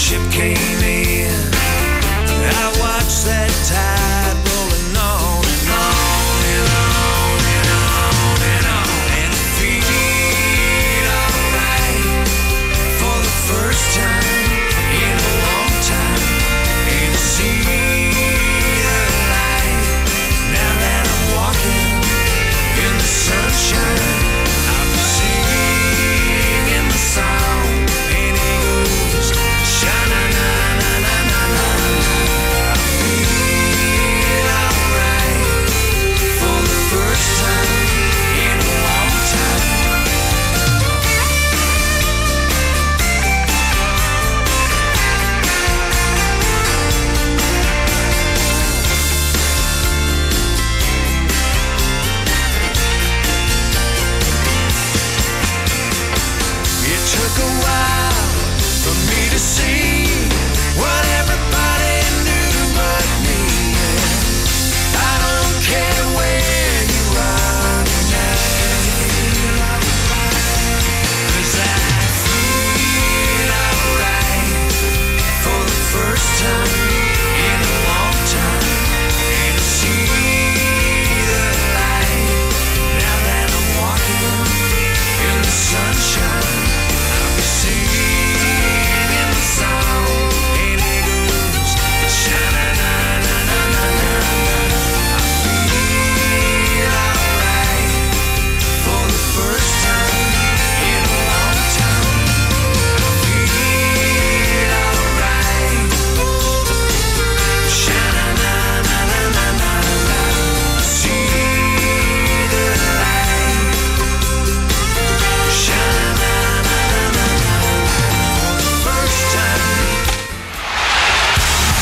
ship came in. I watched that tide rolling on and on and on and on and on, and feel alright for the first time in a long time, and see the light now that I'm walking in the sunshine. I'm singing the song, and it goes sha-na-na-na-na-na-na. I feel alright for the first time in a long time. It took a while for me to see what everybody knew but me. I don't care where you are tonight, 'cause I feel alright for the first time in a long time, and see the light now that I'm walking in the sunshine. I'm singing the song, and it goes sha-na-na-na-na-na-na. I feel alright for the first time in a long time. I feel alright. Sha-na-na-na-na-na-na. See the light. First time.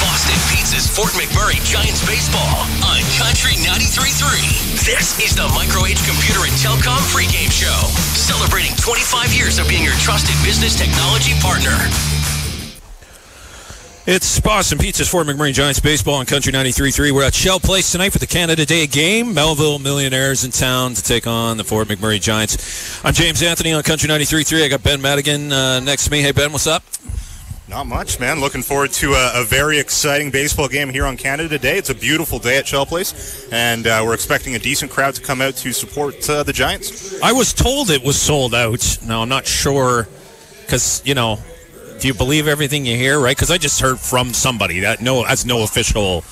Boston Pizza's Fort McMurray Giants baseball on Country 93.3. This is the Micro-Age Computer and Telecom pregame show, celebrating 25 years of being your trusted business technology partner. It's Boston Pizza's Fort McMurray Giants baseball on Country 93.3. We're at Shell Place tonight for the Canada Day game. Melville Millionaires in town to take on the Fort McMurray Giants. I'm James Anthony on Country 93.3. I got Ben Madigan next to me. Hey, Ben, what's up? Not much, man. Looking forward to a very exciting baseball game here on Canada Day. It's a beautiful day at Shell Place, and we're expecting a decent crowd to come out to support the Giants. I was told it was sold out. Now, I'm not sure because, do you believe everything you hear, right? Because I just heard from somebody that has no official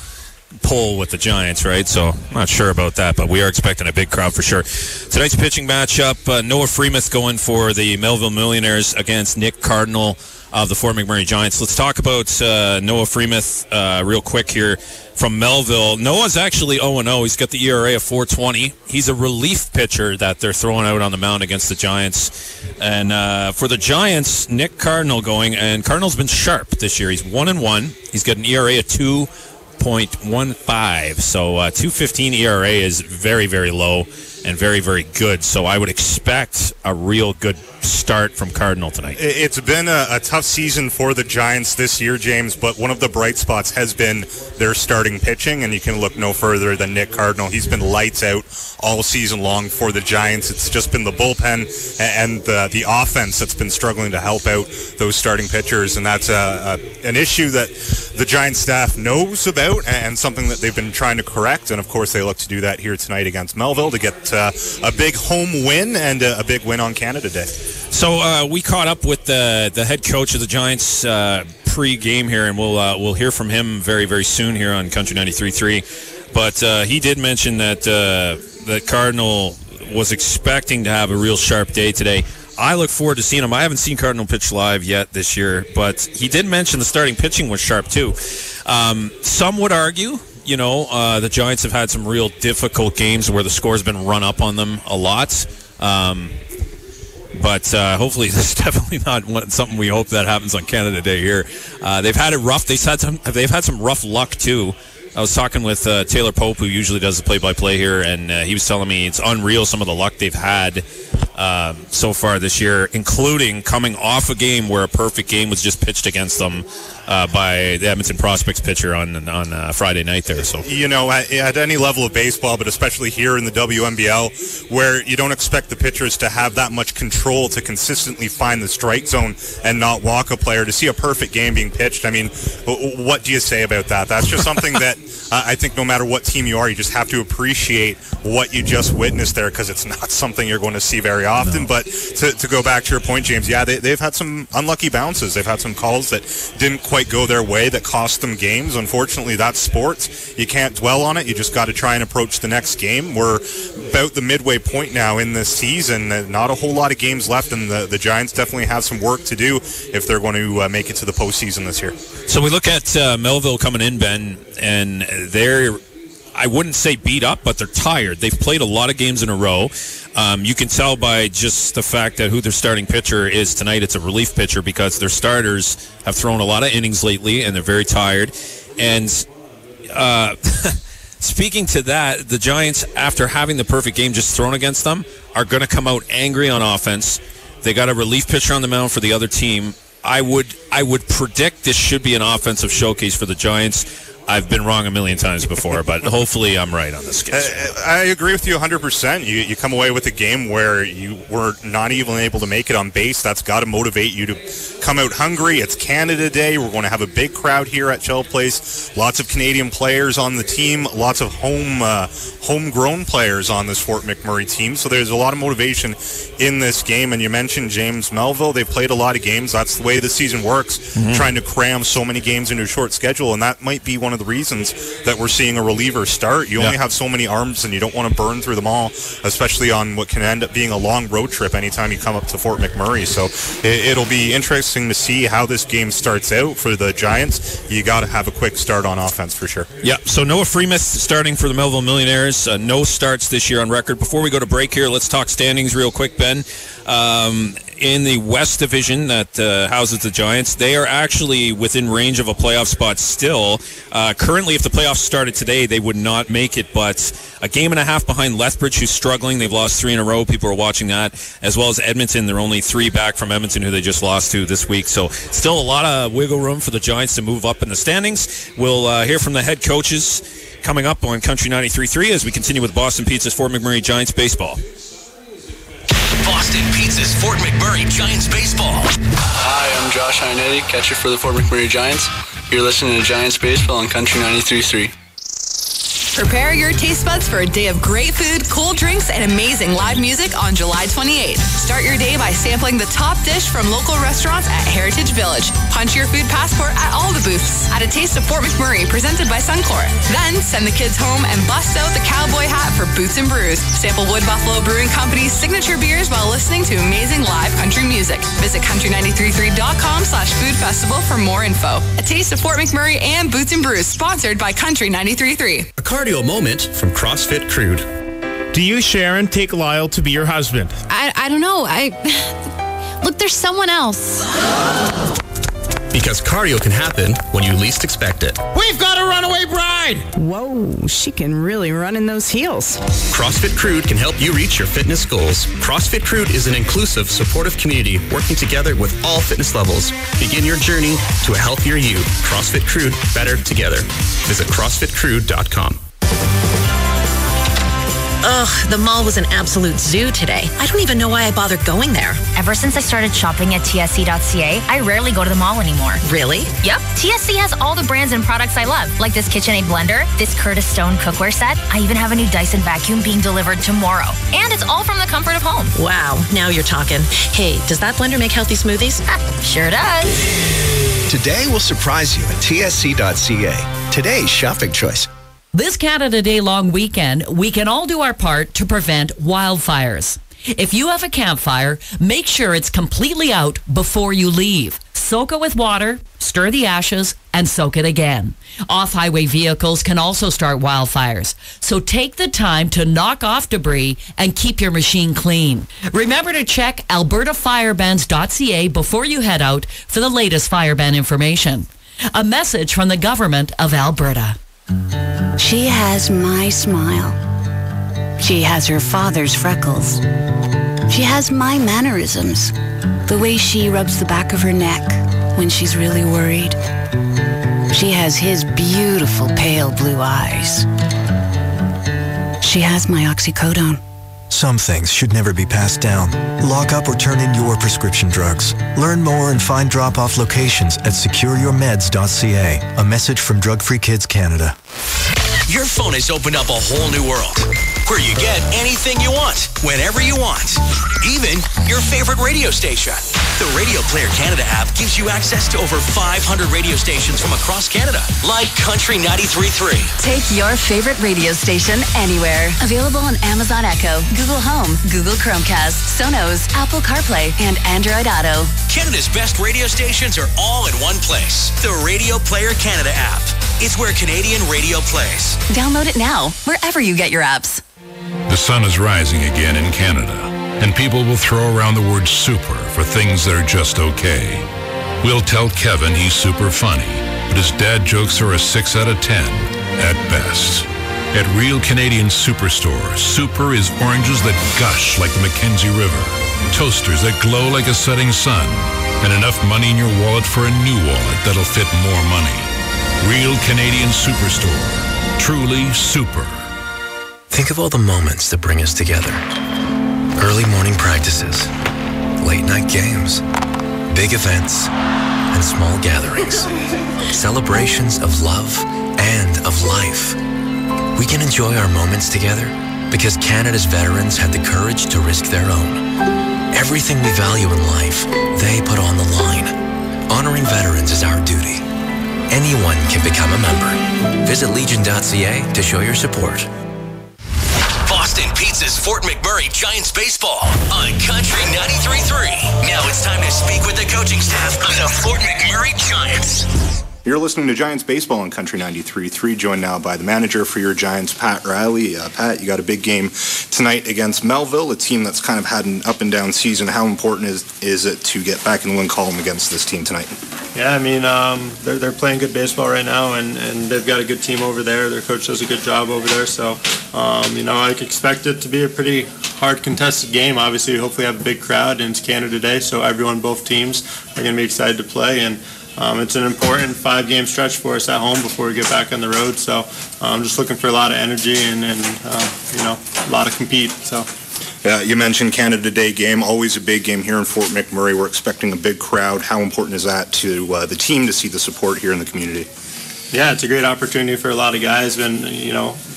pull with the Giants, right? So I'm not sure about that, but we are expecting a big crowd for sure. Tonight's pitching matchup, Noah Freemuth going for the Melville Millionaires against Nick Cardinal of the Fort McMurray Giants. Let's talk about Noah Freemuth real quick here from Melville. Noah's actually 0-0. He's got the ERA of 4.20. He's a relief pitcher that they're throwing out on the mound against the Giants. And for the Giants, Nick Cardinal going, and Cardinal's been sharp this year. He's 1-1. He's got an ERA of 2.15. So 2.15 ERA is very, very low and very, very good. So I would expect a real good start from Cardinal tonight. It's been a tough season for the Giants this year, James, but one of the bright spots has been their starting pitching, and you can look no further than Nick Cardinal. He's been lights out all season long for the Giants. It's just been the bullpen and the offense that's been struggling to help out those starting pitchers, and that's an issue that the Giants staff knows about and something that they've been trying to correct, and of course they look to do that here tonight against Melville to get a big home win and a big win on Canada Day. So we caught up with the head coach of the Giants pre-game here, and we'll hear from him very, very soon here on Country 93.3. But he did mention that that Cardinal was expecting to have a real sharp day today. I look forward to seeing him. I haven't seen Cardinal pitch live yet this year, but he did mention the starting pitching was sharp too. Some would argue, the Giants have had some real difficult games where the score's been run up on them a lot. But hopefully this is definitely not something we hope that happens on Canada Day here. They've had it rough. They've had some rough luck too. I was talking with Taylor Pope, who usually does the play-by-play here, and he was telling me it's unreal some of the luck they've had so far this year, including coming off a game where a perfect game was just pitched against them by the Edmonton Prospects pitcher on Friday night there. So at any level of baseball, but especially here in the WNBL, where you don't expect the pitchers to have that much control to consistently find the strike zone and not walk a player, to see a perfect game being pitched, I mean, what do you say about that? That's just something that I think no matter what team you are, you just have to appreciate what you just witnessed there, because it's not something you're going to see very often. No. But to go back to your point, James, yeah, they've had some unlucky bounces. They've had some calls that didn't quite go their way that cost them games. Unfortunately, that's sports. You can't dwell on it. You just got to try and approach the next game. We're about the midway point now in this season. Not a whole lot of games left, and the Giants definitely have some work to do if they're going to make it to the postseason this year. So we look at Melville coming in, Ben, and they're, I wouldn't say beat up, but they're tired. They've played a lot of games in a row. You can tell by just the fact that who their starting pitcher is tonight. It's a relief pitcher because their starters have thrown a lot of innings lately, and they're very tired. And speaking to that, the Giants, after having the perfect game just thrown against them, are going to come out angry on offense. They got a relief pitcher on the mound for the other team. I would predict this should be an offensive showcase for the Giants. I've been wrong a million times before, but hopefully I'm right on this case. I agree with you 100%. You come away with a game where you were not even able to make it on base. That's got to motivate you to come out hungry. It's Canada Day. We're going to have a big crowd here at Shell Place. Lots of Canadian players on the team. Lots of homegrown players on this Fort McMurray team. So there's a lot of motivation in this game. And you mentioned James Melville. They've played a lot of games. That's the way the season works, trying to cram so many games into a short schedule. And that might be one of the reasons that we're seeing a reliever start. You only have so many arms, and you don't want to burn through them all, especially on what can end up being a long road trip anytime you come up to Fort McMurray. So it'll be interesting to see how this game starts out for the Giants. You got to have a quick start on offense for sure. Yeah, so Noah Freemuth starting for the Melville Millionaires. No starts this year on record. Before we go to break here, let's talk standings real quick, Ben. In the West Division that houses the Giants, they are actually within range of a playoff spot still. Currently, if the playoffs started today, they would not make it, but a game and a half behind Lethbridge, who's struggling. They've lost 3 in a row. People are watching that, as well as Edmonton. They're only 3 back from Edmonton, who they just lost to this week. So still a lot of wiggle room for the Giants to move up in the standings. We'll hear from the head coaches coming up on Country 93.3 as we continue with Boston Pizza's Fort McMurray Giants baseball. Boston Pizza's Fort McMurray Giants baseball. Hi, I'm Josh Iannetti, catcher for the Fort McMurray Giants. You're listening to Giants baseball on Country 93.3. Prepare your taste buds for a day of great food, cool drinks, and amazing live music on July 28th. Start your day by sampling the top dish from local restaurants at Heritage Village. Punch your food passport at all the booths. At a taste of Fort McMurray presented by Suncor. Then send the kids home and bust out the cowboy hat for Boots and Brews. Sample Wood Buffalo Brewing Company's signature beers while listening to amazing live country music. Visit country933.com/food festival for more info. A taste of Fort McMurray and Boots and Brews, sponsored by Country 93.3. A cardio moment from CrossFit Crude. Do you, Sharon, take Lyle to be your husband? I don't know. Look, there's someone else. Because cardio can happen when you least expect it. We've got a runaway bride! Whoa, she can really run in those heels. CrossFit Crude can help you reach your fitness goals. CrossFit Crude is an inclusive, supportive community working together with all fitness levels. Begin your journey to a healthier you. CrossFit Crude, better together. Visit CrossFitCrude.com. Ugh, the mall was an absolute zoo today. I don't even know why I bothered going there. Ever since I started shopping at TSC.ca, I rarely go to the mall anymore. Really? Yep. TSC has all the brands and products I love, like this KitchenAid blender, this Curtis Stone cookware set. I even have a new Dyson vacuum being delivered tomorrow. And it's all from the comfort of home. Wow, now you're talking. Hey, does that blender make healthy smoothies? Sure does. Today will surprise you at TSC.ca. Today's shopping choice. This Canada Day long weekend, we can all do our part to prevent wildfires. If you have a campfire, make sure it's completely out before you leave. Soak it with water, stir the ashes, and soak it again. Off-highway vehicles can also start wildfires. So take the time to knock off debris and keep your machine clean. Remember to check albertafirebans.ca before you head out for the latest fire ban information. A message from the Government of Alberta. She has my smile. She has her father's freckles. She has my mannerisms. The way she rubs the back of her neck when she's really worried. She has his beautiful pale blue eyes. She has my oxycodone. Some things should never be passed down. Lock up or turn in your prescription drugs. Learn more and find drop-off locations at secureyourmeds.ca. A message from Drug Free Kids Canada. Your phone has opened up a whole new world where you get anything you want, whenever you want, even your favorite radio station. The Radio Player Canada app gives you access to over 500 radio stations from across Canada, like Country 93.3. Take your favorite radio station anywhere. Available on Amazon Echo, Google Home, Google Chromecast, Sonos, Apple CarPlay, and Android Auto. Canada's best radio stations are all in one place. The Radio Player Canada app. It's where Canadian radio plays. Download it now, wherever you get your apps. The sun is rising again in Canada, and people will throw around the word super for things that are just okay. We'll tell Kevin he's super funny, but his dad jokes are a 6 out of 10 at best. At Real Canadian Superstore, super is oranges that gush like the Mackenzie River, toasters that glow like a setting sun, and enough money in your wallet for a new wallet that'll fit more money. Real Canadian Superstore. Truly super. Think of all the moments that bring us together. Early morning practices, late night games, big events, and small gatherings. Celebrations of love and of life. We can enjoy our moments together because Canada's veterans had the courage to risk their own. Everything we value in life, they put on the line. Honoring veterans is our duty. Anyone can become a member. Visit legion.ca to show your support. Boston Pizza's Fort McMurray Giants baseball on Country 93.3. Now it's time to speak with the coaching staff of the Fort McMurray Giants. You're listening to Giants Baseball on Country 93.3, joined now by the manager for your Giants, Pat Riley. Pat, you got a big game tonight against Melville, a team that's kind of had an up-and-down season. How important is it to get back in the win column against this team tonight? Yeah, I mean, they're playing good baseball right now, and they've got a good team over there. Their coach does a good job over there, so, I expect it to be a pretty hard contested game. Obviously, hopefully have a big crowd, and it's Canada Day, so everyone, both teams, are going to be excited to play, and it's an important 5-game stretch for us at home before we get back on the road. So I'm just looking for a lot of energy and a lot of compete. So. Yeah, you mentioned Canada Day game, always a big game here in Fort McMurray. We're expecting a big crowd. How important is that to the team to see the support here in the community? Yeah, it's a great opportunity for a lot of guys. Been,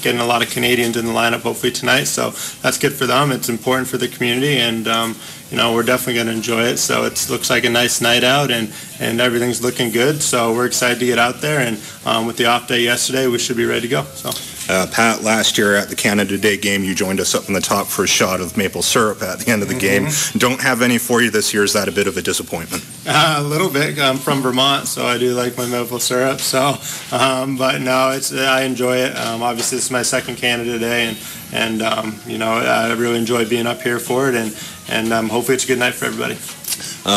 getting a lot of Canadians in the lineup hopefully tonight. So that's good for them. It's important for the community, and we're definitely going to enjoy it. So it looks like a nice night out, and everything's looking good. So we're excited to get out there, and with the off day yesterday, we should be ready to go. So. Pat, last year at the Canada Day game, you joined us up in the top for a shot of maple syrup at the end of the game. Don't have any for you this year. Is that a bit of a disappointment? A little bit. I'm from Vermont, so I do like my maple syrup. So, but no, I enjoy it. Obviously, this is my second Canada Day, and I really enjoy being up here for it, and hopefully it's a good night for everybody.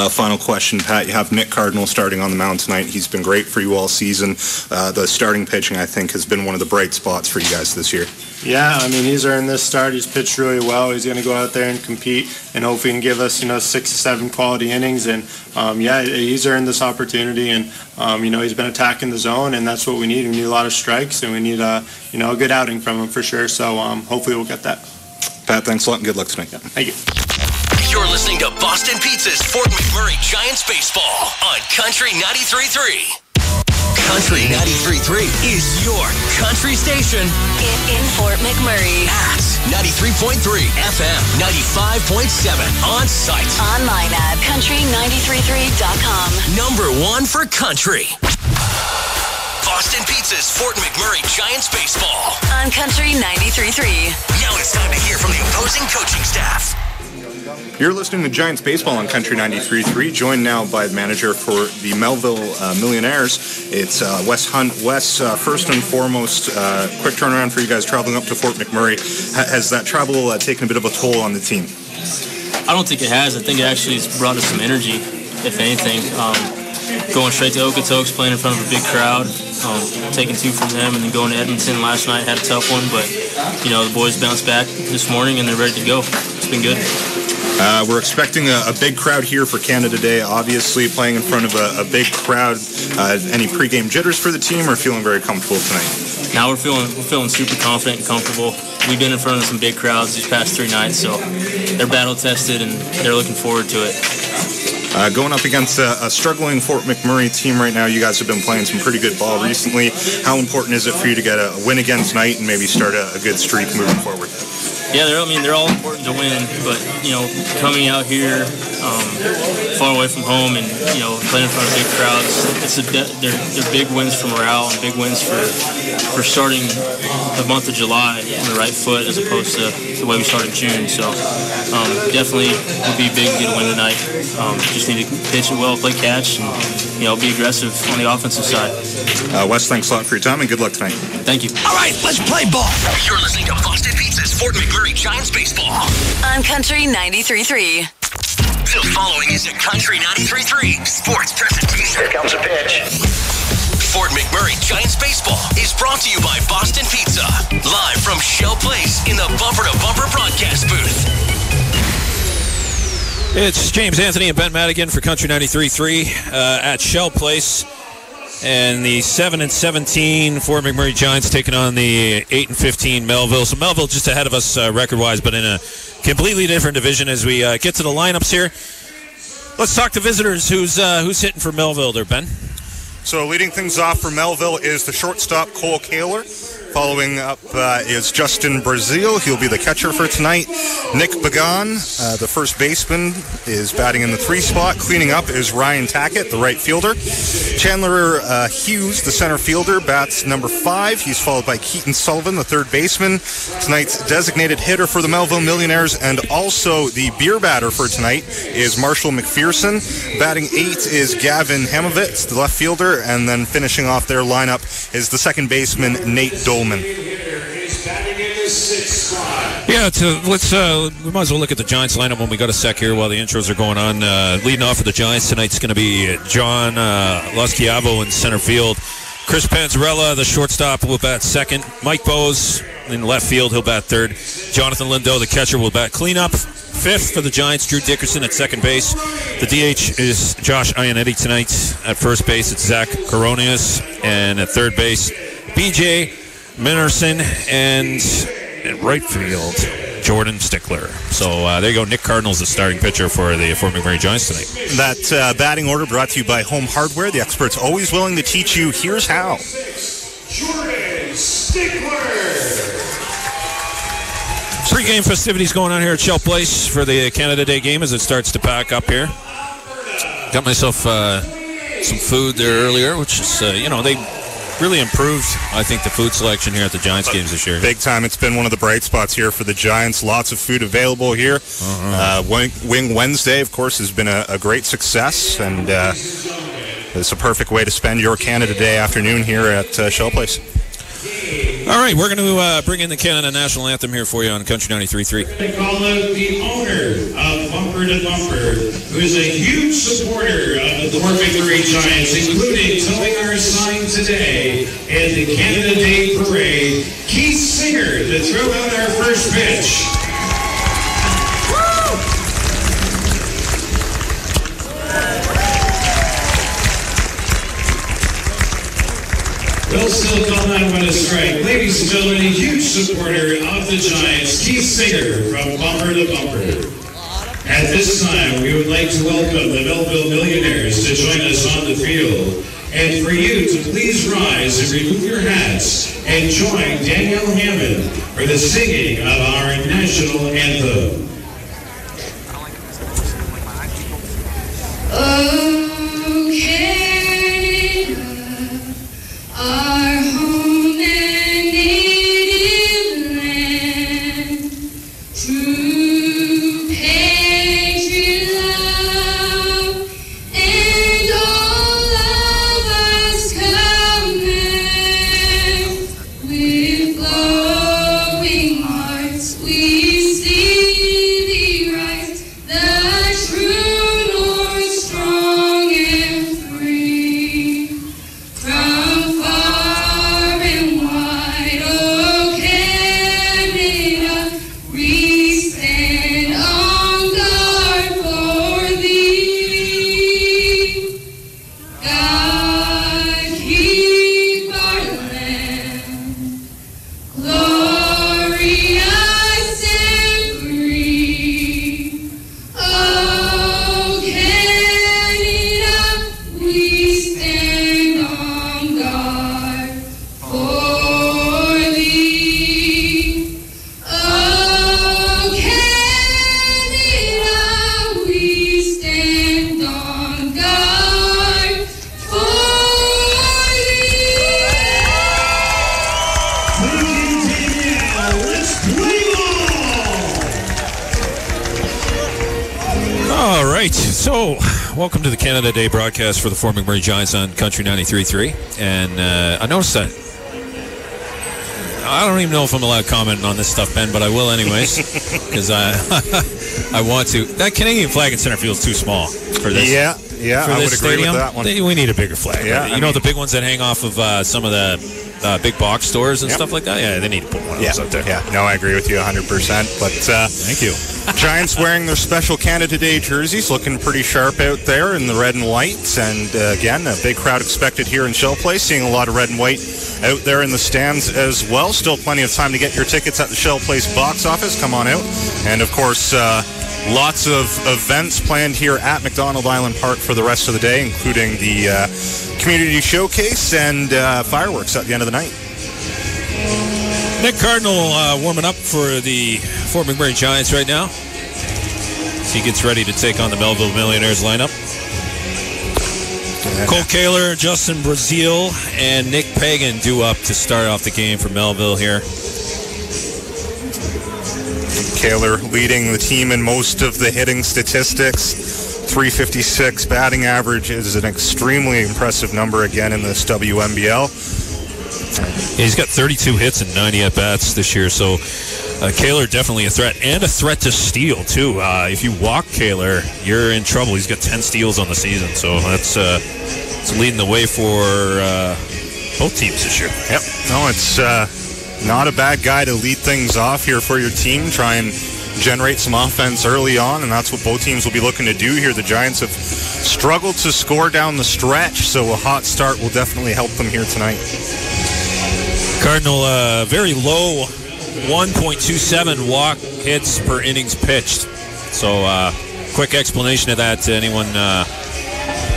Final question, Pat. You have Nick Cardinal starting on the mound tonight. He's been great for you all season. The starting pitching, I think, has been one of the bright spots for you guys this year. Yeah, I mean, he's earned this start. He's pitched really well. He's going to go out there and compete, and hopefully he can give us, 6 to 7 quality innings. And, he's earned this opportunity, and, he's been attacking the zone, and that's what we need. We need a lot of strikes, and we need, a good outing from him for sure. So hopefully we'll get that. Pat, thanks a lot, and good luck tonight. Yeah, thank you. You're listening to Boston Pizza's Fort McMurray Giants baseball on Country 93.3. Country 93.3 is your country station in Fort McMurray. At 93.3 FM, 95.7 on site. Online at country933.com. Number 1 for country. Boston Pizza's Fort McMurray Giants baseball on Country 93.3. Now it's time to hear from the opposing coaching staff. You're listening to Giants Baseball on Country 93.3, joined now by the manager for the Melville Millionaires. It's Wes Hunt. Wes, first and foremost, quick turnaround for you guys traveling up to Fort McMurray. Has that travel taken a bit of a toll on the team? I don't think it has. I think it actually has brought us some energy, if anything. Going straight to Okotoks, playing in front of a big crowd, taking 2 from them, and then going to Edmonton last night, had a tough one, but, the boys bounced back this morning, and they're ready to go. It's been good. We're expecting a big crowd here for Canada Day, obviously playing in front of a big crowd. Any pregame jitters for the team, or feeling very comfortable tonight? Now we're feeling super confident and comfortable. We've been in front of some big crowds these past 3 nights, so they're battle-tested and they're looking forward to it. Going up against a struggling Fort McMurray team right now, you guys have been playing some pretty good ball recently. How important is it for you to get a win again tonight and maybe start a good streak moving forward? Yeah, they're all important to win, but coming out here far away from home and playing in front of big crowds, they're big wins for morale and big wins for starting the month of July on the right foot as opposed to the way we started June. So definitely would be big to get a win tonight. Just need to pitch it well, play catch, and be aggressive on the offensive side. Wes, thanks a lot for your time and good luck tonight. Thank you. All right, let's play ball. You're listening to Boston Pizza's Fort McMurray Giants baseball on Country 93.3. The following is a Country 93.3 sports presentation. Here comes a pitch. Fort McMurray Giants baseball is brought to you by Boston Pizza, live from Shell Place in the Bumper to Bumper broadcast booth. It's James Anthony and Ben Madigan for Country 93.3 at Shell Place. And the 7-17 Fort McMurray Giants taking on the 8-15 Melville. So Melville just ahead of us record-wise, but in a completely different division as we get to the lineups here. Let's talk to visitors. Who's hitting for Melville there, Ben? So leading things off for Melville is the shortstop, Cole Kaler. Following up is Justin Brazil. He'll be the catcher for tonight. Nick Bagan, the first baseman, is batting in the 3 spot. Cleaning up is Ryan Tackett, the right fielder. Chandler Hughes, the center fielder, bats number 5. He's followed by Keaton Sullivan, the third baseman. Tonight's designated hitter for the Melville Millionaires and also the beer batter for tonight is Marshall McPherson. Batting 8 is Gavin Hamovitz, the left fielder, and then finishing off their lineup is the second baseman, Nate Dolman. Yeah, let's we might as well look at the Giants lineup when we got a sec here while the intros are going on. Leading off for the Giants tonight's going to be John Laschiavo in center field. Chris Panzarella, the shortstop, will bat second. Mike Bose in left field, he'll bat third. Jonathan Lindo, the catcher, will bat cleanup. Fifth for the Giants, Drew Dickerson at second base. The DH is Josh Ionetti tonight. At first base, it's Zach Coronius. And at third base, BJ Minnerson, and at right field, Jordan Stickler. So there you go. Nick Cardinal's the starting pitcher for the Fort McMurray Giants tonight. That batting order brought to you by Home Hardware. The experts always willing to teach you. Here's how. Jordan Stickler. Pre-game festivities going on here at Shell Place for the Canada Day game as it starts to pack up here. Got myself some food there earlier, which is, they really improved, I think, the food selection here at the Giants games this year. Big time. It's been one of the bright spots here for the Giants. Lots of food available here. Wing Wednesday, of course, has been a great success, and it's a perfect way to spend your Canada Day afternoon here at Shell Place. All right, we're going to bring in the Canada National Anthem here for you on Country 93.3. They call out the owner of Bumper to Bumper, who is a huge supporter of the Fort McMurray Giants, including towing our sign today at the Canada Day Parade, Keith Singer, to throw out our first pitch. Will still call that one a strike. Ladies and gentlemen, a huge supporter of the Giants, Keith Singer from Bumper to Bumper. At this time, we would like to welcome the Melville Millionaires to join us on the field. And for you to please rise and remove your hats and join Danielle Hammond for the singing of our national anthem. Our home and native land, true patriot love, and all of us command. With glowing hearts we sing. right, so welcome to the Canada Day broadcast for the Fort McMurray Giants on Country 93.3. And I noticed that I don't even know if I'm allowed to comment on this stuff, Ben, but I will anyways, because I want to. That Canadian flag in center field is too small for this. Yeah, for I this would agree stadium. with that one. We need a bigger flag. Yeah, you know the big ones that hang off of some of the big box stores and stuff like that? Yeah, they need to put one of those out there. Yeah, no, I agree with you 100%. But thank you. Giants wearing their special Canada Day jerseys, looking pretty sharp out there in the red and white. And again, a big crowd expected here in Shell Place, seeing a lot of red and white out there in the stands as well. Still plenty of time to get your tickets at the Shell Place box office. Come on out. And of course, lots of events planned here at McDonald Island Park for the rest of the day, including the community showcase and fireworks at the end of the night. Nick Cardinal warming up for the Fort McMurray Giants right now as he gets ready to take on the Melville Millionaires lineup. Cole Kaler, Justin Brazil, and Nick Pagan due up to start off the game for Melville here. Kaler leading the team in most of the hitting statistics. 356 batting average is an extremely impressive number again in this WNBL. Yeah, he's got 32 hits and 90 at-bats this year, so Kaler definitely a threat, and a threat to steal, too. If you walk Kaler, you're in trouble. He's got 10 steals on the season, so that's leading the way for both teams this year. Yep. No, it's not a bad guy to lead things off here for your team. Try and generate some offense early on, and that's what both teams will be looking to do here. The Giants have struggled to score down the stretch, so a hot start will definitely help them here tonight. Cardinal, very low 1.27 walk hits per innings pitched. So quick explanation of that to anyone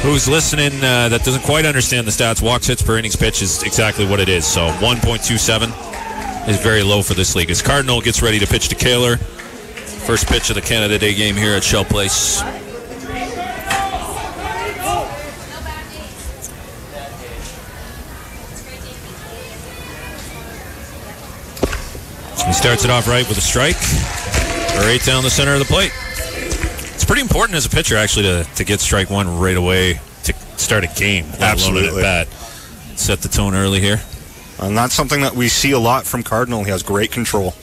who's listening that doesn't quite understand the stats. Walks hits per innings pitched is exactly what it is. So 1.27 is very low for this league. As Cardinal gets ready to pitch to Kaler. First pitch of the Canada Day game here at Shell Place. He starts it off right with a strike, right down the center of the plate. It's pretty important as a pitcher, actually, to get strike one right away to start a game. Absolutely. At bat. Set the tone early here. And that's something that we see a lot from Cardinal. He has great control.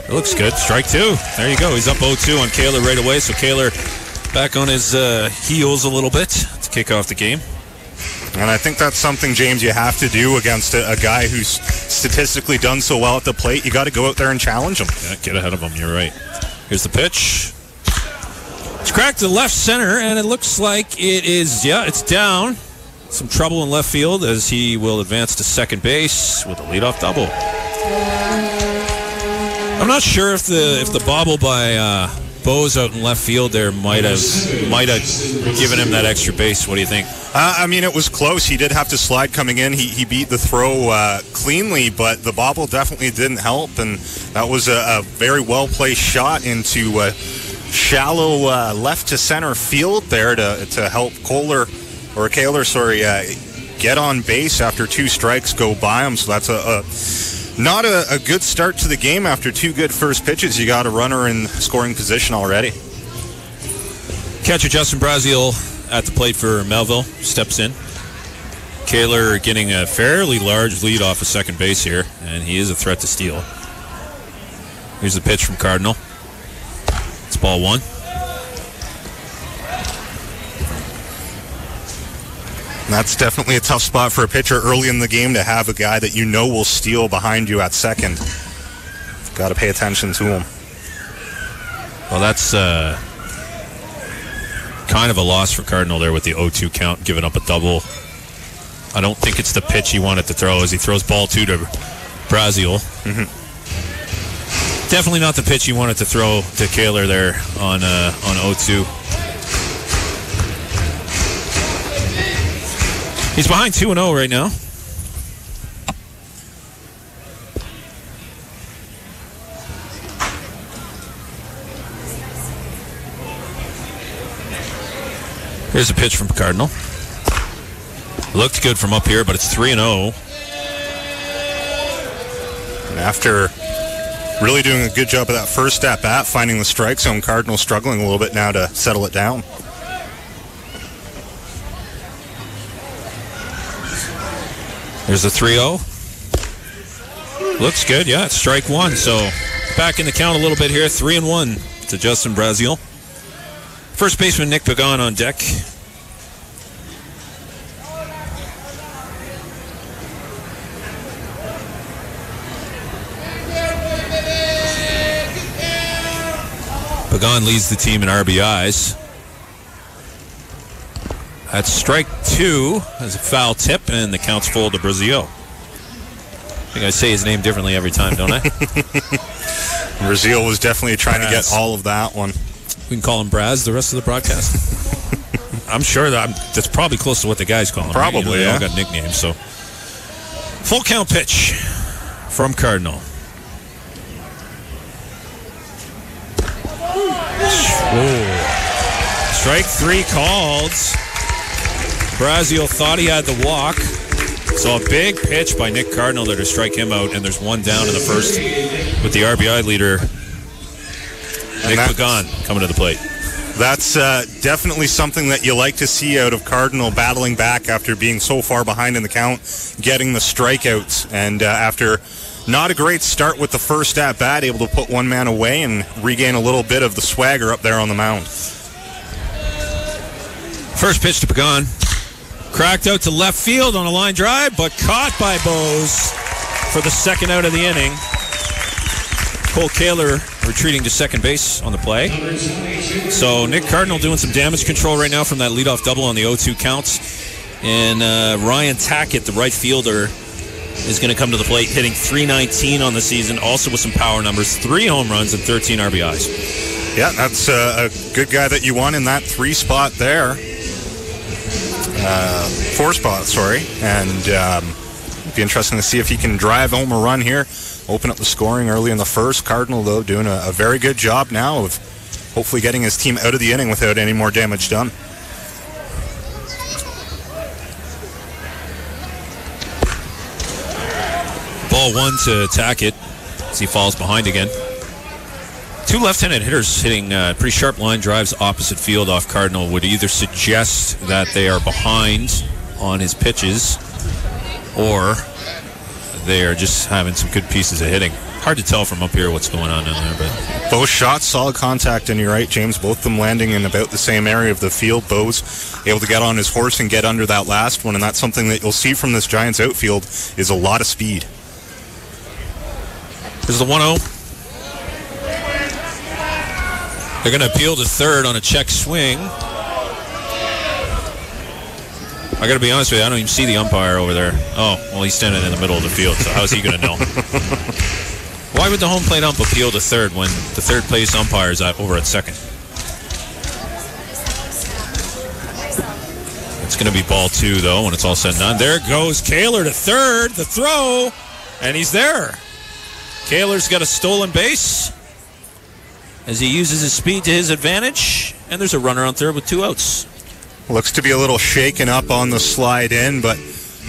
It looks good. Strike two. There you go. He's up 0-2 on Kaler right away. So Kaler back on his heels a little bit to kick off the game. And I think that's something, James, you have to do against a guy who's statistically done so well at the plate. You got to go out there and challenge him. Yeah, get ahead of him. You're right. Here's the pitch. It's cracked to left center, and it looks like it is, it's down. Some trouble in left field as he will advance to second base with a leadoff double. I'm not sure if the bobble by Bose out in left field there might have given him that extra base. What do you think? I mean, it was close. He did have to slide coming in. He beat the throw cleanly, but the bobble definitely didn't help, and that was a very well-placed shot into shallow left to center field there to help Kaler, get on base after two strikes go by him. So that's not a good start to the game after two good first pitches. You got a runner in scoring position already. Catcher Justin Brazil at the plate for Melville steps in. Kaler getting a fairly large lead off of second base here, and he is a threat to steal. Here's the pitch from Cardinal. It's ball one. That's definitely a tough spot for a pitcher early in the game to have a guy that you know will steal behind you at second. Got to pay attention to him. Well, that's kind of a loss for Cardinal there with the 0-2 count, giving up a double. I don't think it's the pitch he wanted to throw as he throws ball two to Brazil. Mm-hmm. Definitely not the pitch he wanted to throw to Kaler there on 0-2. He's behind 2-0 right now. Here's a pitch from Cardinal. Looked good from up here, but it's 3-0. And after Really doing a good job of that first at bat, finding the strike zone. Cardinal struggling a little bit now to settle it down. There's the 3-0. Looks good, yeah. It's strike one. So back in the count a little bit here. 3-1 to Justin Braziel. First baseman Nick Pagan on deck. Pagan leads the team in RBIs. That's strike two as a foul tip, and the count's full to Braziel. I think I say his name differently every time, don't I? Braziel was definitely trying to get all of that one. We can call him Braz the rest of the broadcast. I'm sure that's probably close to what the guys call him. Probably, right? They yeah. all got nicknames. So, full count pitch from Cardinal. Whoa. Strike three called. Braziel thought he had the walk. So a big pitch by Nick Cardinal there to strike him out, and there's one down in the first with the RBI leader, Nick Pagan, coming to the plate. That's definitely something that you like to see out of Cardinal, battling back after being so far behind in the count, getting the strikeouts, and after not a great start with the first at-bat, able to put one man away and regain a little bit of the swagger up there on the mound. First pitch to Pagan. Cracked out to left field on a line drive, but caught by Bose for the second out of the inning. Cole Kaler retreating to second base on the play. So Nick Cardinal doing some damage control right now from that leadoff double on the 0-2 counts. And Ryan Tackett, the right fielder, is going to come to the plate, hitting .319 on the season, also with some power numbers, 3 home runs and 13 RBIs. Yeah, that's a good guy that you want in that 3 spot there. 4 spot, sorry. And it'd be interesting to see if he can drive home a run here, open up the scoring early in the first. Cardinal, though, doing a very good job now of hopefully getting his team out of the inning without any more damage done. Ball one to Tackett as he falls behind again. 2 left-handed hitters hitting pretty sharp line drives opposite field off Cardinal would either suggest that they are behind on his pitches or they are just having some good pieces of hitting. Hard to tell from up here what's going on down there. But both shots, solid contact, and you're right, James. Both of them landing in about the same area of the field. Bose able to get on his horse and get under that last one, and that's something that you'll see from this Giants outfield is a lot of speed. There's the 1-0. They're going to appeal to third on a check swing. I got to be honest with you, I don't even see the umpire over there. Oh, well, he's standing in the middle of the field, so how is he going to know? Why would the home plate ump appeal to third when the third place umpire is over at second? It's going to be ball 2, though, when it's all said and done. There goes Kaler to third, the throw, and he's there. Kaler's got a stolen base as he uses his speed to his advantage, and there's a runner on third with 2 outs. Looks to be a little shaken up on the slide in, but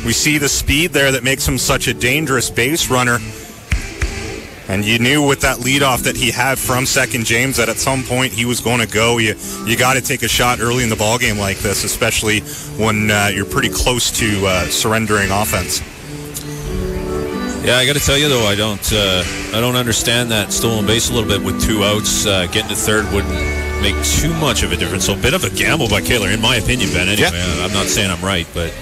we see the speed there that makes him such a dangerous base runner. And you knew with that leadoff that he had from second, James, that at some point he was going to go. You got to take a shot early in the ballgame like this, especially when you're pretty close to surrendering offense. Yeah, I got to tell you though, I don't understand that stolen base a little bit with 2 outs. Getting to third wouldn't make too much of a difference. So a bit of a gamble by Kaler, in my opinion, Ben. Anyway, yeah. I'm not saying I'm right, but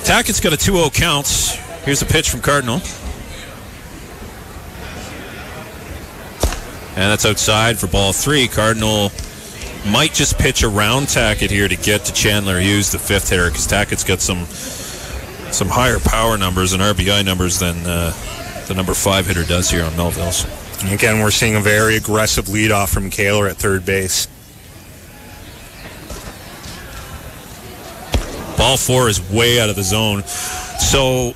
Tackett's got a 2-0 count. Here's a pitch from Cardinal, and that's outside for ball 3. Cardinal might just pitch around Tackett here to get to Chandler Hughes, the 5th hitter, because Tackett's got some higher power numbers and RBI numbers than the number 5 hitter does here on Melville's. Again, we're seeing a very aggressive leadoff from Kaler at third base. Ball 4 is way out of the zone. So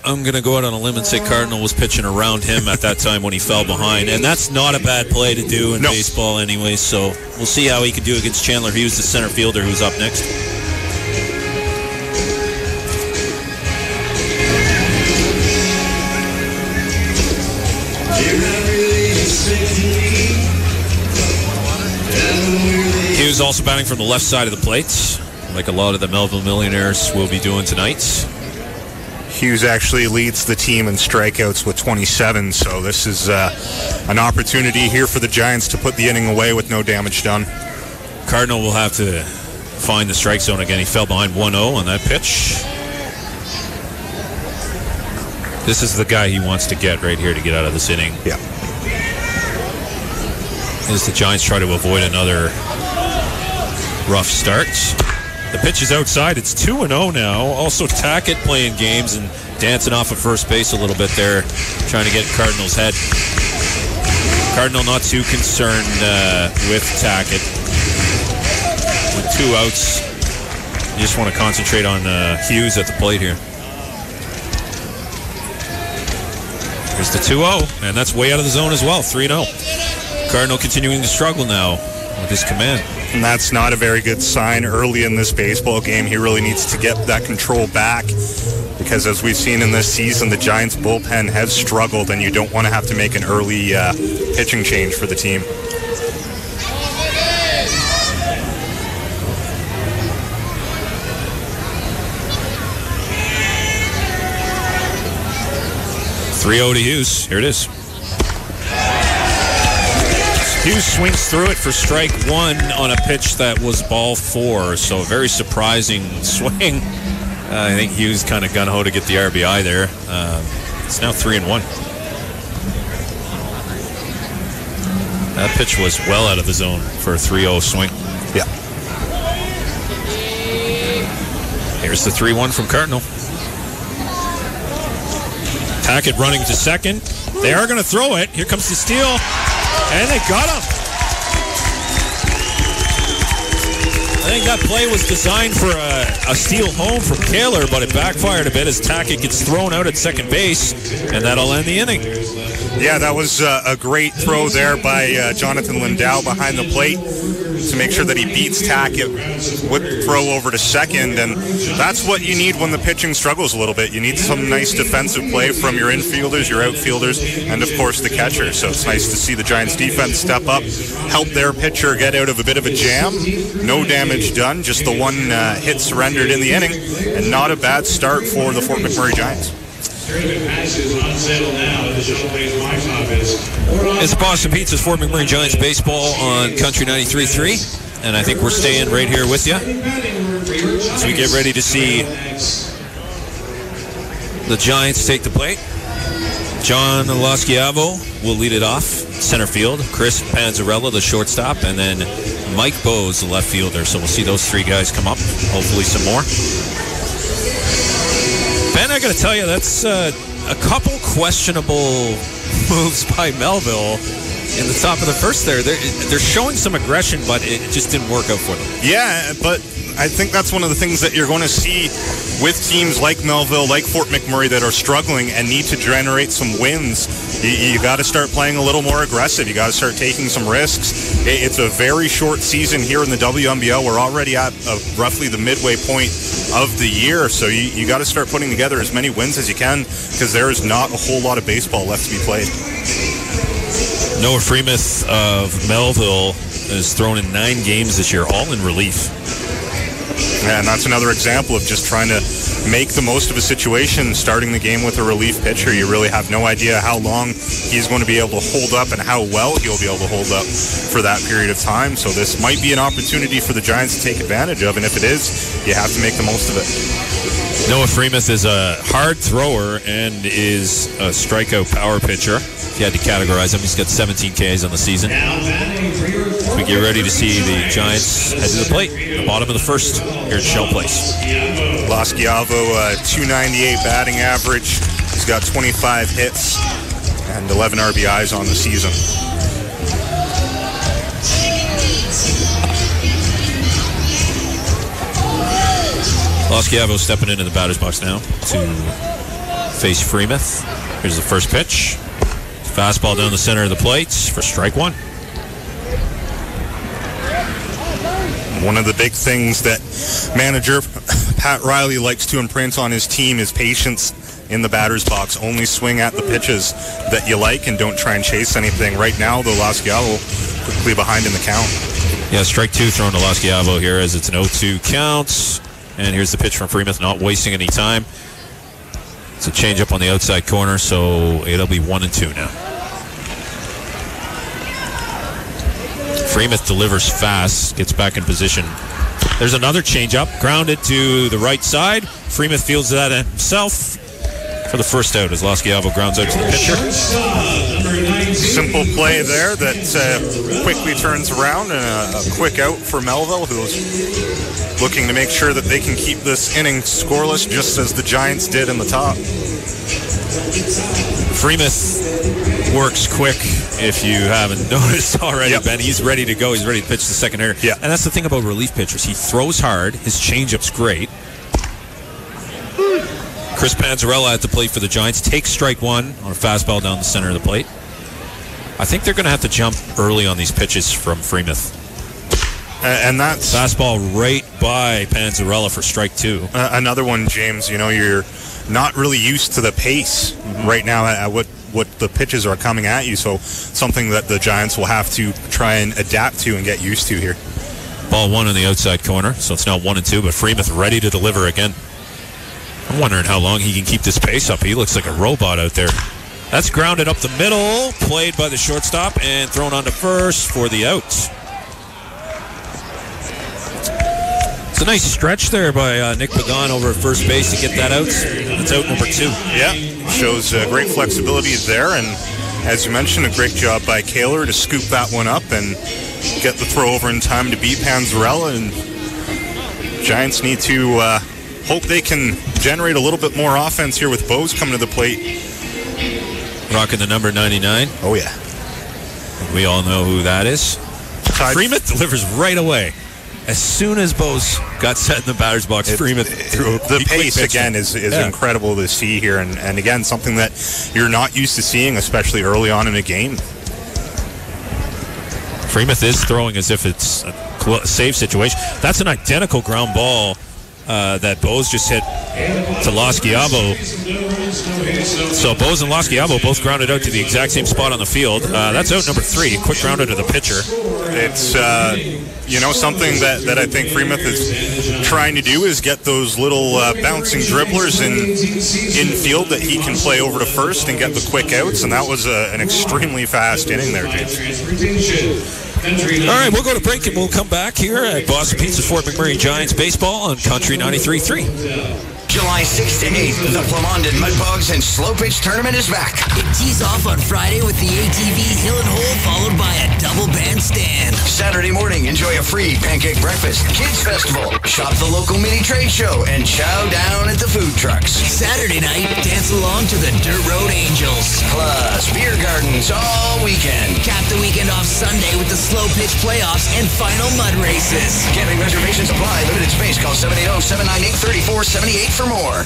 I'm going to go out on a limb and say Cardinal was pitching around him at that time when he fell behind. And that's not a bad play to do in baseball anyway. So we'll see how he can do against Chandler Hughes, the center fielder, who's up next. Hughes also batting from the left side of the plate, like a lot of the Melville Millionaires will be doing tonight. Hughes actually leads the team in strikeouts with 27, so this is an opportunity here for the Giants to put the inning away with no damage done. Cardinal will have to find the strike zone again. He fell behind 1-0 on that pitch. This is the guy he wants to get right here to get out of this inning. Yeah. As the Giants try to avoid another rough start. The pitch is outside. It's 2-0 now. Also Tackett playing games and dancing off of first base a little bit there, trying to get Cardinal's head. Cardinal not too concerned with Tackett. With 2 outs, you just want to concentrate on Hughes at the plate here. Here's the 2-0, and that's way out of the zone as well, 3-0. Cardinal continuing to struggle now with his command. And that's not a very good sign early in this baseball game. He really needs to get that control back because as we've seen in this season, the Giants bullpen has struggled and you don't want to have to make an early pitching change for the team. .3-0 to Hughes. Here it is. Hughes swings through it for strike 1 on a pitch that was ball 4. So a very surprising swing. I think Hughes kind of gun-ho to get the RBI there. It's now 3-1. That pitch was well out of the zone for a 3-0 swing. Yeah. Here's the 3-1 from Cardinal. Tackett running to second. They are going to throw it. Here comes the steal. And they got him. I think that play was designed for a steal home from Kaler, but it backfired a bit as Tackett gets thrown out at second base, and that'll end the inning. Yeah, that was a great throw there by Jonathan Lindau behind the plate to make sure that he beats Tackett with throw over to second, and that's what you need when the pitching struggles a little bit. You need some nice defensive play from your infielders, your outfielders, and of course the catcher. So it's nice to see the Giants defense step up, help their pitcher get out of a bit of a jam. No damage done, just the one hit surrendered in the inning, and not a bad start for the Fort McMurray Giants. It's Boston Pizza's Fort McMurray Giants baseball on Country 93.3, and I think we're staying right here with you as we get ready to see the Giants take the plate. John Laschiavo will lead it off, center field. Chris Panzarella, the shortstop, and then Mike Bowes, the left fielder. So we'll see those 3 guys come up, hopefully some more. Ben, I got to tell you, that's a couple questionable moves by Melville in the top of the first there. They're showing some aggression, but it just didn't work out for them. Yeah, but I think that's one of the things that you're going to see with teams like Melville, like Fort McMurray that are struggling and need to generate some wins. You got to start playing a little more aggressive. You got to start taking some risks. It's a very short season here in the WNBL. We're already at roughly the midway point of the year, so you got to start putting together as many wins as you can because there is not a whole lot of baseball left to be played. Noah Freemuth of Melville has thrown in 9 games this year, all in relief. Yeah, and that's another example of just trying to make the most of a situation, starting the game with a relief pitcher. You really have no idea how long he's going to be able to hold up and how well he'll be able to hold up for that period of time. So this might be an opportunity for the Giants to take advantage of, and if it is, you have to make the most of it. Noah Freemuth is a hard thrower and is a strikeout power pitcher. If you had to categorize him, he's got 17 Ks on the season. We get ready to see the Giants head to the plate, the bottom of the first here at Shell Place. Laschiavo, 298 batting average. He's got 25 hits and 11 RBIs on the season. Laschiavo stepping into the batter's box now to face Freemuth. Here's the first pitch. Fastball down the center of the plate for strike 1. One of the big things that manager Pat Riley likes to imprint on his team is patience in the batter's box. Only swing at the pitches that you like and don't try and chase anything. Right now, though, Laschiavo quickly behind in the count. Yeah, strike two thrown to Lasciavo here as it's an 0-2 count. And here's the pitch from Freemuth, not wasting any time. It's a changeup on the outside corner, so it'll be 1-2 now. Freemuth delivers fast, gets back in position. There's another changeup, grounded to the right side. Freemuth fields that himself for the first out as Lasciavo grounds out to the pitcher. Simple play there that quickly turns around, and a quick out for Melville, who's looking to make sure that they can keep this inning scoreless, just as the Giants did in the top. Freemuth works quick, if you haven't noticed already, Ben. He's ready to go. He's ready to pitch the second hitter. Yeah. And that's the thing about relief pitchers. He throws hard. His changeup's great. Chris Panzarella at the plate for the Giants takes strike one on a fastball down the center of the plate. I think they're going to have to jump early on these pitches from Freemuth. And that's fastball right by Panzarella for strike two. Another one, James. You know, you're not really used to the pace right now at what the pitches are coming at you. So something that the Giants will have to try and adapt to and get used to here. Ball one on the outside corner, so it's now 1-2. But Freemuth ready to deliver again. I'm wondering how long he can keep this pace up. He looks like a robot out there. That's grounded up the middle, played by the shortstop, and thrown onto first for the out. It's a nice stretch there by Nick Pagan over at first base to get that out. That's out number two. Yeah, shows great flexibility there, and as you mentioned, a great job by Kaler to scoop that one up and get the throw over in time to beat Panzarella. And Giants need to hope they can generate a little bit more offense here with Bose coming to the plate. Rocking the number 99. Oh, yeah. We all know who that is. Freemuth delivers right away. As soon as Bose got set in the batter's box, Freemuth threw the pace again is incredible to see here, and again, something that you're not used to seeing, especially early on in a game. Freemuth is throwing as if it's a save situation. That's an identical ground ball that Bose just hit to Lasciavo. So Bose and Lasciavo both grounded out to the exact same spot on the field. That's out number three. Quick grounder to the pitcher. It's something that I think Freemuth is trying to do is get those little bouncing dribblers in field that he can play over to first and get the quick outs. And that was an extremely fast inning there, James. All right, we'll go to break and we'll come back here at Boston Pizza's Fort McMurray Giants baseball on Country 93.3. July 6th to 8th, the Flamondon Mudbugs and Slow Pitch Tournament is back. It tees off on Friday with the ATV Hill and Hole, followed by a double bandstand. Saturday morning, enjoy a free pancake breakfast, kids festival, shop the local mini trade show, and chow down at the food trucks. Saturday night, dance along to the Dirt Road Angels. Plus, beer gardens all weekend. Cap the weekend off Sunday with the Slow Pitch playoffs and final mud races. Camping reservations apply. Limited space. Call 780-798-3478 for more.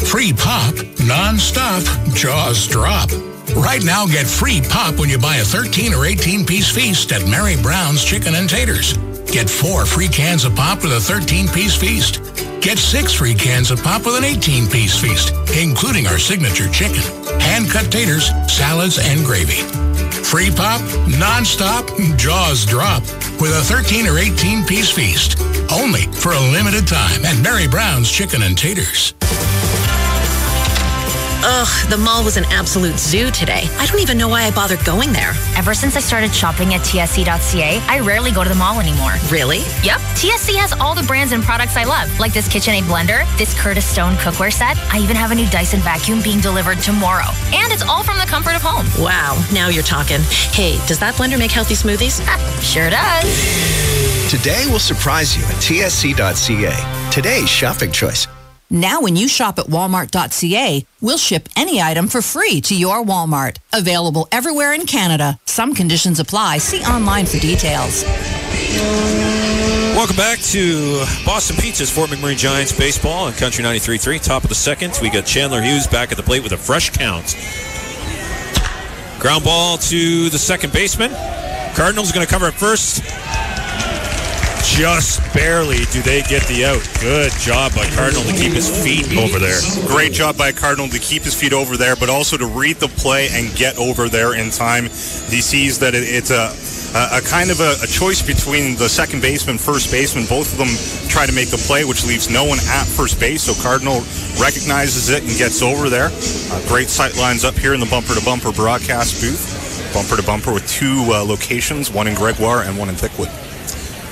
Free pop, non-stop, jaws drop. Right now, get free pop when you buy a 13 or 18-piece feast at Mary Brown's Chicken and Taters. Get 4 free cans of pop with a 13-piece feast. Get 6 free cans of pop with an 18-piece feast, including our signature chicken, hand-cut taters, salads, and gravy. Free pop, non-stop, jaws drop with a 13 or 18-piece feast. Only for a limited time at Mary Brown's Chicken and Taters. Ugh, the mall was an absolute zoo today. I don't even know why I bothered going there. Ever since I started shopping at TSC.ca, I rarely go to the mall anymore. Really? Yep. TSC has all the brands and products I love, like this KitchenAid blender, this Curtis Stone cookware set. I even have a new Dyson vacuum being delivered tomorrow. And it's all from the comfort of home. Wow, now you're talking. Hey, does that blender make healthy smoothies? Sure does. Today will surprise you at TSC.ca. Today's shopping choice. Now when you shop at Walmart.ca, we'll ship any item for free to your Walmart. Available everywhere in Canada. Some conditions apply. See online for details. Welcome back to Boston Pizza's Fort McMurray Giants baseball on Country 93.3. Top of the second, we got Chandler Hughes back at the plate with a fresh count. Ground ball to the second baseman. Cardinals going to cover it first. just barely do they get the out. Good job by Cardinal to keep his feet over there. Great job by Cardinal to keep his feet over there, but also to read the play and get over there in time. He sees that it's a kind of a choice between the second baseman, first baseman. Both of them try to make the play, which leaves no one at first base. So Cardinal recognizes it and gets over there. Great sight lines up here in the bumper-to-bumper broadcast booth. Bumper-to-bumper with two locations, one in Gregoire and one in Thickwood.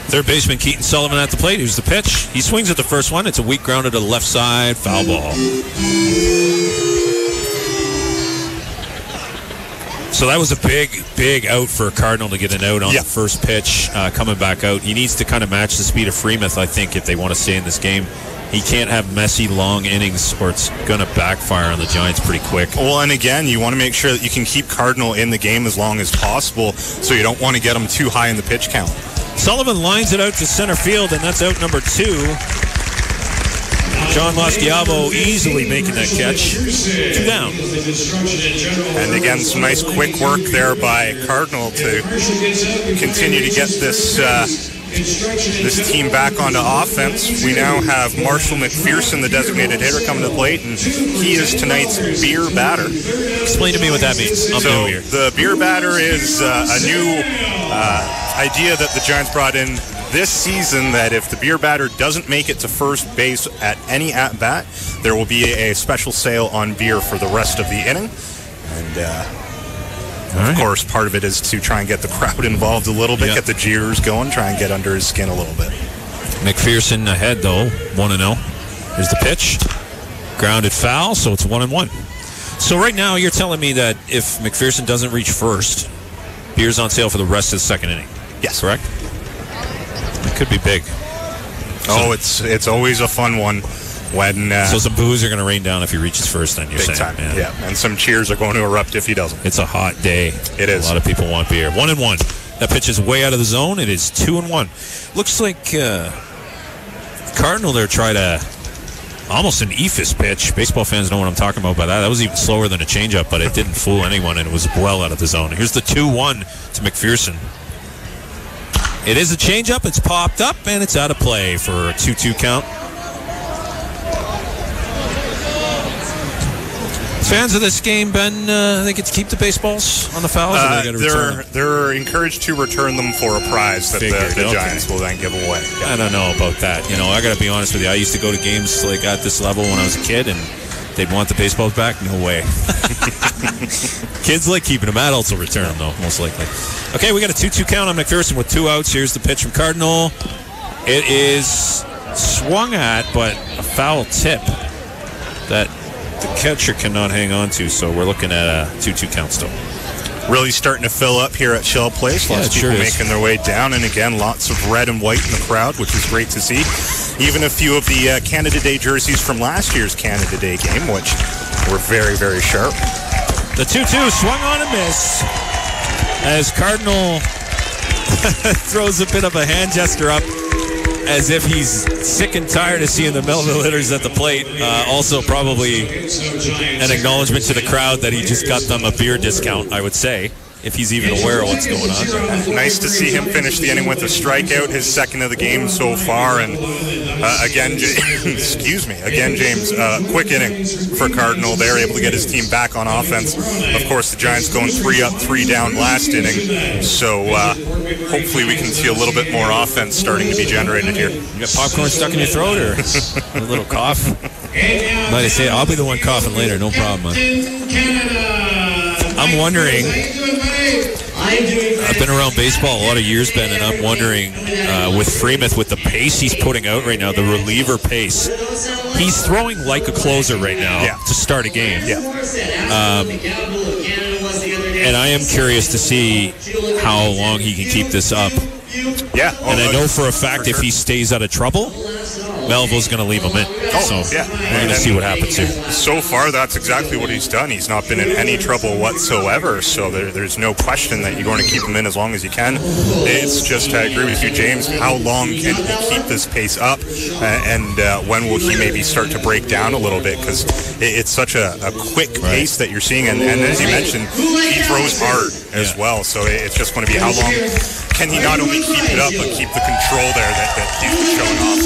Third baseman Keaton Sullivan at the plate. Here's the pitch. He swings at the first one. It's a weak grounder to the left side. Foul ball. So that was a big out for Cardinal to get an out on the first pitch coming back out. He needs to kind of match the speed of Freemuth, I think, if they want to stay in this game. He can't have messy, long innings or it's going to backfire on the Giants pretty quick. Well, and again, you want to make sure that you can keep Cardinal in the game as long as possible, so you don't want to get him too high in the pitch count. Sullivan lines it out to center field, and that's out number 2. John Moschiavo easily making that catch. 2 down. And again, some nice quick work there by Cardinal to continue to get this team back onto offense. We now have Marshall McPherson, the designated hitter, coming to the plate, and he is tonight's beer batter. Explain to me what that means. I'm new here. The beer batter is a new idea that the Giants brought in this season, that if the beer batter doesn't make it to first base at any at-bat, there will be a special sale on beer for the rest of the inning. And of course, part of it is to try and get the crowd involved a little bit, get the jeers going, try and get under his skin a little bit. McPherson ahead, though, 1-0. Here's the pitch. Grounded foul, so it's 1-1. So right now, you're telling me that if McPherson doesn't reach first, beer's on sale for the rest of the second inning. Yes. Correct? It could be big. It's always a fun one when... so some boos are going to rain down if he reaches first, then you're big saying. Time. Yeah, and some cheers are going to erupt if he doesn't. It's a hot day. It is. A lot of people want beer. 1-1. That pitch is way out of the zone. It is 2-1. Looks like Cardinal there tried almost an eephus pitch. Baseball fans know what I'm talking about by that. That was even slower than a changeup, but it didn't fool anyone, and it was well out of the zone. Here's the 2-1 to McPherson. It is a changeup. It's popped up, and it's out of play for a 2-2 count. Fans of this game, Ben, they get to keep the baseballs on the fouls? Or they're encouraged to return them for a prize that the Giants will then give away. I don't know about that. I got to be honest with you. I used to go to games like at this level when I was a kid, and they'd want the baseballs back? No way. Kids like keeping them. Adults will return them, though, most likely. Okay, we got a 2-2 count on McPherson with 2 outs. Here's the pitch from Cardinal. It is swung at, but a foul tip that the catcher cannot hang on to, so we're looking at a 2-2 count still. Really starting to fill up here at Shell Place. Lots of people making their way down, and again, lots of red and white in the crowd, which is great to see. Even a few of the Canada Day jerseys from last year's Canada Day game, which were very, very sharp. The 2-2 swung on a miss as Cardinal throws a bit of a hand gesture up as if he's sick and tired of seeing the Melville hitters at the plate. Also probably an acknowledgement to the crowd that he just got them a beer discount, I would say, if he's even aware of what's going on. Nice to see him finish the inning with a strikeout, his second of the game so far. And again, James, quick inning for Cardinal. They're able to get his team back on offense. Of course, the Giants going 3 up, 3 down last inning. So hopefully we can see a little bit more offense starting to be generated here. You got popcorn stuck in your throat or a little cough? Might I say, I'll be the one coughing later, no problem. I'm wondering, I've been around baseball a lot of years, Ben, and I'm wondering with Freemuth, with the pace he's putting out right now, the reliever pace, he's throwing like a closer right now to start a game. And I am curious to see how long he can keep this up. Yeah. And I know for a fact if he stays out of trouble, Melville's going to leave him in. We're going to see what happens here. So far, that's exactly what he's done. He's not been in any trouble whatsoever, so there's no question that you're going to keep him in as long as you can. It's just, I agree with you, James, how long can he keep this pace up, and when will he maybe start to break down a little bit, because it's such a quick pace that you're seeing, and as you mentioned, he throws hard. as well. So it's just going to be how long can he not only keep it up, but keep the control there that he's been showing off.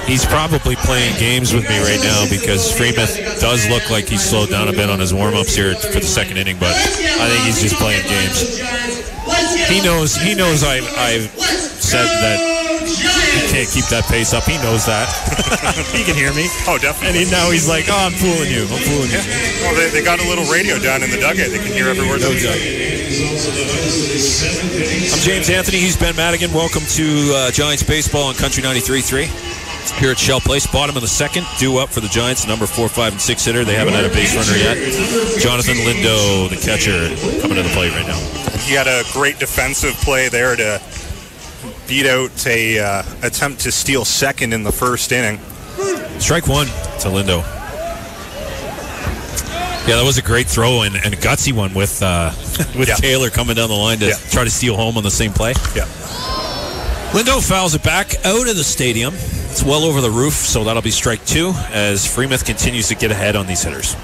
He's probably playing games with me right now because Freemuth does look like he's slowed down a bit on his warm-ups here for the second inning, but I think he's just playing games. He knows I've said that he can't keep that pace up. He knows that. He can hear me. Oh, definitely. And now he's like, oh, I'm fooling you. Well, they got a little radio down in the dugout. They can hear every word. I'm James Anthony. He's Ben Madigan. Welcome to Giants Baseball on Country 93.3. Here at Shell Place, bottom of the second, due up for the Giants, number 4, 5, and 6 hitter. They haven't had a base runner yet. Jonathan Lindo, the catcher, coming to the plate right now. He had a great defensive play there to beat out a attempt to steal second in the first inning. Strike one to Lindo. Yeah, that was a great throw and a gutsy one with Taylor coming down the line to try to steal home on the same play. Yeah. Lindo fouls it back out of the stadium. It's well over the roof, so that'll be strike two as Freemuth continues to get ahead on these hitters.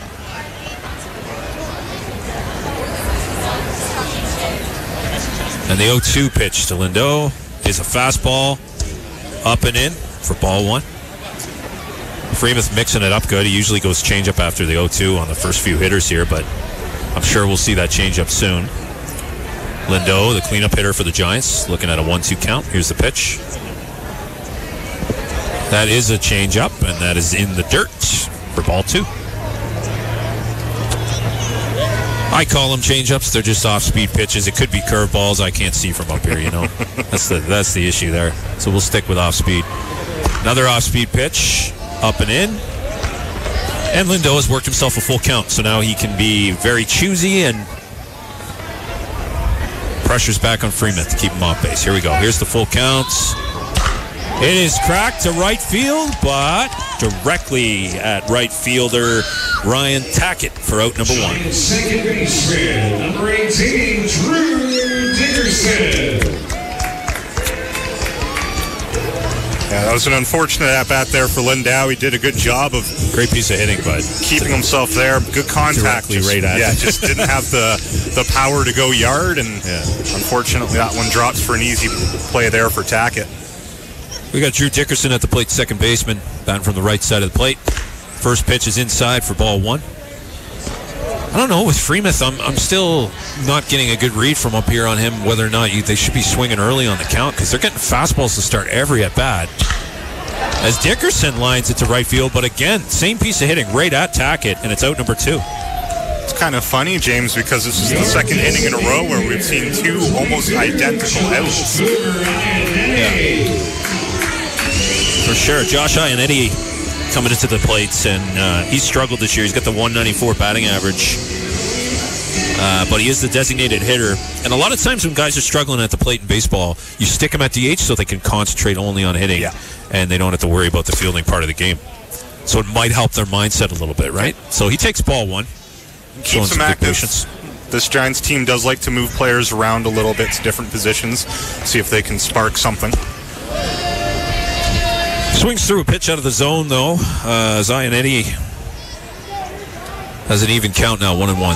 And the 0-2 pitch to Lindo is a fastball up and in for ball one. Freemuth mixing it up good. He usually goes changeup after the 0-2 on the first few hitters here, but I'm sure we'll see that changeup soon. Lindo, the cleanup hitter for the Giants, looking at a 1-2 count. Here's the pitch. That is a changeup, and that is in the dirt for ball two. I call them changeups. They're just off-speed pitches. It could be curveballs. I can't see from up here, you know. That's the issue there. So we'll stick with off-speed. Another off-speed pitch, up and in. And Lindo has worked himself a full count, so now he can be very choosy and pressure's back on Freemuth to keep him off base. Here we go. Here's the full counts. It is cracked to right field, but directly at right fielder Ryan Tackett for out number one. Second baseman, number 18, Drew Dickerson. Yeah, that was an unfortunate at-bat there for Lindau. He did a good job of great piece of hitting, but keeping himself there. Good contact. Directly right at it. Just didn't have the power to go yard, and unfortunately that one drops for an easy play there for Tackett. We got Drew Dickerson at the plate, second baseman, batting from the right side of the plate. First pitch is inside for ball one. I don't know, with Freemuth, I'm still not getting a good read from up here on him whether or not they should be swinging early on the count because they're getting fastballs to start every at-bat. As Dickerson lines it to right field, but again, same piece of hitting right at Tackett, and it's out number two. It's kind of funny, James, because this is the second inning in a row where we've seen two almost identical outs. Yeah. For sure. Josh Ionetti coming into the plates, and he's struggled this year. He's got the 194 batting average, but he is the designated hitter. And a lot of times when guys are struggling at the plate in baseball, you stick them at DH so they can concentrate only on hitting, and they don't have to worry about the fielding part of the game. So it might help their mindset a little bit, right? So he takes ball one. Keeps them active. This Giants team does like to move players around a little bit to different positions, see if they can spark something. Swings through a pitch out of the zone, though. Ionetti has an even count now, 1-1.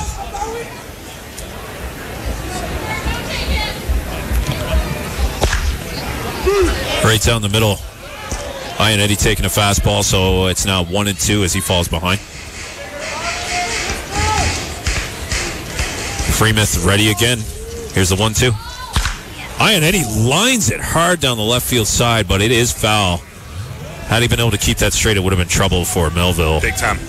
Right down the middle. Ionetti taking a fastball, so it's now 1-2 as he falls behind. Freemuth ready again. Here's the 1-2. Ionetti lines it hard down the left field side, but it is foul. Had he been able to keep that straight, it would have been trouble for Melville. Big time.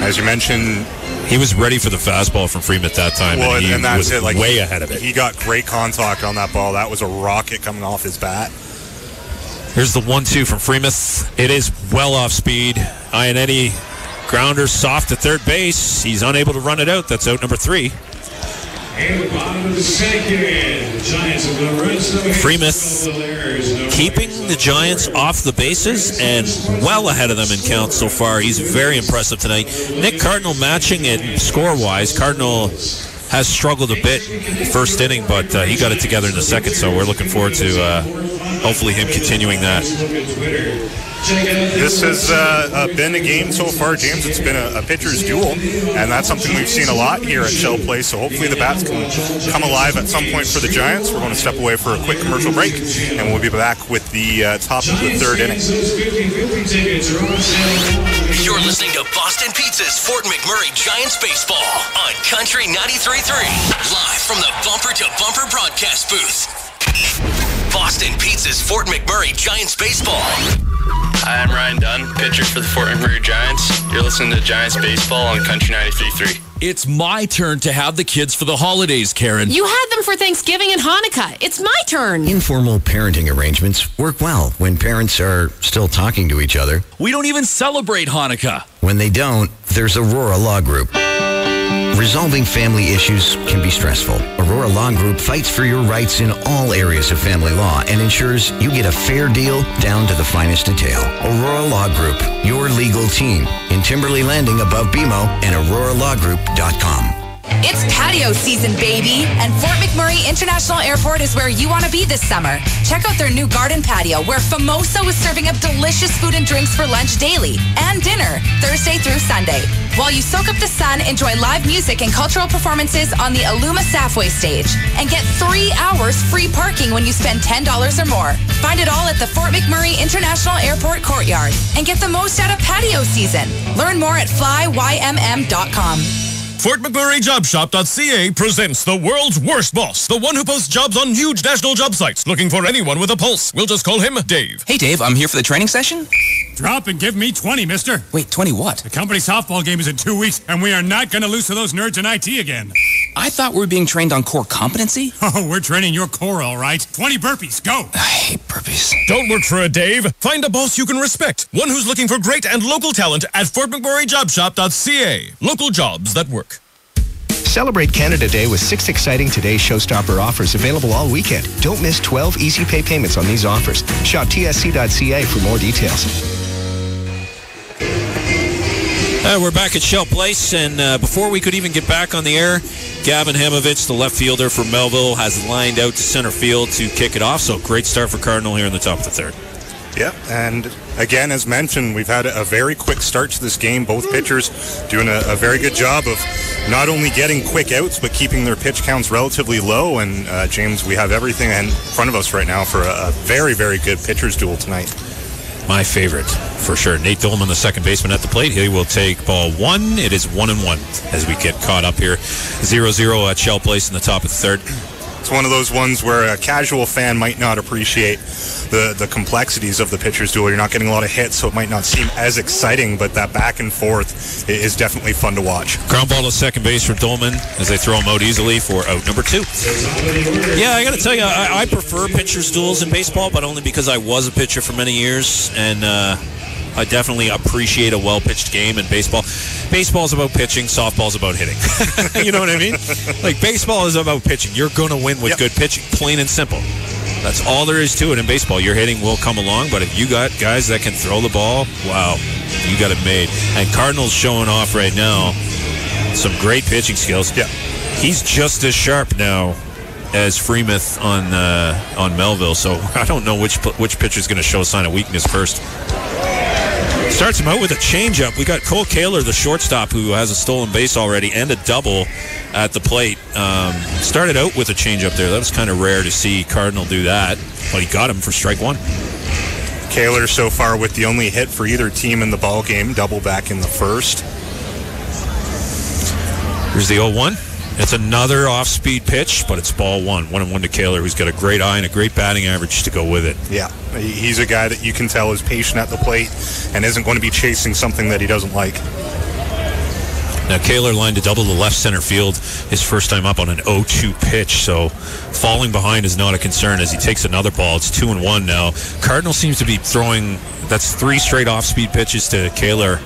As you mentioned, he was ready for the fastball from Freemuth that time, and he was way ahead of it. He got great contact on that ball. That was a rocket coming off his bat. Here's the 1-2 from Freemuth. It is well off speed. Ionetti, grounder soft to third base. He's unable to run it out. That's out number 3. And the bottom of the second, the Giants of the rest of Freemuth keeping the Giants off the bases and well ahead of them in counts so far. He's very impressive tonight. Nick Cardinal matching it score-wise. Cardinal has struggled a bit first inning, but he got it together in the second, so we're looking forward to hopefully him continuing that. This has been a game so far, James. It's been a pitcher's duel, and that's something we've seen a lot here at Shell Place. So hopefully the bats can come alive at some point for the Giants. We're going to step away for a quick commercial break, and we'll be back with the top of the third inning. You're listening to Boston Pizza's Fort McMurray Giants Baseball on Country 93.3. Live from the Bumper to Bumper broadcast booth. Boston Pizza's Fort McMurray Giants Baseball. Hi, I'm Ryan Dunn, pitcher for the Fort McMurray Giants. You're listening to Giants Baseball on Country 93.3. It's my turn to have the kids for the holidays, Karen. You had them for Thanksgiving and Hanukkah. It's my turn. Informal parenting arrangements work well when parents are still talking to each other. We don't even celebrate Hanukkah. When they don't, there's Aurora Law Group. Resolving family issues can be stressful. Aurora Law Group fights for your rights in all areas of family law and ensures you get a fair deal down to the finest detail. Aurora Law Group, your legal team. In Timberley Landing above BMO and auroralawgroup.com. It's patio season, baby! And Fort McMurray International Airport is where you want to be this summer. Check out their new garden patio, where Famoso is serving up delicious food and drinks for lunch daily and dinner, Thursday through Sunday. While you soak up the sun, enjoy live music and cultural performances on the Aluma Safway stage. And get 3 hours free parking when you spend $10 or more. Find it all at the Fort McMurray International Airport Courtyard. And get the most out of patio season. Learn more at flyYMM.com. Fort McMurray JobShop.ca presents the world's worst boss, the one who posts jobs on huge national job sites, looking for anyone with a pulse. We'll just call him Dave. Hey, Dave, I'm here for the training session. Drop and give me 20, mister. Wait, 20 what? The company softball game is in 2 weeks, and we are not going to lose to those nerds in IT again. I thought we were being trained on core competency. Oh, we're training your core, all right. 20 burpees, go. I hate burpees. Don't work for a Dave. Find a boss you can respect. One who's looking for great and local talent at FortMcMurrayJobShop.ca. Local jobs that work. Celebrate Canada Day with 6 exciting Today Showstopper offers available all weekend. Don't miss 12 easy pay payments on these offers. Shop tsc.ca for more details. We're back at Shell Place, and before we could even get back on the air, Gavin Hemovich, the left fielder for Melville, has lined out to center field to kick it off. So great start for Cardinal here in the top of the third. Yeah, and again, as mentioned, we've had a very quick start to this game. Both pitchers doing a very good job of not only getting quick outs, but keeping their pitch counts relatively low. And, James, we have everything in front of us right now for a very, very good pitcher's duel tonight. My favorite, for sure. Nate Dolman, the second baseman at the plate. He will take ball one. It is 1-1 as we get caught up here. 0-0 at Shell Place in the top of the third. It's one of those ones where a casual fan might not appreciate the complexities of the pitcher's duel. You're not getting a lot of hits, so it might not seem as exciting, but that back and forth is definitely fun to watch. Ground ball to second base for Dolman as they throw him out easily for out number 2. Yeah, I got to tell you, I prefer pitcher's duels in baseball, but only because I was a pitcher for many years, and I definitely appreciate a well-pitched game in baseball. Baseball's about pitching, softball's about hitting. You know what I mean? Like, baseball is about pitching. You're going to win with good pitching, plain and simple. That's all there is to it in baseball. Your hitting will come along, but if you got guys that can throw the ball, wow, you got it made. And Cardinals showing off right now some great pitching skills. Yeah. He's just as sharp now as Freemuth on Melville, so I don't know which pitcher's going to show a sign of weakness first. Starts him out with a changeup. We got Cole Kaler, the shortstop, who has a stolen base already and a double at the plate. Started out with a changeup there. That was kind of rare to see Cardinal do that, but he got him for strike one. Kaler so far with the only hit for either team in the ball game, double back in the first. Here's the 0-1. It's another off-speed pitch, but it's ball one. 1-1 to Kaler, who's got a great eye and a great batting average to go with it. Yeah, he's a guy that you can tell is patient at the plate and isn't going to be chasing something that he doesn't like. Now, Kaler lined a double to left center field his first time up on an 0-2 pitch, so falling behind is not a concern as he takes another ball. It's 2-1 now. Cardinal seems to be throwing, that's 3 straight off-speed pitches to Kaler.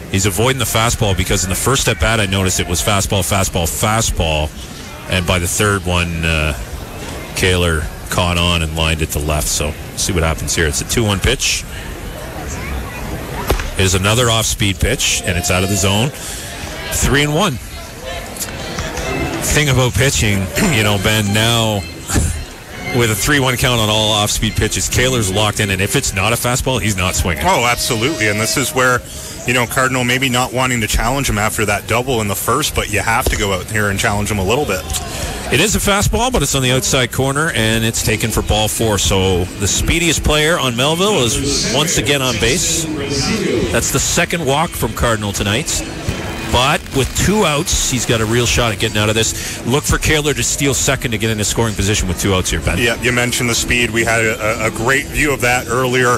He's avoiding the fastball because in the first at bat I noticed it was fastball, and by the third one, Kaler caught on and lined it to left. So see what happens here. It's a 2-1 pitch. It is another off-speed pitch, and it's out of the zone. 3-1. Thing about pitching, Ben, now with a 3-1 count on all off-speed pitches. Kaler's locked in, and if it's not a fastball, he's not swinging. Oh, absolutely. And this is where, Cardinal maybe not wanting to challenge him after that double in the first, but you have to go out here and challenge him a little bit. It is a fastball, but it's on the outside corner, and it's taken for ball 4. So the speediest player on Melville is once again on base. That's the second walk from Cardinal tonight. But with 2 outs, he's got a real shot at getting out of this. Look for Kaler to steal second to get into scoring position with 2 outs here, Ben. Yeah, you mentioned the speed. We had a great view of that earlier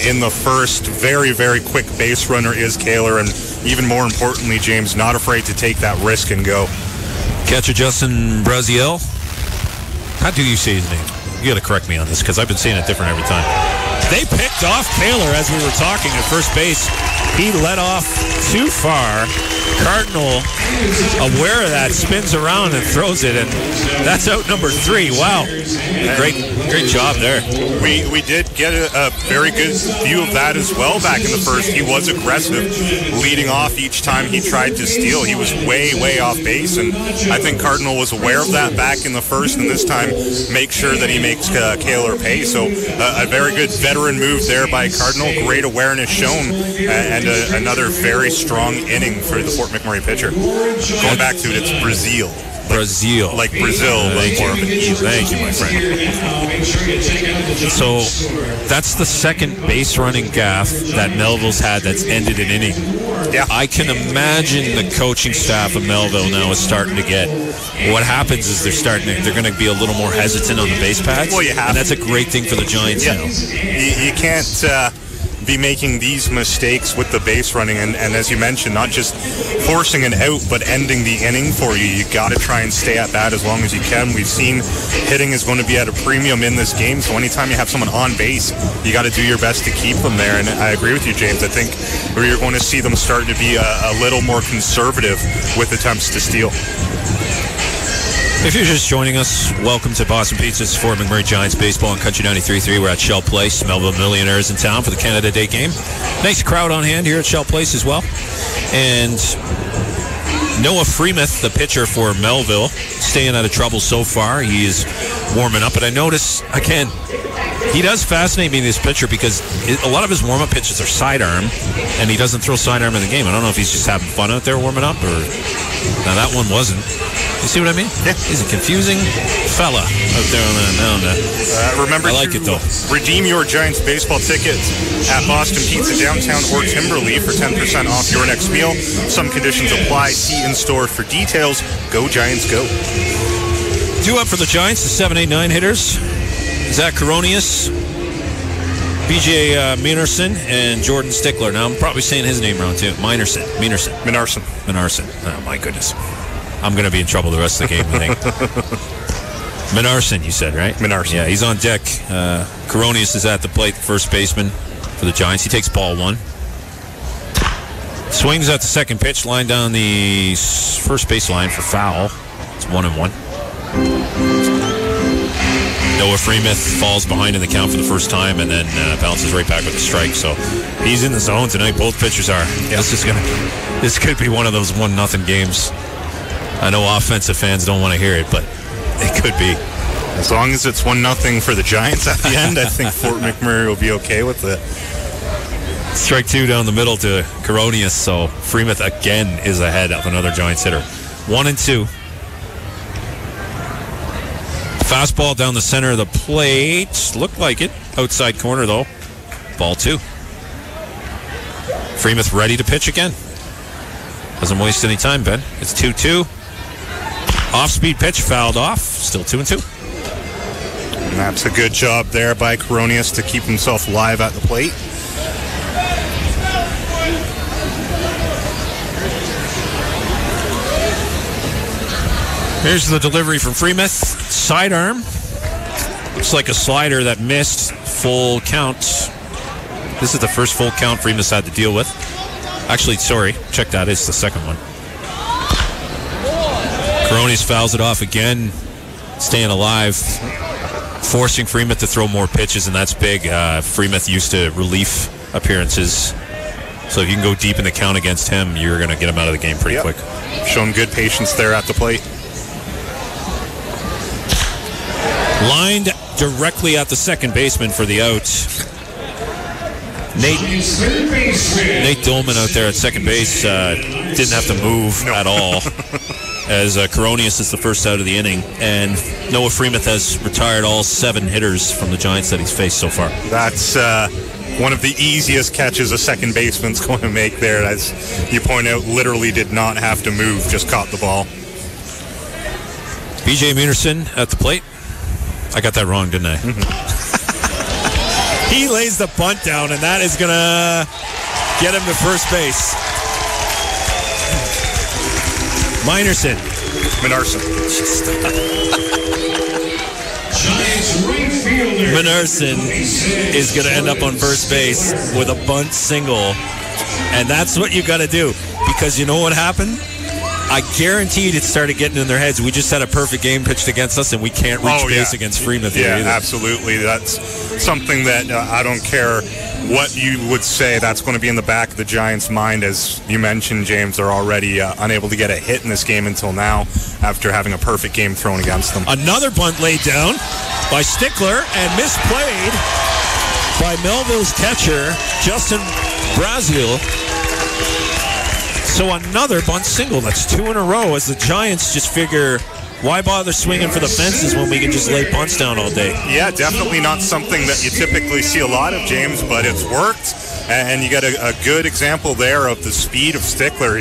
in the first. Very, very quick base runner is Kaler, and even more importantly, James, not afraid to take that risk and go. Catcher Justin Braziel. How do you say his name? You got to correct me on this because I've been saying it different every time. They picked off Kaler as we were talking at first base. He let off too far. Cardinal, aware of that, spins around and throws it, and that's out number 3. Wow. Great job there. We did get a very good view of that as well back in the first. He was aggressive, leading off each time he tried to steal. He was way, way off base, and I think Cardinal was aware of that back in the first, and this time make sure that he makes Kaler pay. So a very good veteran move there by Cardinal. Great awareness shown, and another very strong inning for the Fort McMurray pitcher. Going back to it, it's Brazil. Like Brazil. Thank you, my friend. So that's the second base running gaffe that Melville's had that's ended an inning. Yeah. I can imagine the coaching staff of Melville now is starting to get. What happens is they're going to be a little more hesitant on the base pads. Well, you have. And that's a great thing for the Giants now. You can't be making these mistakes with the base running, and as you mentioned, not just forcing an out but ending the inning for you. You got to try and stay at bat as long as you can. We've seen hitting is going to be at a premium in this game, so anytime you have someone on base, you got to do your best to keep them there. And I agree with you, James. I think you're going to see them start to be a little more conservative with attempts to steal. If you're just joining us, welcome to Boston Pizza's Fort McMurray Giants baseball on Country 93.3. We're at Shell Place. Melville Millionaires in town for the Canada Day game. Nice crowd on hand here at Shell Place as well. And Noah Freemuth, the pitcher for Melville, staying out of trouble so far. He is warming up. But I notice, again, he does fascinate me, this pitcher, because a lot of his warm-up pitches are sidearm, and he doesn't throw sidearm in the game. I don't know if he's just having fun out there warming up, or... Now, that one wasn't. You see what I mean? Yeah. He's a confusing fella out there on the mound. Remember, I like it, though. Redeem your Giants baseball tickets at Boston Pizza Downtown or Timberley for 10% off your next meal. Some conditions apply. See in-store for details. Go Giants, go. Due up for the Giants, the 7-8-9 hitters. Zach Coronius, BJ Minarson, and Jordan Stickler. Now, I'm probably saying his name wrong, too. Minarson. Oh, my goodness. I'm going to be in trouble the rest of the game, I think. Minarson, you said, right? Minarson. Yeah, he's on deck. Coronius is at the plate, first baseman for the Giants. He takes ball 1. Swings at the second pitch, line down the first base line for foul. It's 1-1. Noah Freemuth falls behind in the count for the first time and then bounces right back with a strike. So he's in the zone tonight. Both pitchers are. Yeah. This could be one of those 1-0 games. I know offensive fans don't want to hear it, but it could be. As long as it's 1-0 for the Giants at the end, I think Fort McMurray will be okay with it. Strike 2 down the middle to Coronius. So Freemuth again is ahead of another Giants hitter. 1-2. Fastball down the center of the plate. Looked like it. Outside corner, though. Ball 2. Freemuth ready to pitch again. Doesn't waste any time, Ben. It's 2-2. Off-speed pitch, fouled off. Still 2-2. And that's a good job there by Coronius to keep himself live at the plate. Here's the delivery from Freemuth. Sidearm. Looks like a slider that missed. Full count. This is the first full count Freemuth had to deal with. Actually, sorry. Check that. It's the second one. Coronius fouls it off again. Staying alive. Forcing Freemuth to throw more pitches, and that's big. Freemuth used to relief appearances. So if you can go deep in the count against him, you're going to get him out of the game pretty quick. Showing good patience there at the plate. Lined directly at the second baseman for the out. Nate Dolman out there at second base didn't have to move at all, as Coronius is the first out of the inning, and Noah Freemuth has retired all 7 hitters from the Giants that he's faced so far. That's one of the easiest catches a second baseman's going to make there. As you point out, literally did not have to move, just caught the ball. BJ Munierson at the plate. I got that wrong, didn't I? He lays the bunt down, and that is going to get him to first base. Minarson. Minarson is going to end up on first base with a bunt single. And that's what you got to do. Because you know what happened? I guaranteed it started getting in their heads. We just had a perfect game pitched against us, and we can't reach base against Freemuth here either. Absolutely. That's something that I don't care what you would say. That's going to be in the back of the Giants' mind. As you mentioned, James, they're already unable to get a hit in this game until now after having a perfect game thrown against them. Another bunt laid down by Stickler and misplayed by Melville's catcher, Justin Brazil. So another bunt single. That's 2 in a row as the Giants just figure, why bother swinging for the fences when we can just lay bunts down all day? Yeah, definitely not something that you typically see a lot of, James, but it's worked. And you got a good example there of the speed of Stickler.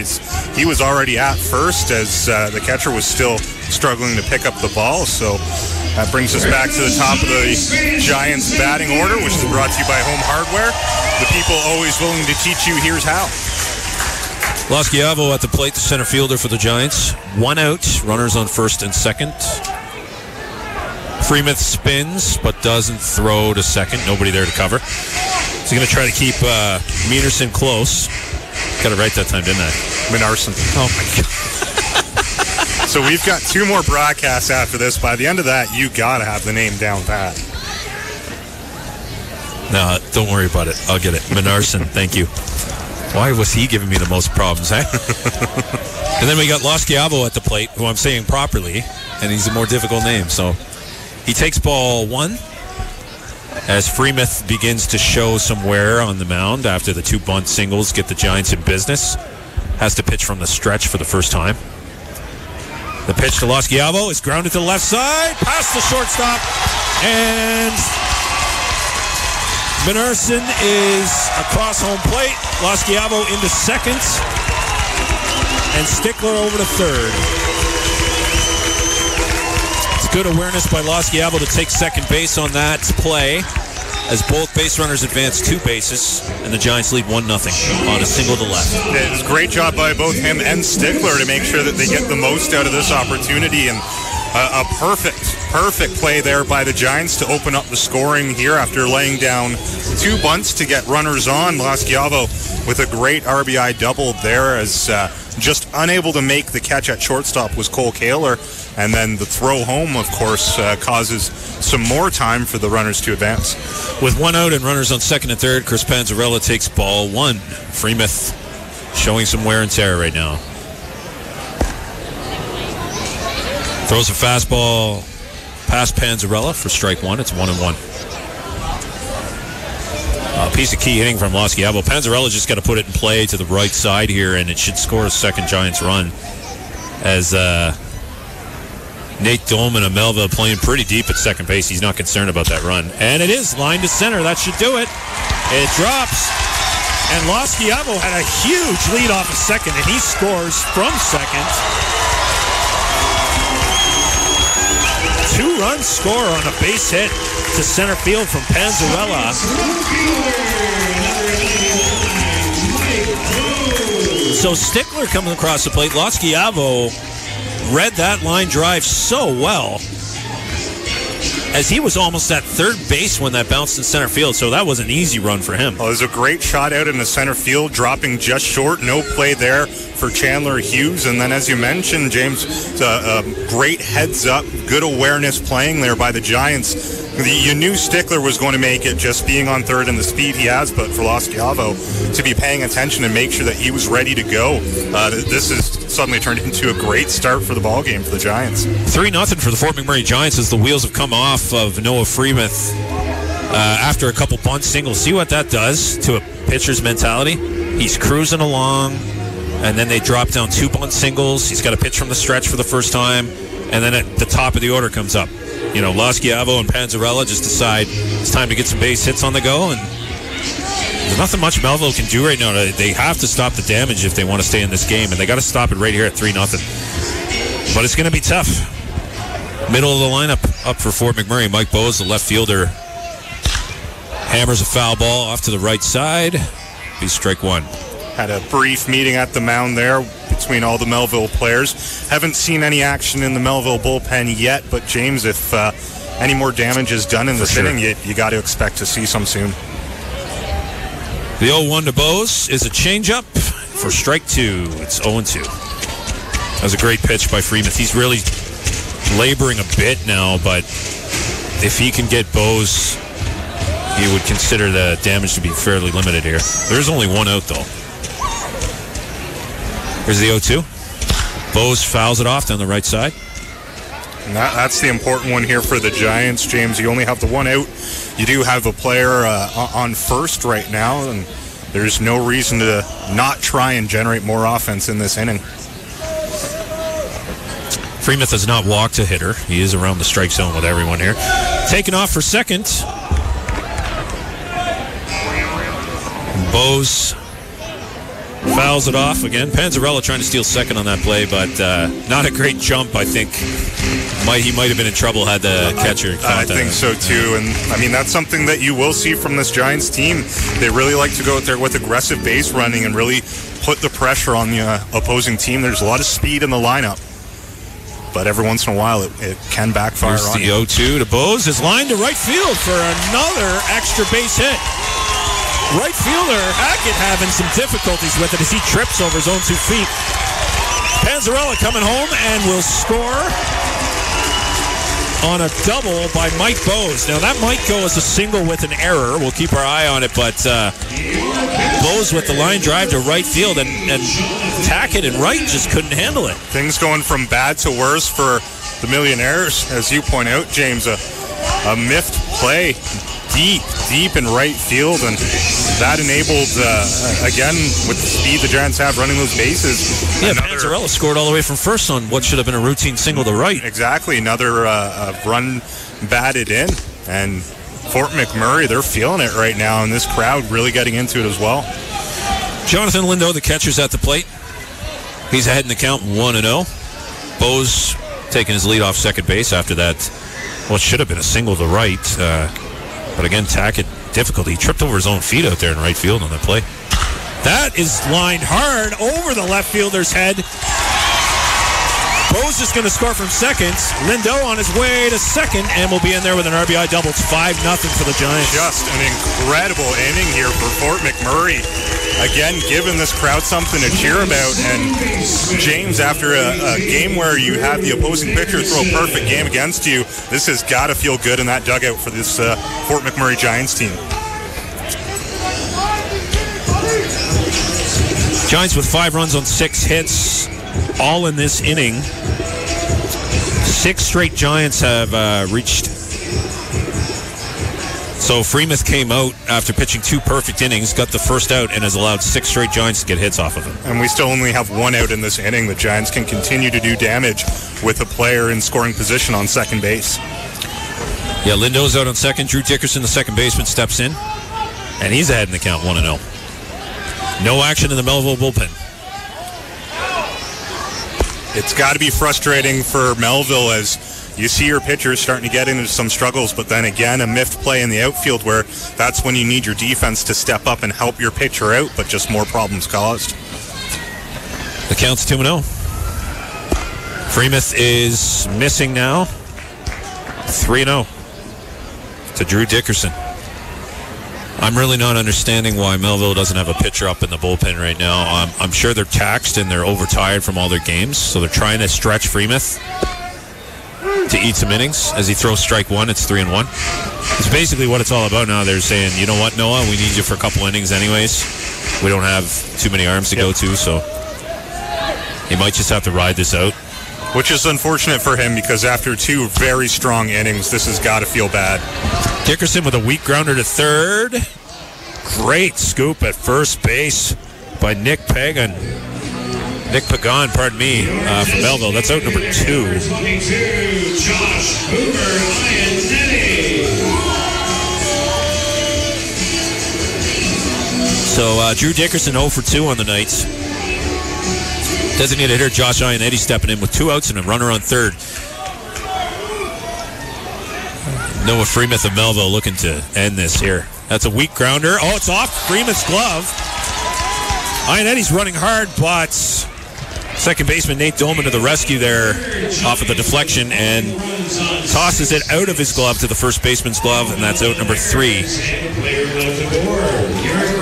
He was already at first as the catcher was still struggling to pick up the ball. So that brings us back to the top of the Giants batting order, which is brought to you by Home Hardware. The people always willing to teach you, here's how. Lasciavo at the plate, the center fielder for the Giants. 1 out, runners on first and second. Freemuth spins, but doesn't throw to second. Nobody there to cover. He's going to try to keep Munierson close. Got it right that time, didn't I? Minarson. Oh, my God. So we've got 2 more broadcasts after this. By the end of that, you got to have the name down pat. No, don't worry about it. I'll get it. Minarson, thank you. Why was he giving me the most problems, eh? And then we got Lasciavo at the plate, who I'm saying properly, and he's a more difficult name. So he takes ball 1 as Freemuth begins to show some wear on the mound after the 2 bunt singles get the Giants in business. Has to pitch from the stretch for the first time. The pitch to Lasciavo is grounded to the left side, past the shortstop, and Minarson is across home plate. Lasciavo into second. And Stickler over to third. It's good awareness by Lasciavo to take second base on that play, as both base runners advance 2 bases, and the Giants lead 1-0 on a single to left. It was a great job by both him and Stickler to make sure that they get the most out of this opportunity, and a perfect play there by the Giants to open up the scoring here after laying down 2 bunts to get runners on. Lasciavo with a great RBI double there, as just unable to make the catch at shortstop was Cole Kaler, and then the throw home, of course, causes some more time for the runners to advance. With 1 out and runners on second and third, Chris Panzarella takes ball 1. Freemuth showing some wear and tear right now. Throws a fastball past Panzarella for strike 1. It's 1-1. A piece of key hitting from Lasciavo. Panzarella just got to put it in play to the right side here, and it should score a second Giants run. As Nate Dolman of Melville playing pretty deep at second base. He's not concerned about that run. And it is line to center. That should do it. It drops. And Lasciavo had a huge lead off of second, and he scores from second. 2-run score on a base hit to center field from Panzarella. So Stickler coming across the plate. Lasciavo read that line drive so well, as he was almost at third base when that bounced in center field, so that was an easy run for him. Well, it was a great shot out in the center field, dropping just short. No play there for Chandler Hughes. And then, as you mentioned, James, a great heads-up, good awareness playing there by the Giants. You knew Stickler was going to make it just being on third and the speed he has, but for Lasciavo to be paying attention and make sure that he was ready to go, this has suddenly turned into a great start for the ballgame for the Giants. 3-0 for the Fort McMurray Giants as the wheels have come off off of Noah Freemuth after a couple bunt singles. See what that does to a pitcher's mentality? He's cruising along, and then they drop down 2 bunt singles. He's got a pitch from the stretch for the first time, and then at the top of the order comes up. You know, Lasciavo and Panzarella just decide it's time to get some base hits on the go, and there's nothing much Melville can do right now. They have to stop the damage if they want to stay in this game, and they got to stop it right here at 3-0. But it's going to be tough. Middle of the lineup up for Fort McMurray. Mike Bowes, the left fielder, hammers a foul ball off to the right side. Be strike one. Had a brief meeting at the mound there between all the Melville players. Haven't seen any action in the Melville bullpen yet, but James, if any more damage is done in this inning, you got to expect to see some soon. The 0-1 to Bowes is a changeup for strike 2. It's 0-2. That was a great pitch by Freemuth. He's really laboring a bit now, but if he can get Bowes, he would consider the damage to be fairly limited here. There's only 1 out, though. Here's the 0-2. Bowes fouls it off down the right side. And that's the important one here for the Giants, James. You only have the 1 out. You do have a player on first right now, and there's no reason to not try and generate more offense in this inning. Freemuth has not walked a hitter. He is around the strike zone with everyone here. Taking off for second. Bowes fouls it off again. Panzarella trying to steal second on that play, but not a great jump, I think. He might have been in trouble had the catcher caught I think so too, and I mean that's something that you will see from this Giants team. They really like to go out there with aggressive base running and really put the pressure on the opposing team. There's a lot of speed in the lineup, but every once in a while it can backfire on you. The 0-2 to Bowes is lined to right field for another extra base hit. Right fielder Hackett having some difficulties with it as he trips over his own 2 feet. Panzarella coming home and will score on a double by Mike Bowes. Now that might go as a single with an error. We'll keep our eye on it, but Bowes with the line drive to right field, and Hackett and Wright just couldn't handle it. Things going from bad to worse for the Millionaires, as you point out, James. A miffed play deep in right field, and that enabled, again, with the speed the Giants have running those bases. Yeah, Panzarella scored all the way from first on what should have been a routine single to right. Exactly, another run batted in, and Fort McMurray, they're feeling it right now, and this crowd really getting into it as well. Jonathan Lindo, the catcher's at the plate. He's ahead in the count 1-0. Bowes taking his lead off second base after that, what should have been a single to right. But again, Tackett, difficulty. He tripped over his own feet out there in right field on the play. That is lined hard over the left fielder's head. Bowes is going to score from second. Lindo on his way to second and will be in there with an RBI double. It's 5-0 for the Giants. Just an incredible inning here for Fort McMurray. Again, giving this crowd something to cheer about. And James, after a game where you have the opposing pitcher throw a perfect game against you, this has got to feel good in that dugout for this Fort McMurray Giants team. Giants with 5 runs on 6 hits, all in this inning. 6 straight Giants have reached. So Freemuth came out after pitching 2 perfect innings, got the first out, and has allowed 6 straight Giants to get hits off of him. And we still only have 1 out in this inning. The Giants can continue to do damage with a player in scoring position on second base. Yeah, Lindo's out on second. Drew Dickerson, the second baseman, steps in, and he's ahead in the count 1-0. No action in the Melville bullpen. It's got to be frustrating for Melville as you see your pitchers starting to get into some struggles, but then again, a miffed play in the outfield where that's when you need your defense to step up and help your pitcher out, but just more problems caused. The count's 2-0. Freemuth is missing now. 3-0 to Drew Dickerson. I'm really not understanding why Melville doesn't have a pitcher up in the bullpen right now. I'm sure they're taxed and they're overtired from all their games, so they're trying to stretch Freemuth to eat some innings. As he throws strike 1, it's 3-1. It's basically what it's all about now. They're saying, you know what, Noah, we need you for a couple innings anyways. We don't have too many arms to go to, so he might just have to ride this out. Which is unfortunate for him because after 2 very strong innings, this has got to feel bad. Dickerson with a weak grounder to third. Great scoop at first base by Nick Pagan, pardon me, from Melville. That's out number 2. Josh Hoover, So Drew Dickerson 0 for 2 on the night. Designated hitter Josh Ionetti stepping in with 2 outs and a runner on third. Noah Freemuth of Melville looking to end this here. That's a weak grounder. Oh, it's off Freemuth's glove. Ionetti's running hard, but second baseman Nate Dolman to the rescue there off of the deflection and tosses it out of his glove to the first baseman's glove, and that's out number 3.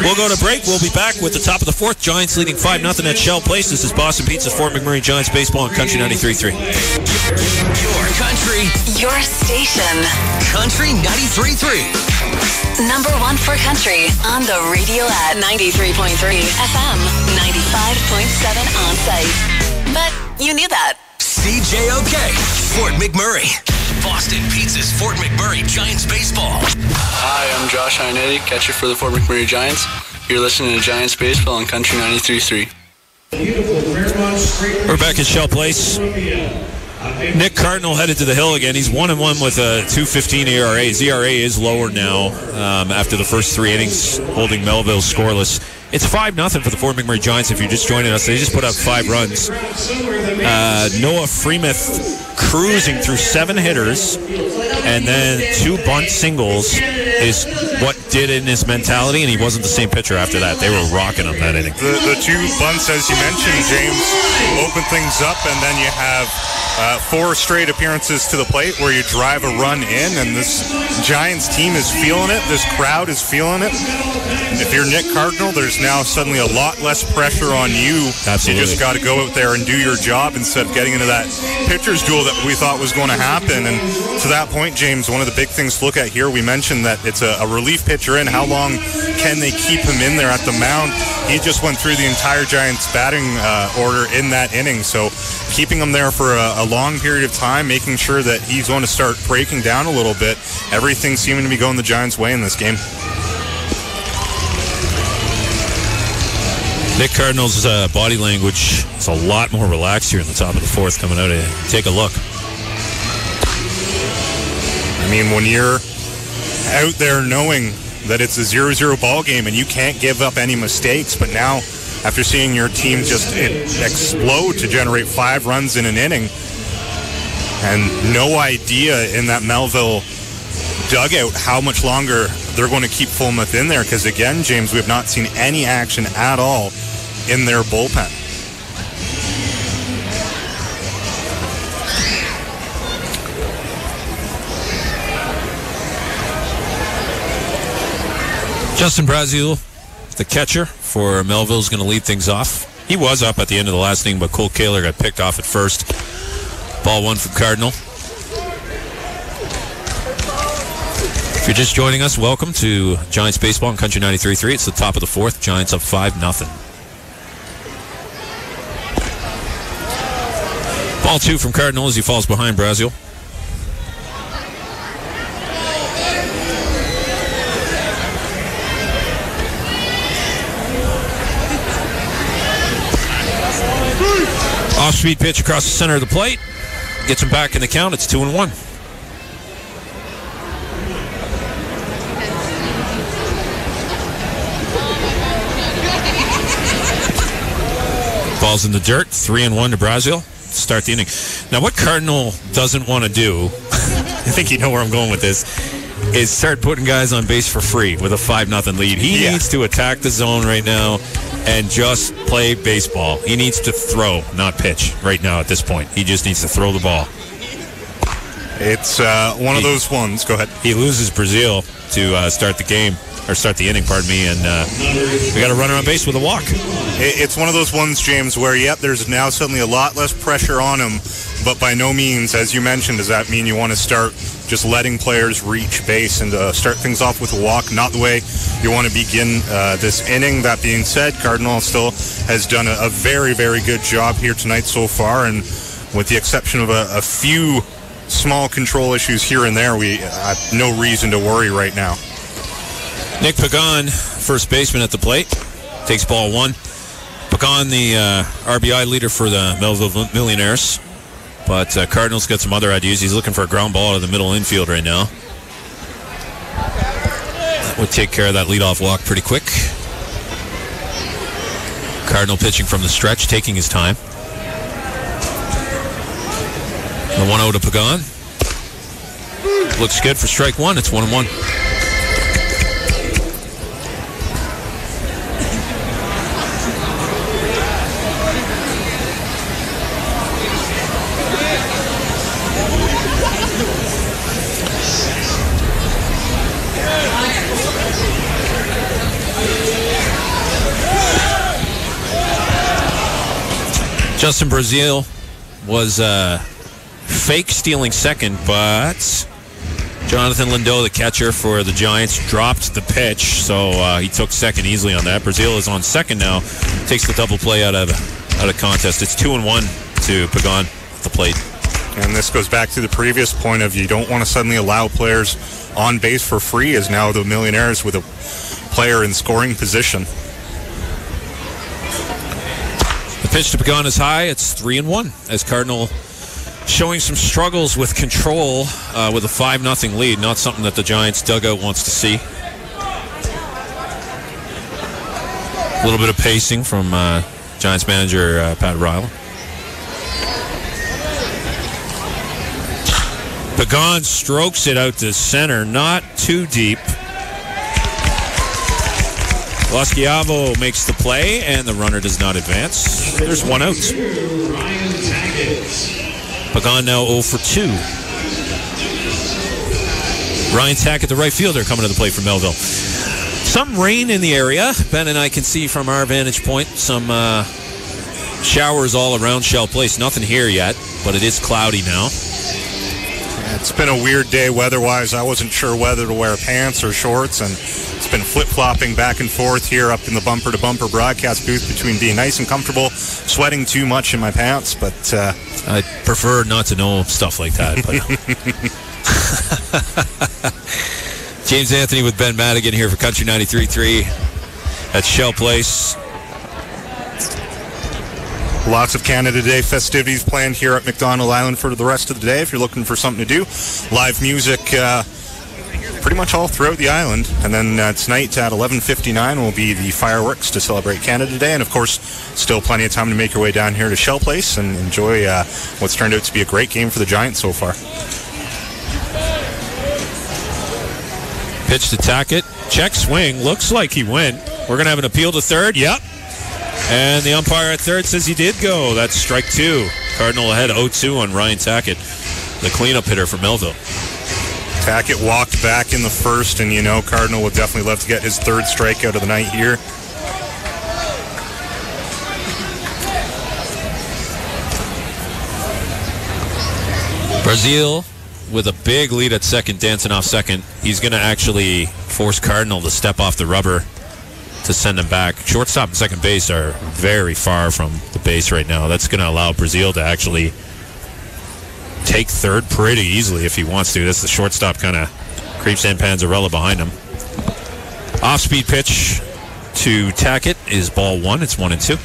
We'll go to break. We'll be back with the top of the 4th. Giants leading 5-0 at Shell Place. This is Boston Pizza, Fort McMurray Giants Baseball on Country 93.3. Your country. Your station. Country 93.3. Number 1 for country on the radio at 93.3 FM, 95.7 on site. But you knew that. CJOK, Fort McMurray. Boston Pizza's Fort McMurray Giants Baseball. Hi, I'm Josh Ionetti, catcher for the Fort McMurray Giants. You're listening to Giants Baseball on Country 93.3. We're back at Shell Place. Nick Cardinal headed to the hill again. He's 1-1 with a 2.15 ERA. His ERA is lower now after the first 3 innings, holding Melville scoreless. It's 5-0 for the Fort McMurray Giants. If you're just joining us, they just put up 5 runs. Noah Freemuth cruising through 7 hitters, and then 2 bunt singles is what did in his mentality, and he wasn't the same pitcher after that. They were rocking him that inning. The 2 bunts, as you mentioned, James, open things up, and then you have 4 straight appearances to the plate where you drive a run in, and this Giants team is feeling it. This crowd is feeling it. If you're Nick Cardinal, there's now suddenly a lot less pressure on you. Absolutely. You just got to go out there and do your job instead of getting into that pitcher's duel that we thought was going to happen. And to that point, James, one of the big things to look at here, we mentioned that it's a relief pitcher in. How long can they keep him in there at the mound? He just went through the entire Giants batting order in that inning. So keeping him there for a long period of time, making sure that he's going to start breaking down a little bit. Everything seeming to be going the Giants' way in this game. Nick Cardinal's body language is a lot more relaxed here in the top of the 4th coming out. Take a look. I mean, when you're out there knowing that it's a 0-0 ball game and you can't give up any mistakes, but now after seeing your team just explode to generate 5 runs in an inning, and no idea in that Melville dugout how much longer they're going to keep Freemuth in there, because again, James, we have not seen any action at all in their bullpen. Justin Brazil, the catcher for Melville, is going to lead things off. He was up at the end of the last inning, but Cole Kaler got picked off at first. Ball 1 from Cardinal. If you're just joining us, welcome to Giants Baseball on Country 93.3. It's the top of the 4th. Giants up 5-0. Ball 2 from Cardinal as he falls behind Brazil. Off-speed pitch across the center of the plate. Gets him back in the count. It's 2-1. Ball's in the dirt. 3-1 to Brazil. Start the inning. Now, what Cardinal doesn't want to do, I think you know where I'm going with this, is start putting guys on base for free with a 5-0 lead. He needs to attack the zone right now and just play baseball. He needs to throw, not pitch right now at this point. He just needs to throw the ball. It's one of those ones. Go ahead. He loses Brazil to start the game, or start the inning, pardon me, and we got a runner on base with a walk. It's one of those ones, James, where, there's now suddenly a lot less pressure on him, but by no means, as you mentioned, does that mean you want to start just letting players reach base and start things off with a walk. Not the way you want to begin this inning. That being said, Cardinal still has done a very, very good job here tonight so far, and with the exception of a few small control issues here and there, we have no reason to worry right now. Nick Pagan, first baseman at the plate, takes ball 1. Pagan, the RBI leader for the Melville Millionaires. But Cardinals got some other ideas. He's looking for a ground ball out of the middle infield right now. That would take care of that leadoff walk pretty quick. Cardinal pitching from the stretch, taking his time. The 1-0 to Pagan. Looks good for strike 1. It's 1-1. Justin Brazil was fake stealing second, but Jonathan Lindell, the catcher for the Giants, dropped the pitch, so he took second easily on that. Brazil is on second now, takes the double play out of contest. It's 2-1 to Pagan at the plate. And this goes back to the previous point of you don't want to suddenly allow players on base for free, as now the Millionaires with a player in scoring position. The pitch to Pagan is high. It's 3-1 as Cardinal showing some struggles with control with a 5-0 lead. Not something that the Giants dugout wants to see. A little bit of pacing from Giants manager Pat Riley. Pagan strokes it out to center, not too deep. Lasciavo makes the play, and the runner does not advance. There's 1 out. Pagan now 0 for 2. Ryan Tackett, the right fielder, coming to the plate for Melville. Some rain in the area. Ben and I can see from our vantage point some showers all around Shell Place. Nothing here yet, but it is cloudy now. It's been a weird day weather-wise. I wasn't sure whether to wear pants or shorts, and it's been flip-flopping back and forth here up in the bumper-to-bumper broadcast booth between being nice and comfortable, sweating too much in my pants, but... I prefer not to know stuff like that. But James Anthony with Ben Madigan here for Country 93.3 at Shell Place. Lots of Canada Day festivities planned here at McDonald Island for the rest of the day if you're looking for something to do. Live music pretty much all throughout the island. And then tonight at 11:59 will be the fireworks to celebrate Canada Day. And, of course, still plenty of time to make your way down here to Shell Place and enjoy what's turned out to be a great game for the Giants so far. Pitch to Tackett. Check swing. Looks like he went. We're going to have an appeal to third. Yep. And the umpire at third says he did go. That's strike 2. Cardinal ahead 0-2 on Ryan Tackett, the cleanup hitter for Melville. Tackett walked back in the first, and Cardinal would definitely love to get his third strikeout of the night here. Brazil with a big lead at second, dancing off second. He's going to actually force Cardinal to step off the rubber to send him back. Shortstop and second base are very far from the base right now. That's going to allow Brazil to actually take third pretty easily if he wants to. That's the shortstop kind of creeps in, Panzarella behind him. Off-speed pitch to Tackett is ball 1. It's 1-2.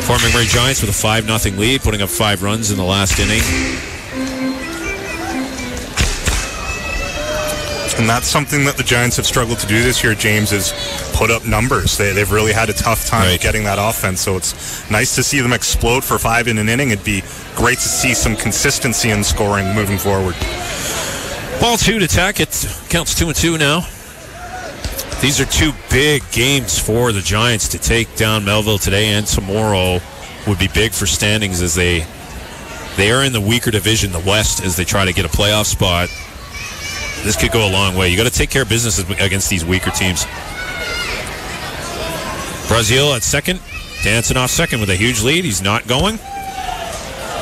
Fort McMurray Giants with a 5-0 lead, putting up 5 runs in the last inning. And that's something that the Giants have struggled to do this year, James, is put up numbers. They've really had a tough time getting that offense, so it's nice to see them explode for 5 in an inning. It'd be great to see some consistency in scoring moving forward. Ball 2 to Tackett. Counts 2-2 now. These are 2 big games for the Giants to take down Melville today and tomorrow. Would be big for standings as they are in the weaker division, the West, as they try to get a playoff spot. This could go a long way. You got to take care of business against these weaker teams. Brazil at second, dancing off second with a huge lead. He's not going.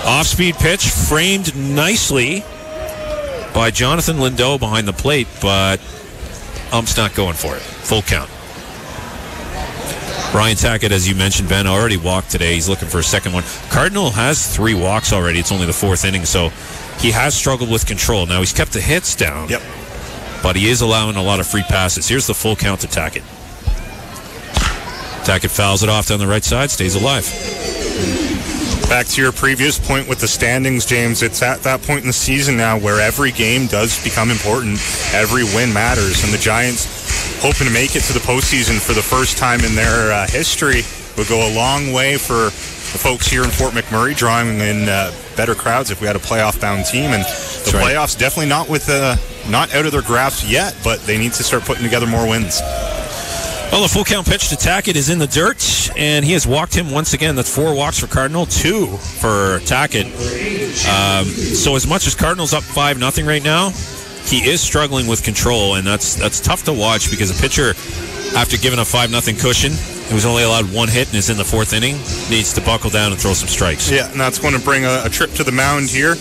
Off-speed pitch, framed nicely by Jonathan Lindell behind the plate, but ump's not going for it. Full count. Ryan Tackett, as you mentioned, Ben, already walked today. He's looking for a second one. Cardinal has 3 walks already. It's only the 4th inning, so he has struggled with control. Now, he's kept the hits down, but he is allowing a lot of free passes. Here's the full count to Tackett. Tackett fouls it off down the right side, stays alive. Back to your previous point with the standings, James, it's at that point in the season now where every game does become important. Every win matters, and the Giants, hoping to make it to the postseason for the first time in their history, would go a long way for the folks here in Fort McMurray, drawing in better crowds if we had a playoff-bound team. And the playoffs definitely not out of their grasp yet, but they need to start putting together more wins. Well, the full count pitch to Tackett is in the dirt, and he has walked him once again. That's 4 walks for Cardinal, 2 for Tackett. So as much as Cardinal's up 5-0 right now, he is struggling with control, and that's tough to watch because a pitcher, after giving a 5-0 cushion, who was only allowed 1 hit and is in the 4th inning, needs to buckle down and throw some strikes. Yeah, and that's going to bring a trip to the mound here,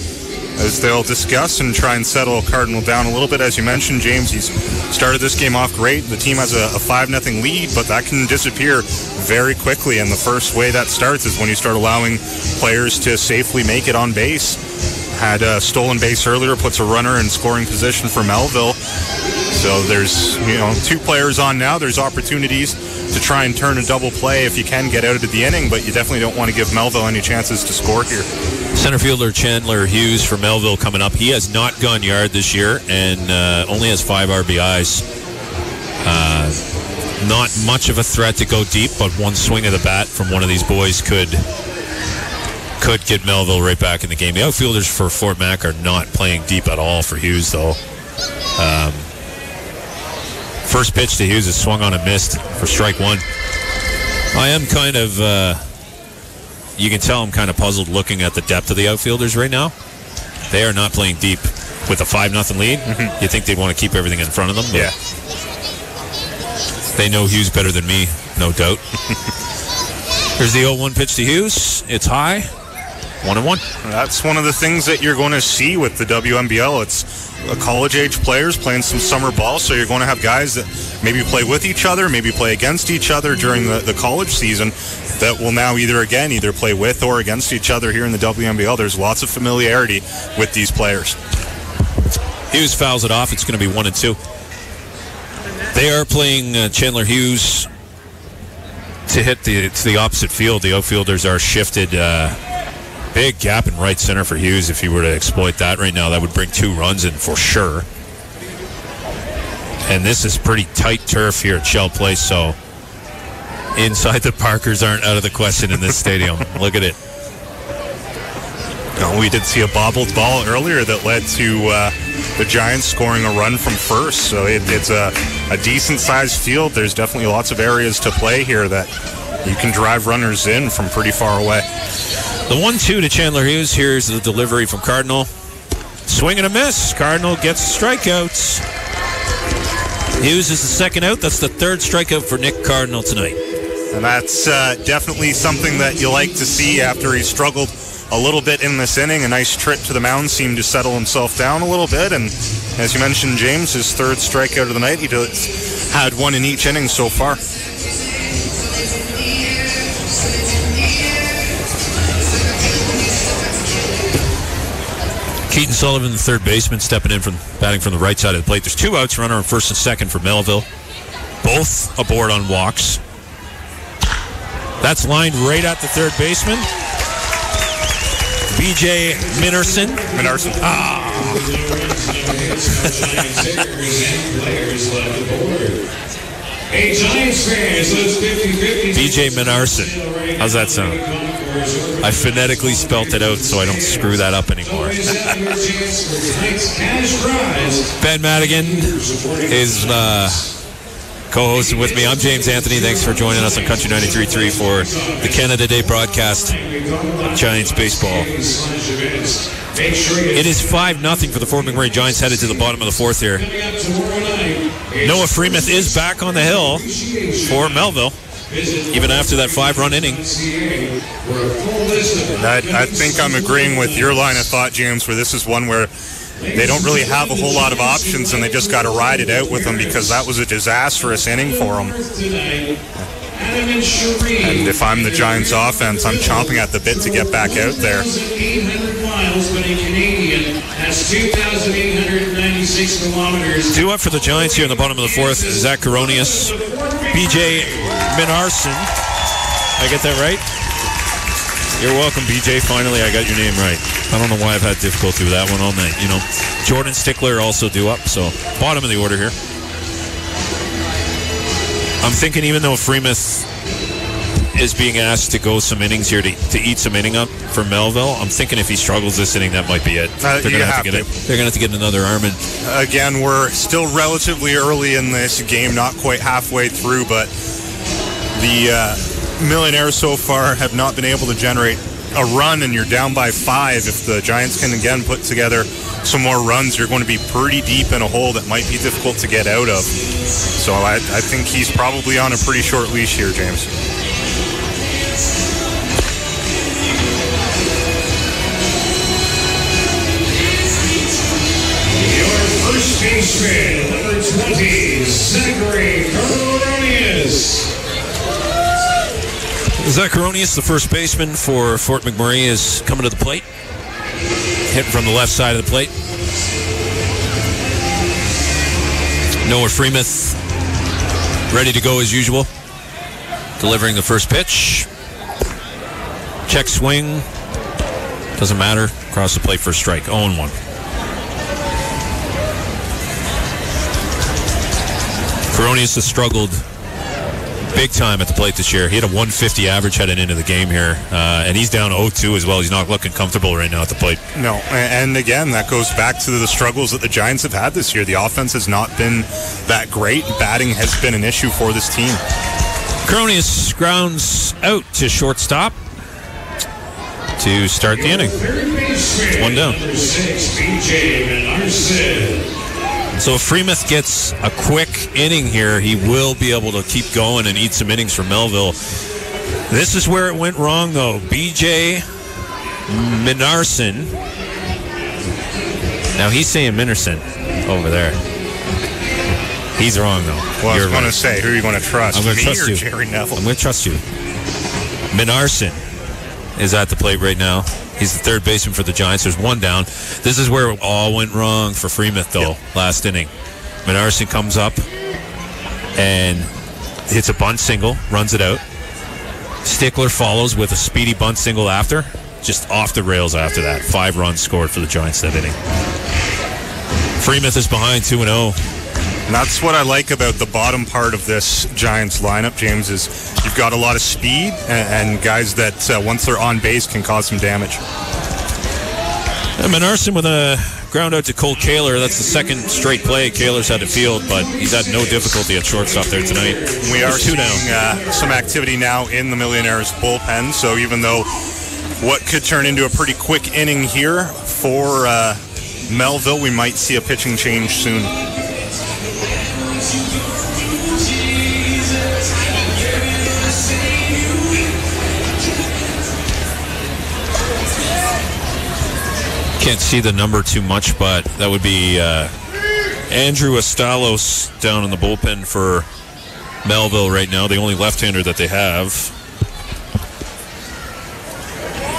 as they'll discuss and try and settle Cardinal down a little bit. As you mentioned, James, he's started this game off great. The team has a 5-0 lead, but that can disappear very quickly, and the first way that starts is when you start allowing players to safely make it on base. Had a stolen base earlier, puts a runner in scoring position for Melville. So there's 2 players on now. There's opportunities to try and turn a double play if you can get out of the inning, but you definitely don't want to give Melville any chances to score here. Center fielder Chandler Hughes for Melville coming up. He has not gone yard this year and only has 5 RBIs. Not much of a threat to go deep, but one swing of the bat from one of these boys could get Melville right back in the game. The outfielders for Fort Mac are not playing deep at all for Hughes, though. First pitch to Hughes is swung on and missed for strike 1. I am kind of, you can tell I'm kind of puzzled looking at the depth of the outfielders right now. They are not playing deep with a 5-0 lead. You think they'd want to keep everything in front of them? Yeah. They know Hughes better than me, no doubt. Here's the 0-1 pitch to Hughes. It's high. 1-1. That's one of the things that you're going to see with the WNBL. It's college-age players playing some summer ball, so you're going to have guys that maybe play with each other, maybe play against each other during the college season that will now either play with or against each other here in the WNBL. There's lots of familiarity with these players. Hughes fouls it off. It's going to be 1-2. They are playing Chandler Hughes to hit to the opposite field. The outfielders are shifted. Big gap in right center for Hughes. If he were to exploit that right now, that would bring 2 runs in for sure. And this is pretty tight turf here at Shell Place, so inside the Parkers aren't out of the question in this stadium. Look at it. We did see a bobbled ball earlier that led to the Giants scoring a run from first, so it's a decent-sized field. There's definitely lots of areas to play here that you can drive runners in from pretty far away. The 1-2 to Chandler Hughes. Here's the delivery from Cardinal. Swing and a miss. Cardinal gets strikeouts. Hughes is the second out. That's the 3rd strikeout for Nick Cardinal tonight. And that's definitely something that you like to see after he struggled a little bit in this inning. A nice trip to the mound seemed to settle himself down a little bit. And as you mentioned, James, his 3rd strikeout of the night. He had 1 in each inning so far. Keaton Sullivan, the 3rd baseman, stepping in batting from the right side of the plate. There's 2 outs, runner on 1st and 2nd for Melville. Both aboard on walks. That's lined right at the 3rd baseman. B.J. Minarson. Hey, Giants fans, let's 50-50. B.J. Minarson. How's that sound? I phonetically spelt it out so I don't screw that up anymore. Ben Madigan is co-hosting with me. I'm James Anthony. Thanks for joining us on Country 93.3 for the Canada Day broadcast of Giants baseball. It is 5-0 for the Fort McMurray Giants, headed to the bottom of the 4th here. Noah Freemuth is back on the hill for Melville, even after that 5-run inning. I think I'm agreeing with your line of thought, James, where this is one where they don't really have a whole lot of options and they just got to ride it out with them because that was a disastrous inning for them. And if I'm the Giants offense, I'm chomping at the bit to get back out there. 2,800 miles, but a Canadian has 2,896 kilometers. Due up for the Giants here in the bottom of the fourth, Zach Coronius, BJ Minarson. I get that right? You're welcome, BJ. Finally, I got your name right. I don't know why I've had difficulty with that one all night. You know, Jordan Stickler also due up, so bottom of the order here. I'm thinking even though Freemuth is being asked to go some innings here to eat some inning up for Melville, I'm thinking if he struggles this inning, that might be it. They're going to have to get it. They're going to have to get another arm in. Again, we're still relatively early in this game, not quite halfway through, but the Millionaires so far have not been able to generate a run, and you're down by 5. If the Giants can again put together some more runs, you're going to be pretty deep in a hole that might be difficult to get out of. So I think he's probably on a pretty short leash here, James. Your first baseman, number 20, Zachary Coronius. Zach Coronius, the first baseman for Fort McMurray, is coming to the plate. Hitting from the left side of the plate. Noah Freemuth ready to go as usual. Delivering the first pitch. Check swing. Doesn't matter. Across the plate for a strike. 0-1. Coronius has struggled big time at the plate this year. He had a 150 average heading into the game here, and he's down 0-2 as well. He's not looking comfortable right now at the plate. No, and again, that goes back to the struggles that the Giants have had this year. The offense has not been that great. Batting has been an issue for this team. Coronius grounds out to shortstop to start the inning. It's one down. Number 6, BJ Minarson. So if Freemuth gets a quick inning here, he will be able to keep going and eat some innings for Melville. This is where it went wrong, though. BJ Minarson. Now he's saying Minarson over there. He's wrong, though. Well, I was going to say, who are you going to trust? I'm going to trust you. Jerry Neville? I'm going to trust you. Minarson is at the plate right now. He's the third baseman for the Giants. There's one down. This is where it all went wrong for Freemuth, though, last inning. Minarson comes up and hits a bunt single, runs it out. Stickler follows with a speedy bunt single after. Just off the rails after that. 5 runs scored for the Giants that inning. Freemuth is behind 2-0. And that's what I like about the bottom part of this Giants lineup, James, is you've got a lot of speed and guys that once they're on base can cause some damage. Minarson with a ground out to Cole Kaler. That's the second straight play Kaler's had to field, but he's had no difficulty at shortstop there tonight. We are seeing some activity now in the Millionaires bullpen, so even though what could turn into a pretty quick inning here for Melville, we might see a pitching change soon. Can't see the number too much, but that would be Andrew Estalos down in the bullpen for Melville right now, the only left-hander that they have.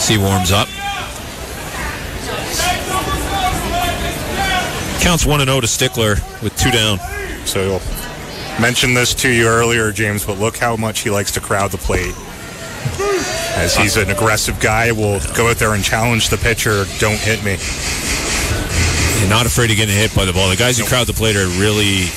He warms up. Counts 1-0 to Stickler with 2 down. So mentioned this to you earlier, James, but look how much he likes to crowd the plate. As he's an aggressive guy, will go out there and challenge the pitcher, don't hit me. You're not afraid of getting hit by the ball. The guys who crowd the plate are really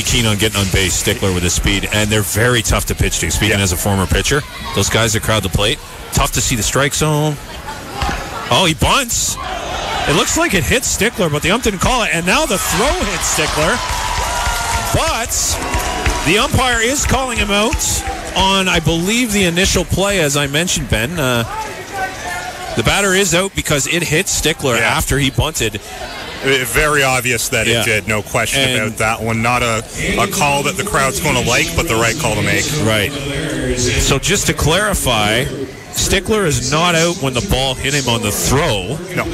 keen on getting on base. Stickler with his speed, and they're very tough to pitch to. Speaking as a former pitcher, those guys that crowd the plate, tough to see the strike zone. Oh, he bunts. It looks like it hit Stickler, but the ump didn't call it, and now the throw hits Stickler. But the umpire is calling him out on, I believe, the initial play, as I mentioned, Ben. The batter is out because it hit Stickler after he bunted. Very obvious that it did, no question about that one. Not a call that the crowd's going to like, but the right call to make. Right. So just to clarify, Stickler is not out when the ball hit him on the throw. No.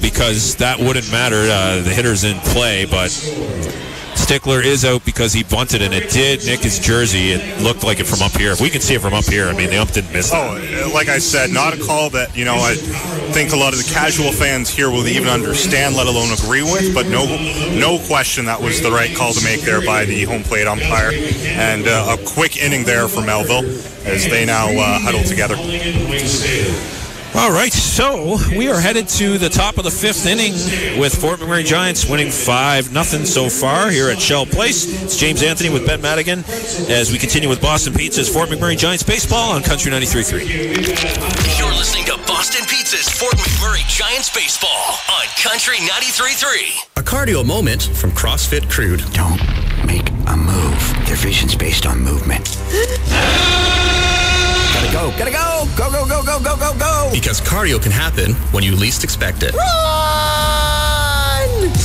Because that wouldn't matter. The hitter's in play, but Stickler is out because he bunted, and it did nick his jersey. It looked like it from up here. If we can see it from up here, I mean, the ump didn't miss it. Oh, like I said, not a call that, I think a lot of the casual fans here will even understand, let alone agree with, but no question that was the right call to make there by the home plate umpire. And a quick inning there for Melville as they now huddle together. All right, so we are headed to the top of the 5th inning with Fort McMurray Giants winning 5-0 so far here at Shell Place. It's James Anthony with Ben Madigan as we continue with Boston Pizza's Fort McMurray Giants baseball on Country 93.3. You're listening to Boston Pizza's Fort McMurray Giants baseball on Country 93.3. A cardio moment from CrossFit Crude. Don't make a move. Their vision's based on movement. Gotta go. Go, go, go, go, go, go, go. Because cardio can happen when you least expect it. Run!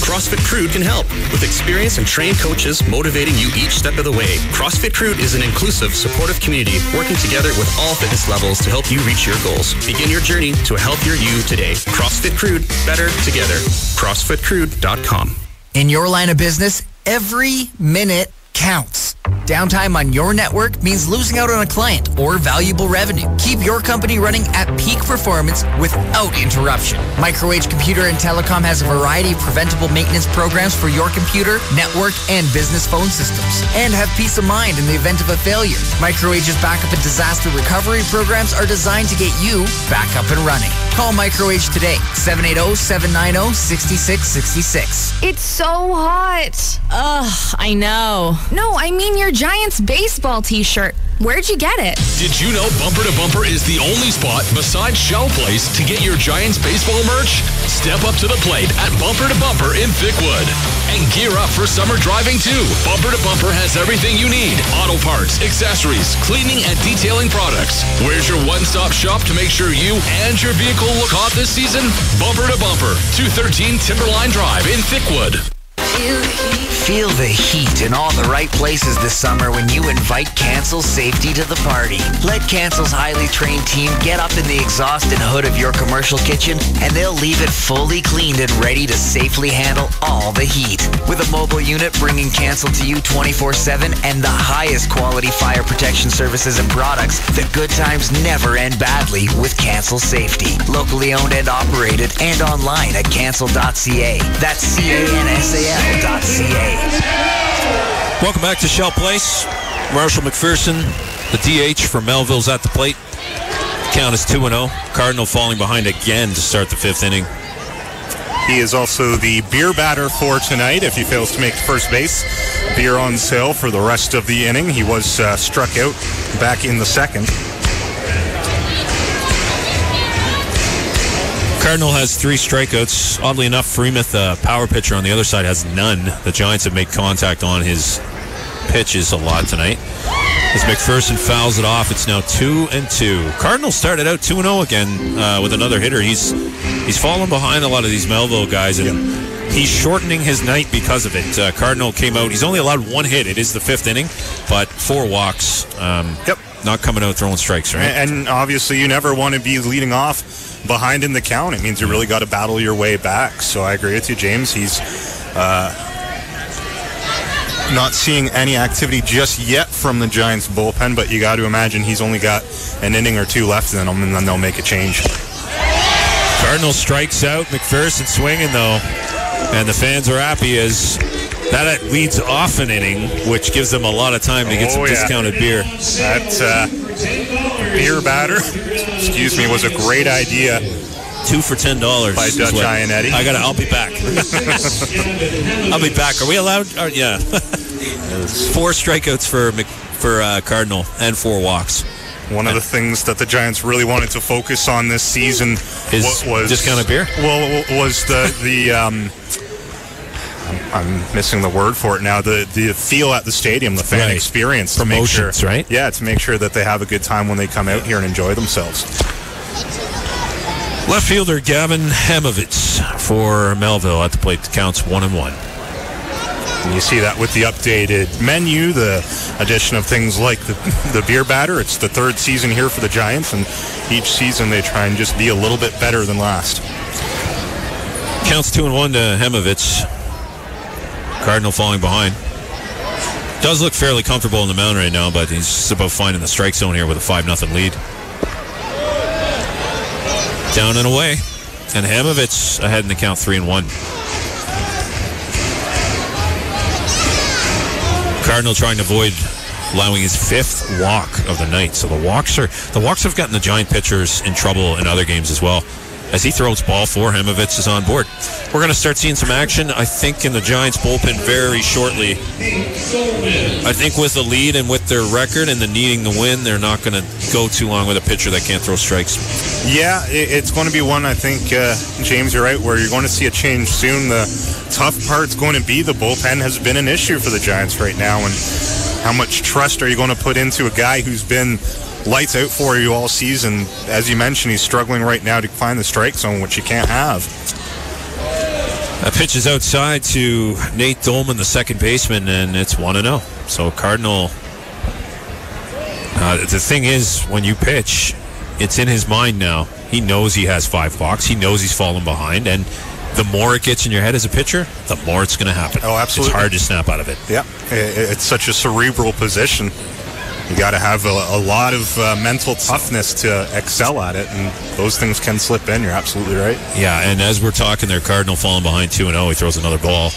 CrossFit Crude can help with experienced and trained coaches motivating you each step of the way. CrossFit Crude is an inclusive, supportive community working together with all fitness levels to help you reach your goals. Begin your journey to a healthier you today. CrossFit Crude, better together. CrossFitCrude.com. In your line of business, every minute counts. Downtime on your network means losing out on a client or valuable revenue. Keep your company running at peak performance without interruption. MicroAge Computer and Telecom has a variety of preventable maintenance programs for your computer, network, and business phone systems. And have peace of mind in the event of a failure. MicroAge's backup and disaster recovery programs are designed to get you back up and running. Call MicroAge today, 780-790-6666. It's so hot. Ugh, I know. No, I mean your Giants baseball t-shirt. Where'd you get it? Did you know Bumper to Bumper is the only spot besides Shell Place to get your Giants baseball merch? Step up to the plate at Bumper to Bumper in Thickwood. And gear up for summer driving too. Bumper to Bumper has everything you need. Auto parts, accessories, cleaning and detailing products. Where's your one-stop shop to make sure you and your vehicle look hot this season? Bumper to Bumper, 213 Timberline Drive in Thickwood. Feel the heat in all the right places this summer when you invite Cancel Safety to the party. Let Cancel's highly trained team get up in the exhaust and hood of your commercial kitchen, and they'll leave it fully cleaned and ready to safely handle all the heat. With a mobile unit bringing Cancel to you 24/7 and the highest quality fire protection services and products, the good times never end badly with Cancel Safety. Locally owned and operated and online at cancel.ca. That's CANSAL.ca. Welcome back to Shell Place. Marshall McPherson, the DH for Melville's at the plate. Count is 2-0. Cardinal falling behind again to start the 5th inning. He is also the beer batter for tonight. If he fails to make first base, beer on sale for the rest of the inning. He was struck out back in the 2nd. Cardinal has 3 strikeouts. Oddly enough, Freemuth, power pitcher on the other side, has none. The Giants have made contact on his pitches a lot tonight. As McPherson fouls it off, it's now 2-2. Cardinals started out 2-0 again with another hitter. He's fallen behind a lot of these Melville guys, and he's shortening his night because of it. Cardinal came out. He's only allowed 1 hit. It is the 5th inning, but 4 walks. Not coming out throwing strikes, right? And obviously, you never want to be leading off behind in the count. It means you really got to battle your way back. So I agree with you, James. He's not seeing any activity just yet from the Giants bullpen, but you got to imagine he's only got an inning or 2 left in him, and then they'll make a change. Cardinal strikes out. McPherson swinging, though, and the fans are happy as that leads off an inning, which gives them a lot of time to get some discounted beer. That beer batter, was a great idea. 2 for $10 by Dutch Iannetti. I'll be back. I'll be back. Are we allowed? Yeah. 4 strikeouts for Cardinal and 4 walks. One of the things that the Giants really wanted to focus on this season was discounted beer. Well, was the I'm missing the word for it now. The feel at the stadium, the fan experience, promotions, right? Yeah, to make sure that they have a good time when they come out here and enjoy themselves. Left fielder Gavin Hemovitz for Melville at the plate. Counts 1-1. And you see that with the updated menu, the addition of things like the beer batter. It's the 3rd season here for the Giants, and each season they try and just be a little bit better than last. Counts 2-1 to Hemovitz. Cardinal falling behind. Does look fairly comfortable on the mound right now, but he's just about finding the strike zone here with a 5-0 lead. Down and away. And Hamovich ahead in the count 3-1. Cardinal trying to avoid allowing his 5th walk of the night. So the walks have gotten the Giant pitchers in trouble in other games as well. As he throws ball 4, Hamovich is on board. We're going to start seeing some action, I think, in the Giants bullpen very shortly. I think with the lead and with their record and the needing to win, they're not going to go too long with a pitcher that can't throw strikes. Yeah, it's going to be one, I think, James, you're right, where you're going to see a change soon. The tough part's going to be the bullpen has been an issue for the Giants right now, and how much trust are you going to put into a guy who's been lights out for you all season? As you mentioned, he's struggling right now to find the strike zone, which you can't have. That pitch is outside to Nate Dolman, the second baseman, and it's 1-0. So Cardinal, the thing is, when you pitch, it's in his mind now. He knows he has 5 walks. He knows he's fallen behind, and the more it gets in your head as a pitcher, the more it's going to happen. Oh, absolutely. It's hard to snap out of it. Yeah, it's such a cerebral position. You got to have a lot of mental toughness to excel at it, and those things can slip in. You're absolutely right. Yeah, and as we're talking there, Cardinal falling behind 2-0, he throws another ball.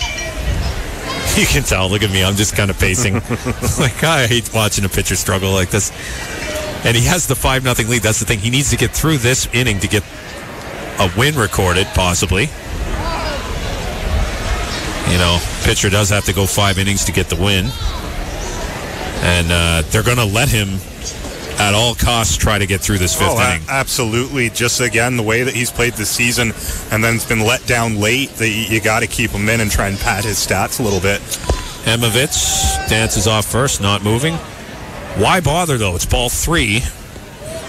You can tell, look at me, I'm just kind of pacing. Like, I hate watching a pitcher struggle like this. And he has the 5-0 lead. That's the thing. He needs to get through this inning to get a win recorded, possibly. You know, pitcher does have to go 5 innings to get the win. And they're going to let him, at all costs, try to get through this 5th inning. Absolutely. Just, again, the way that he's played this season and then it's been let down late, that you got to keep him in and try and pad his stats a little bit. Hamovich dances off first, not moving. Why bother, though? It's ball 3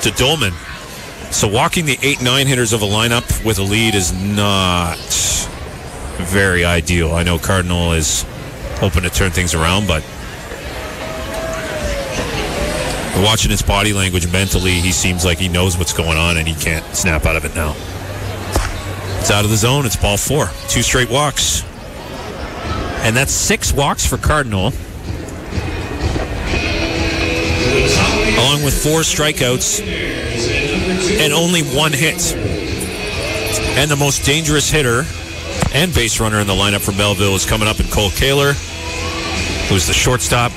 to Dolman. So walking the 8-9 hitters of a lineup with a lead is not very ideal. I know Cardinal is hoping to turn things around, but watching his body language mentally, he seems like he knows what's going on and he can't snap out of it now. It's out of the zone. It's ball 4. 2 straight walks. And that's 6 walks for Cardinal, along with 4 strikeouts and only 1 hit. And the most dangerous hitter and base runner in the lineup for Melville is coming up in Cole Kaler, who's the shortstop.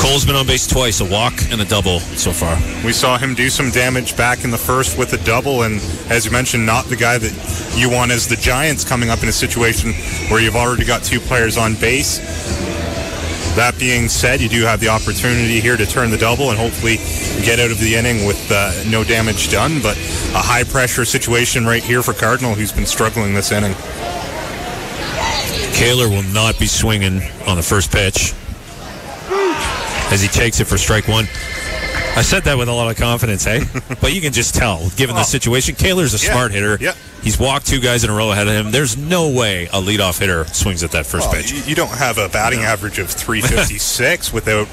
Cole's been on base twice, a walk and a double so far. We saw him do some damage back in the first with a double, and as you mentioned, not the guy that you want as the Giants coming up in a situation where you've already got 2 players on base. That being said, you do have the opportunity here to turn the double and hopefully get out of the inning with no damage done, but a high-pressure situation right here for Cardinal, who's been struggling this inning. Kaler will not be swinging on the first pitch as he takes it for strike 1. I said that with a lot of confidence, hey? But you can just tell, given the situation. Kaler's a smart hitter. Yeah. He's walked 2 guys in a row ahead of him. There's no way a leadoff hitter swings at that first pitch. You don't have a batting average of 356 without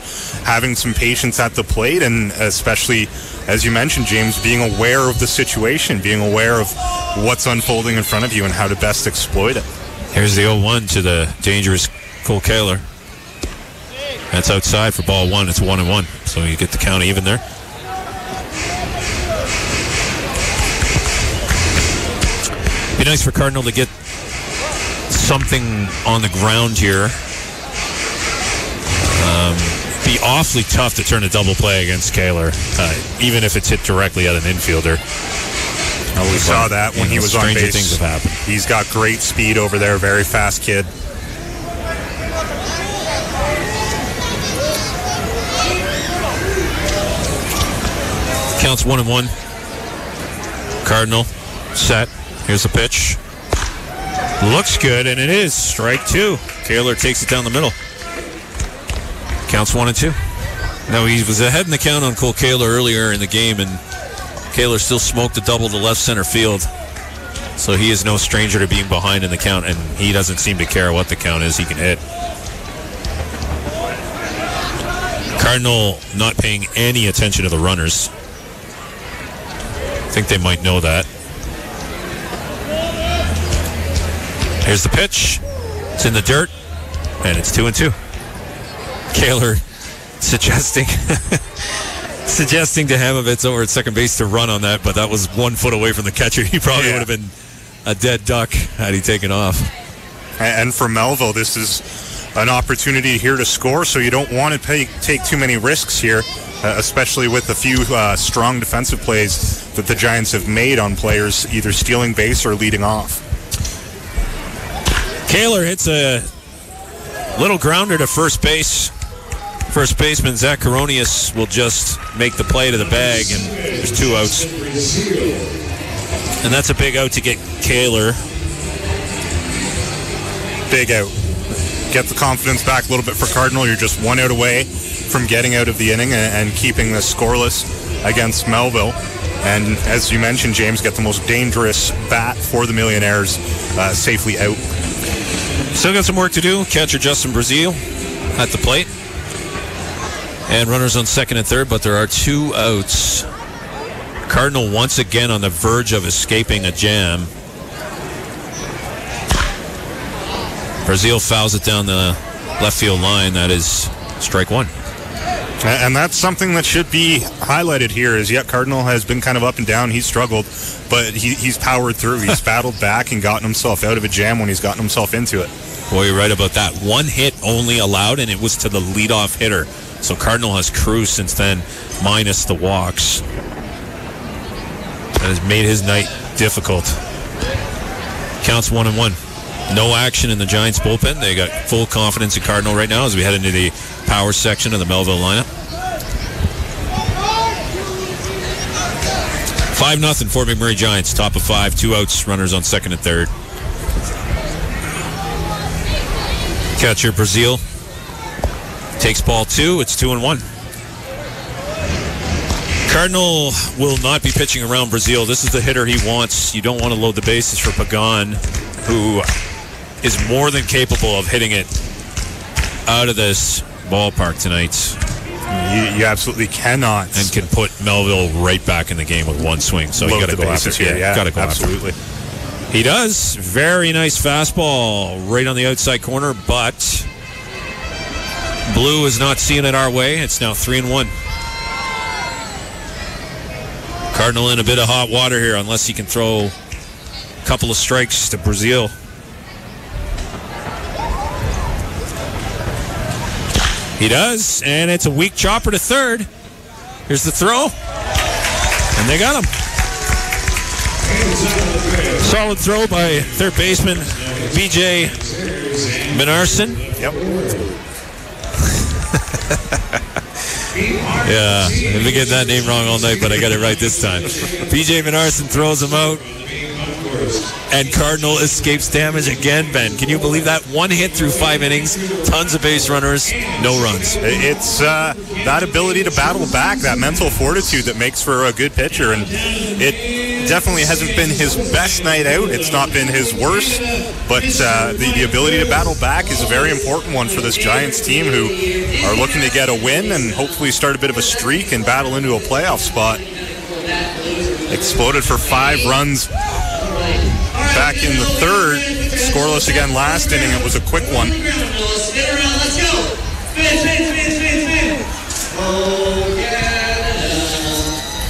having some patience at the plate, and especially, as you mentioned, James, being aware of the situation, being aware of what's unfolding in front of you and how to best exploit it. Here's the 0-1 to the dangerous Cole Kaler. That's outside for ball 1. It's 1-1. So you get the count even there. Be nice for Cardinal to get something on the ground here. Be awfully tough to turn a double play against Kaler, even if it's hit directly at an infielder. We saw that when he was on base. Things have happened. He's got great speed over there, very fast kid. Counts 1-1. Cardinal set. Here's the pitch. Looks good, and it is strike 2. Kaler takes it down the middle. Counts 1-2. Now, he was ahead in the count on Cole Kaler earlier in the game, and Kaler still smoked a double to left center field. So he is no stranger to being behind in the count, and he doesn't seem to care what the count is. He can hit. Cardinal not paying any attention to the runners. I think they might know that. Here's the pitch. It's in the dirt, and it's 2-2. Kaler suggesting to Hamovitz over at second base to run on that, but that was 1 foot away from the catcher. He probably would have been a dead duck had he taken off. And for Melville, this is an opportunity here to score, so you don't want to take too many risks here, especially with a few strong defensive plays that the Giants have made on players either stealing base or leading off. Kaler hits a little grounder to first base. First baseman Zach Coronius will just make the play to the bag, and there's 2 outs. And that's a big out to get Kaler. Big out. Get the confidence back a little bit for Cardinal. You're just 1 out away from getting out of the inning and keeping this scoreless against Melville. And as you mentioned, James, get the most dangerous bat for the Millionaires safely out. Still got some work to do. Catcher Justin Brazil at the plate. And runners on second and third, but there are 2 outs. Cardinal once again on the verge of escaping a jam. Brazil fouls it down the left field line. That is strike 1. And that's something that should be highlighted here is, Cardinal has been kind of up and down. He's struggled, but he's powered through. He's battled back and gotten himself out of a jam when he's gotten himself into it. Boy, you're right about that. 1 hit only allowed, and it was to the leadoff hitter. So Cardinal has cruised since then, minus the walks. That has made his night difficult. Counts 1-1. No action in the Giants bullpen. They got full confidence in Cardinal right now as we head into the power section of the Melville lineup. 5-0 Fort McMurray Giants, top of 5, 2 outs, runners on second and third. Catcher Brazil takes ball 2. It's 2-1. Cardinal will not be pitching around Brazil. This is the hitter he wants. You don't want to load the bases for Pagan, who is more than capable of hitting it out of this ballpark tonight. You absolutely cannot. And can put Melville right back in the game with 1 swing. So you got to go after it. Yeah, got to go absolutely. After it. He does. Very nice fastball right on the outside corner, but Blue is not seeing it our way. It's now 3-1. Cardinal in a bit of hot water here unless he can throw a couple of strikes to Brazil. He does, and it's a weak chopper to third. Here's the throw, and they got him. Solid throw by third baseman B.J. Minarson. Yep. Yeah, I've been getting that name wrong all night, but I got it right this time. B.J. Minarson throws him out, and Cardinal escapes damage again, Ben. Can you believe that? 1 hit through 5 innings, tons of base runners, no runs. It's that ability to battle back, that mental fortitude that makes for a good pitcher, and it definitely hasn't been his best night out. It's not been his worst, but the ability to battle back is a very important one for this Giants team, who are looking to get a win and hopefully start a bit of a streak and battle into a playoff spot. Exploded for 5 runs back in the third. Scoreless again last inning. It was a quick one.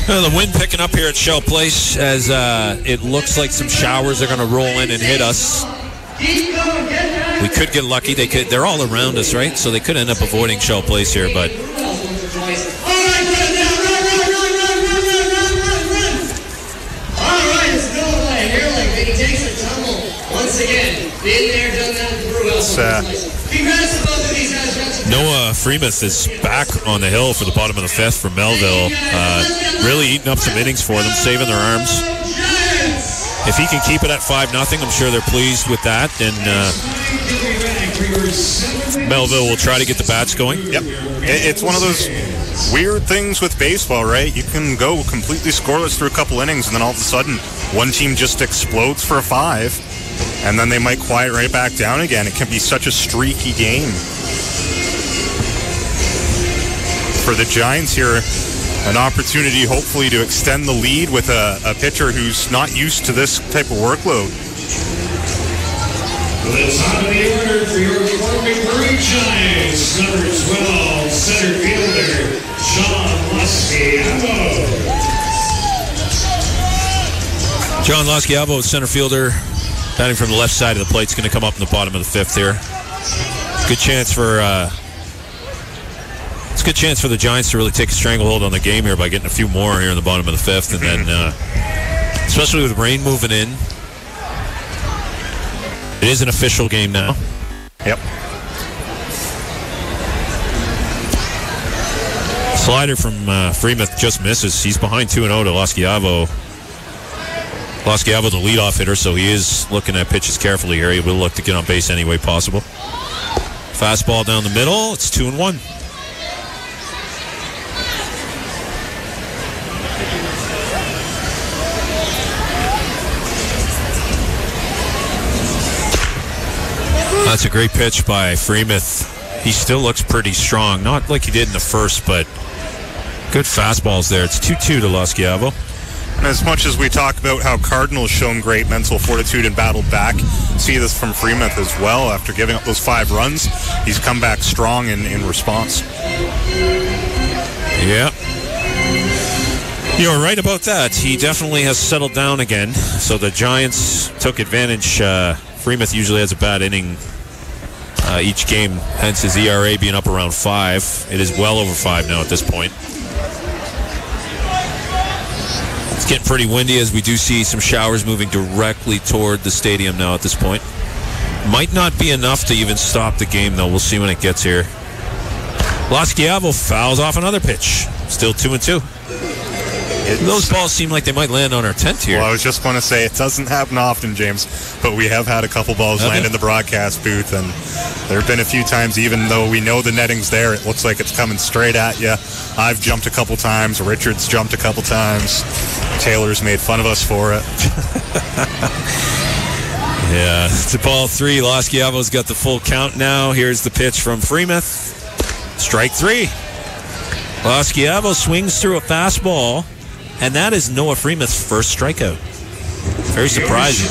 The wind picking up here at Shell Place as it looks like some showers are going to roll in and hit us. We could get lucky. They're all around us, right? So they could end up avoiding Shell Place here, but Noah Freemus is back on the hill for the bottom of the 5th for Melville. Really eating up some innings for them, saving their arms. If he can keep it at 5-0, I'm sure they're pleased with that. And Melville will try to get the bats going. Yep. It's one of those weird things with baseball, right? You can go completely scoreless through a couple innings, and then all of a sudden, one team just explodes for a 5. And then they might quiet right back down again. It can be such a streaky game. For the Giants here, an opportunity hopefully to extend the lead with a pitcher who's not used to this type of workload. The top of the order for your Fort McMurray Giants, number 12, center fielder, John Lasciavo. John Lasciavo, center fielder, batting from the left side of the plate, is going to come up in the bottom of the fifth here. Good chance for it's a good chance for the Giants to really take a stranglehold on the game here by getting a few more here in the bottom of the fifth, and then especially with rain moving in. It is an official game now. Yep. Slider from Freemuth just misses. He's behind 2-0 to Lasciavo. Lasciavo, the leadoff hitter, so he is looking at pitches carefully here. He will look to get on base any way possible. Fastball down the middle. It's 2-1. That's a great pitch by Freemuth. He still looks pretty strong. Not like he did in the first, but good fastballs there. It's 2-2 to Lasciavo. And as much as we talk about how Cardinals shown great mental fortitude and battled back, see this from Freemuth as well. After giving up those 5 runs, he's come back strong in response. Yeah. You're right about that. He definitely has settled down again. So the Giants took advantage. Freemuth usually has a bad inning each game, hence his ERA being up around 5. It is well over 5 now at this point. It's getting pretty windy as we do see some showers moving directly toward the stadium now at this point. Might not be enough to even stop the game, though. We'll see when it gets here. Lasciavo fouls off another pitch. Still 2-2. Those balls seem like they might land on our tent here. Well, I was just going to say, it doesn't happen often, James, but we have had a couple balls land in the broadcast booth, and there have been a few times, even though we know the netting's there, it looks like it's coming straight at you. I've jumped a couple times. Richard's jumped a couple times. Taylor's made fun of us for it. Yeah, it's a ball 3. Lasciavo's got the full count now. Here's the pitch from Freemuth. Strike 3. Lasciavo swings through a fastball, and that is Noah Freemuth's first strikeout. Very surprising,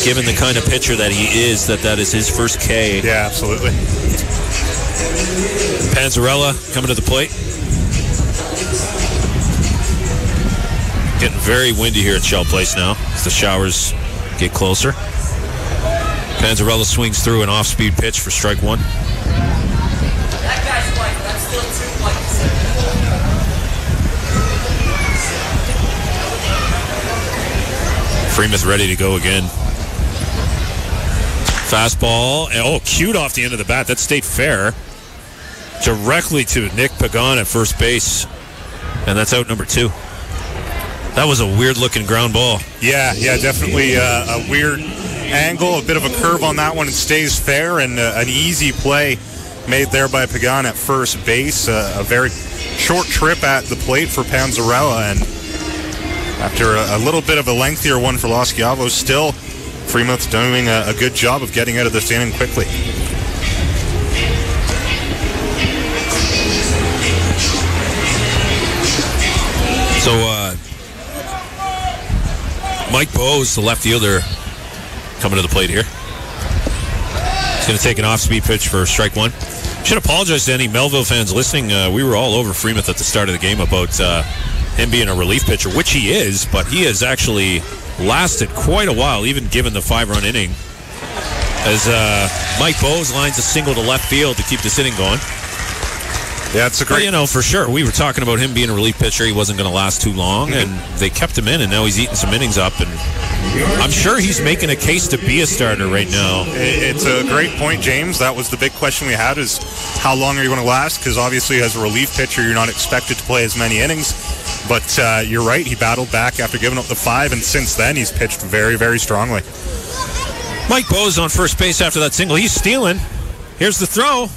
given the kind of pitcher that he is, that is his first K. Yeah, absolutely. Panzarella coming to the plate. Getting very windy here at Shell Place now as the showers get closer. Panzarella swings through an off-speed pitch for strike 1. That guy's white. That's still 2 whites. Freemuth ready to go again. Fastball. Oh, cued off the end of the bat. That stayed fair. Directly to Nick Pagan at first base. And that's out number 2. That was a weird-looking ground ball. Yeah, definitely a weird angle, a bit of a curve on that one. It stays fair, and an easy play made there by Pagan at first base. A very short trip at the plate for Panzarella, and after a little bit of a lengthier one for Lasciavo, still Freemuth's doing a good job of getting out of this inning quickly. So, Mike Bowes, the left fielder, coming to the plate here. He's going to take an off-speed pitch for strike 1. Should apologize to any Melville fans listening. We were all over Freemuth at the start of the game about him being a relief pitcher, which he is, but he has actually lasted quite a while, even given the 5-run inning, as Mike Bowes lines a single to left field to keep this inning going. Yeah, it's a great... Well, for sure. We were talking about him being a relief pitcher. He wasn't going to last too long, and they kept him in, and now he's eating some innings up, and I'm sure he's making a case to be a starter right now. It's a great point, James. That was the big question we had, is how long are you going to last? Because obviously as a relief pitcher, you're not expected to play as many innings. But you're right, he battled back after giving up the 5, and since then he's pitched very, very strongly. Mike Bowes on first base after that single. He's stealing. Here's the throw.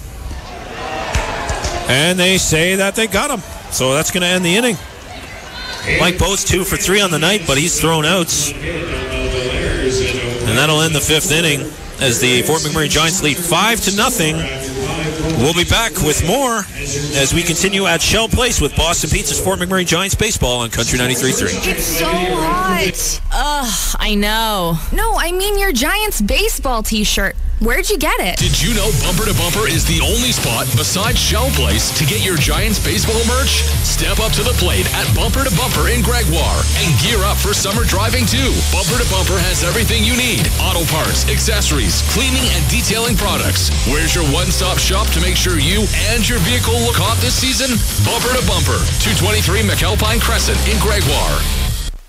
And they say that they got him. So that's going to end the inning. Mike Bowes 2 for 3 on the night, but he's thrown outs. And that'll end the 5th inning as the Fort McMurray Giants lead 5-0. We'll be back with more as we continue at Shell Place with Boston Pizza's Fort McMurray Giants baseball on Country 93.3. It's so hot. Ugh, I know. No, I mean your Giants baseball t-shirt. Where'd you get it? Did you know Bumper to Bumper is the only spot besides Shell Place to get your Giants baseball merch? Step up to the plate at Bumper to Bumper in Gregoire and gear up for summer driving too. Bumper to Bumper has everything you need. Auto parts, accessories, cleaning and detailing products. Where's your one-stop shop to make sure you and your vehicle look hot this season? Bumper to Bumper, 223 McAlpine Crescent in Gregoire.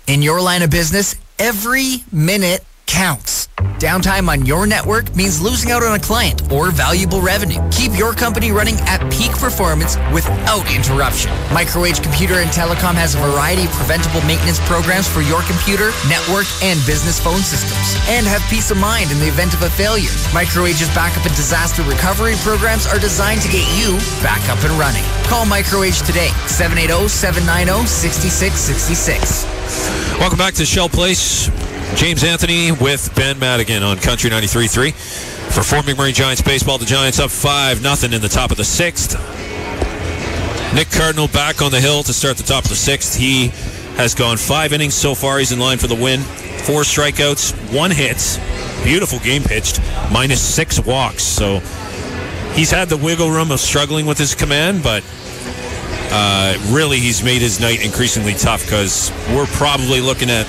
In your line of business, every minute counts. Downtime on your network means losing out on a client or valuable revenue. Keep your company running at peak performance without interruption. McMurray Computer and Telecom has a variety of preventable maintenance programs for your computer, network, and business phone systems. And have peace of mind in the event of a failure. McMurray's backup and disaster recovery programs are designed to get you back up and running. Call McMurray today, 780-790-6666. Welcome back to Shell Place. James Anthony with Ben Madigan on Country 93.3. For Fort McMurray Giants baseball, the Giants up 5-0 in the top of the 6th. Nick Cardinal back on the hill to start the top of the 6th. He has gone 5 innings so far. He's in line for the win. 4 strikeouts, 1 hit. Beautiful game pitched. -6 walks. So he's had the wiggle room of struggling with his command, but really he's made his night increasingly tough because we're probably looking at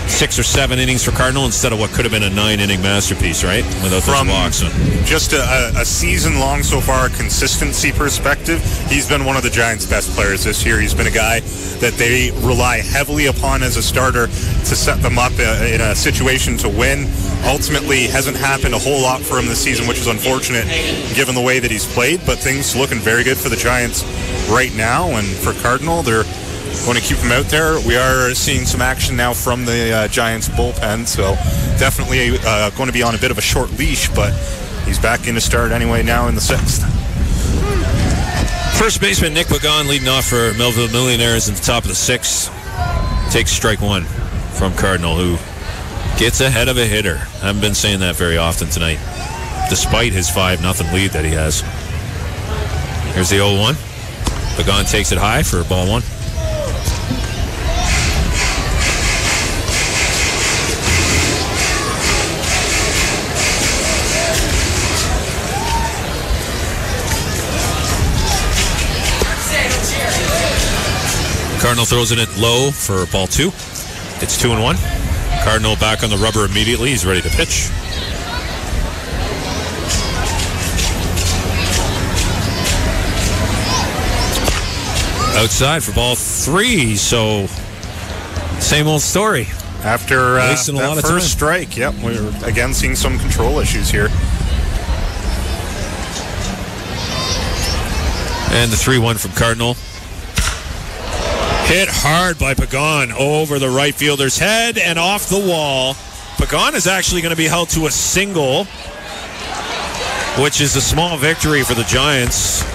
6 or 7 innings for Cardinal instead of what could have been a 9-inning masterpiece, right? Without those walks. Just a season long so far, consistency perspective, he's been one of the Giants' best players this year. He's been a guy that they rely heavily upon as a starter to set them up in a situation to win. Ultimately, hasn't happened a whole lot for him this season, which is unfortunate given the way that he's played, but things looking very good for the Giants right now. And for Cardinal, they're going to keep him out there. We are seeing some action now from the Giants bullpen, so definitely going to be on a bit of a short leash, but he's back in to start anyway now in the 6th. First baseman Nick Pagan leading off for Melville Millionaires in the top of the 6th. Takes strike 1 from Cardinal, who gets ahead of a hitter. I haven't been saying that very often tonight, despite his 5-0 lead that he has. Here's the 0-1. Pagan takes it high for ball 1. Cardinal throws it low for ball 2. It's 2-1. Cardinal back on the rubber immediately. He's ready to pitch. Outside for ball 3. So, same old story. After that first strike, yep, we're again seeing some control issues here. And the 3-1 from Cardinal. Hit hard by Pagan over the right fielder's head and off the wall. Pagan is actually going to be held to a single, which is a small victory for the Giants,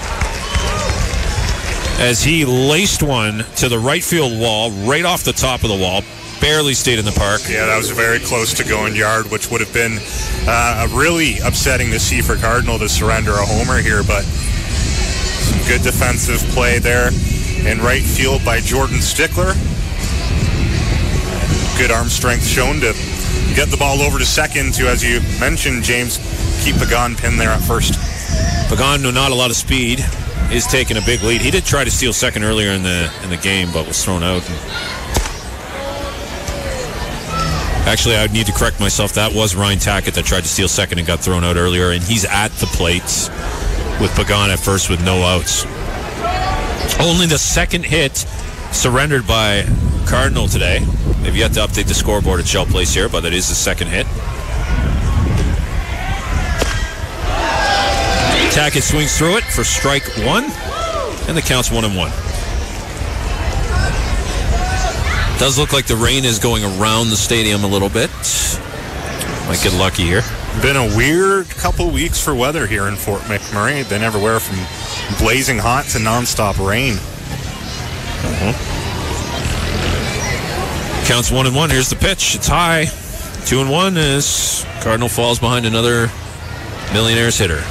as he laced one to the right field wall, right off the top of the wall. Barely stayed in the park. Yeah, that was very close to going yard, which would have been really upsetting to see for Cardinal to surrender a homer here, but some good defensive play there in right field by Jordan Stickler. Good arm strength shown to get the ball over to second to, as you mentioned, James, keep Pagan pinned there at first. Pagan, not a lot of speed, is taking a big lead. He did try to steal second earlier in the game, but was thrown out. Actually, I would need to correct myself. That was Ryan Tackett that tried to steal second and got thrown out earlier, and he's at the plate with Pagan at first with no outs. Only the second hit surrendered by Cardinal today. They've yet to update the scoreboard at Shell Place here, but it is the second hit. Tackett swings through it for strike 1, and the count's 1-1. Does look like the rain is going around the stadium a little bit. Might get lucky here. Been a weird couple weeks for weather here in Fort McMurray. Been everywhere from blazing hot to nonstop rain. Counts 1-1. Here's the pitch. It's high. 2-1 as Cardinal falls behind another Millionaires hitter.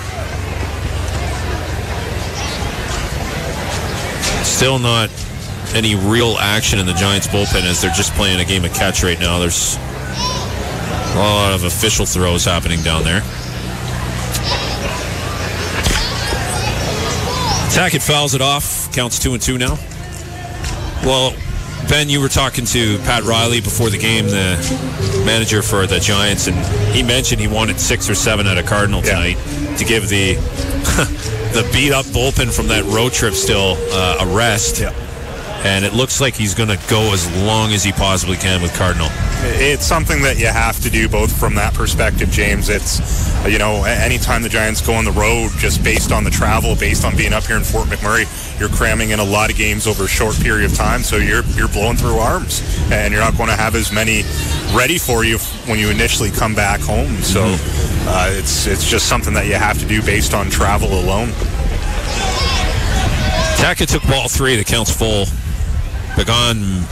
Still not any real action in the Giants bullpen as they're just playing a game of catch right now. There's a lot of official throws happening down there. Tackett fouls it off. Counts 2-2 now. Well, Ben, you were talking to Pat Riley before the game, the manager for the Giants, and he mentioned he wanted 6 or 7 out of Cardinal tonight to give the the beat-up bullpen from that road trip still a rest. Yeah. And it looks like he's going to go as long as he possibly can with Cardinal. It's something that you have to do both from that perspective, James. It's, anytime the Giants go on the road, just based on the travel, based on being up here in Fort McMurray, you're cramming in a lot of games over a short period of time, so you're blowing through arms, and you're not going to have as many ready for you when you initially come back home. So it's just something that you have to do based on travel alone. Tackett took ball 3. The count's full. Begon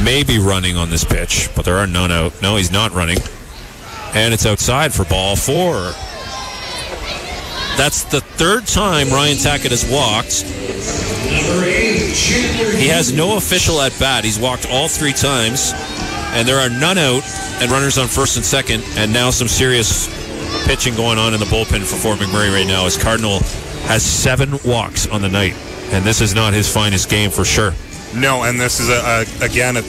may be running on this pitch, but there are none out. No, he's not running. And it's outside for ball 4. That's the 3rd time Ryan Tackett has walked. He has no official at bat. He's walked all 3 times, and there are none out and runners on first and second, and now some serious pitching going on in the bullpen for Fort McMurray right now as Cardinal has 7 walks on the night, and this is not his finest game for sure. No, and this is, again, an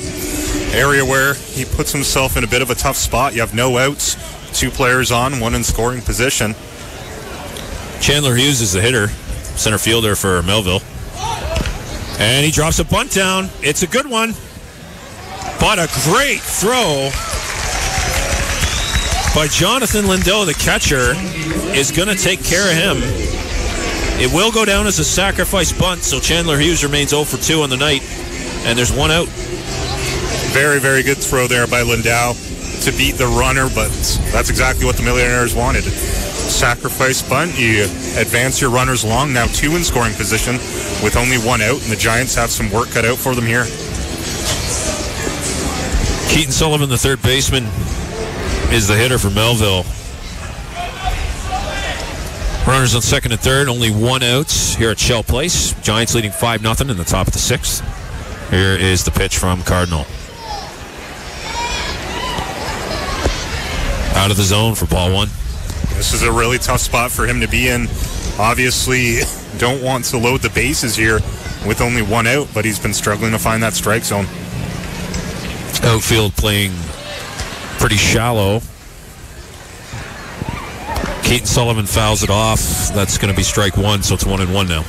area where he puts himself in a bit of a tough spot. You have no outs, 2 players on, 1 in scoring position. Chandler Hughes is the hitter, center fielder for Melville. And he drops a bunt down. It's a good one, but a great throw by Jonathan Lindell, the catcher, is going to take care of him. It will go down as a sacrifice bunt, so Chandler Hughes remains 0 for 2 on the night, and there's 1 out. Very, very good throw there by Lindell to beat the runner, but that's exactly what the Millionaires wanted. Sacrifice bunt, you advance your runners along, now 2 in scoring position with only 1 out, and the Giants have some work cut out for them here. Keaton Sullivan, the third baseman, is the hitter for Melville. Runners on second and third, only 1 out here at Shell Place. Giants leading 5-0 in the top of the 6th. Here is the pitch from Cardinal. Out of the zone for ball 1. This is a really tough spot for him to be in. Obviously, don't want to load the bases here with only 1 out, but he's been struggling to find that strike zone. Outfield playing pretty shallow. Keaton Sullivan fouls it off. That's going to be strike 1, so it's 1-1 now.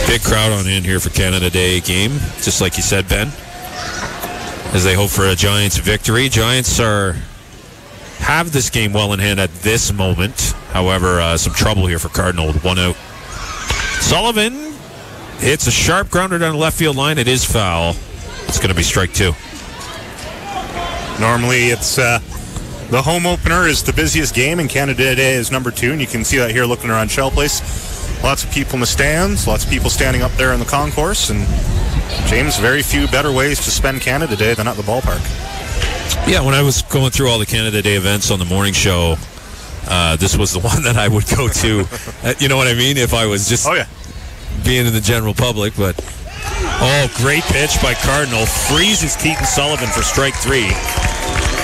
Big crowd on in here for Canada Day game, just like you said, Ben, as they hope for a Giants victory. Giants have this game well in hand at this moment. However, some trouble here for Cardinal with 1 out. Sullivan hits a sharp grounder down the left field line. It is foul. It's going to be strike 2. Normally, it's the home opener is the busiest game, and Canada Day is number 2, and you can see that here looking around Shell Place. Lots of people in the stands, lots of people standing up there in the concourse, and James, very few better ways to spend Canada Day than at the ballpark. Yeah, when I was going through all the Canada Day events on the morning show, this was the one that I would go to. You know what I mean? If I was just being in the general public. But great pitch by Cardinal. Freezes Keaton Sullivan for strike 3.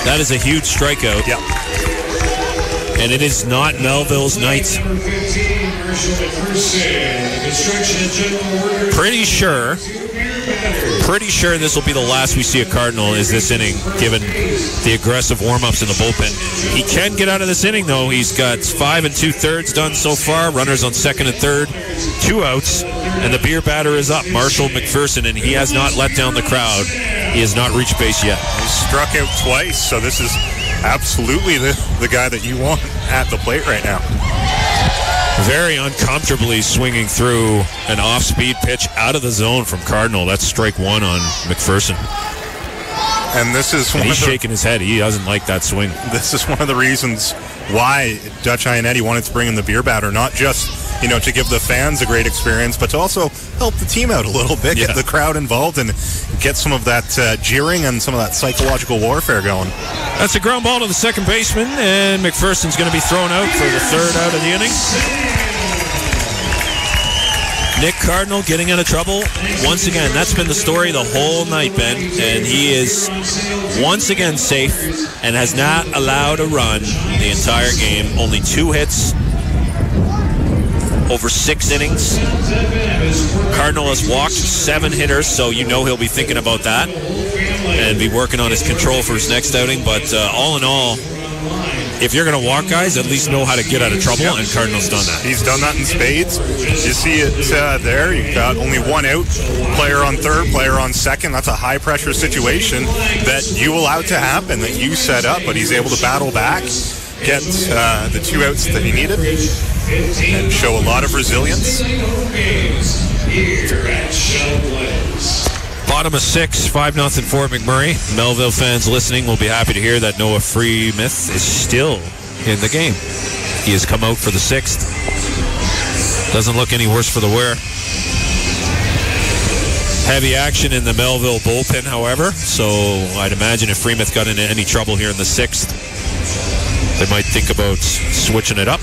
That is a huge strikeout. Yeah. And it is not Melville's night. Pretty sure this will be the last we see of Cardinal is this inning, given the aggressive warm-ups in the bullpen. He can get out of this inning, though. He's got 5 2/3 done so far. Runners on second and third, 2 outs, and the beer batter is up, Marshall McPherson, and he has not let down the crowd. He has not reached base yet. He struck out twice, so this is absolutely the guy that you want at the plate right now. Very uncomfortably swinging through an off-speed pitch out of the zone from Cardinal. That's strike 1 on McPherson. And this is he's shaking his head. He doesn't like that swing. This is one of the reasons why Dutch Iannetti wanted to bring in the beer batter, not just to give the fans a great experience, but to also help the team out a little bit, get the crowd involved, and get some of that jeering and some of that psychological warfare going. That's a ground ball to the second baseman, and McPherson's going to be thrown out for the 3rd out of the inning. Nick Cardinal getting out of trouble once again. That's been the story the whole night, Ben. And he is once again safe and has not allowed a run the entire game. Only 2 hits over 6 innings. Cardinal has walked 7 hitters, so you know he'll be thinking about that and be working on his control for his next outing. But all in all, if you're going to walk guys, at least know how to get out of trouble, and Cardinal's done that. He's done that in spades. You see it there. You've got only 1 out, player on third, player on second. That's a high-pressure situation that you allowed to happen, that you set up, but he's able to battle back, get the 2 outs that he needed, and show a lot of resilience. Bottom of 6, 5-0 Fort McMurray. Melville fans listening will be happy to hear that Noah Freemouth is still in the game. He has come out for the 6th. Doesn't look any worse for the wear. Heavy action in the Melville bullpen, however, so I'd imagine if Freemouth got into any trouble here in the 6th, they might think about switching it up.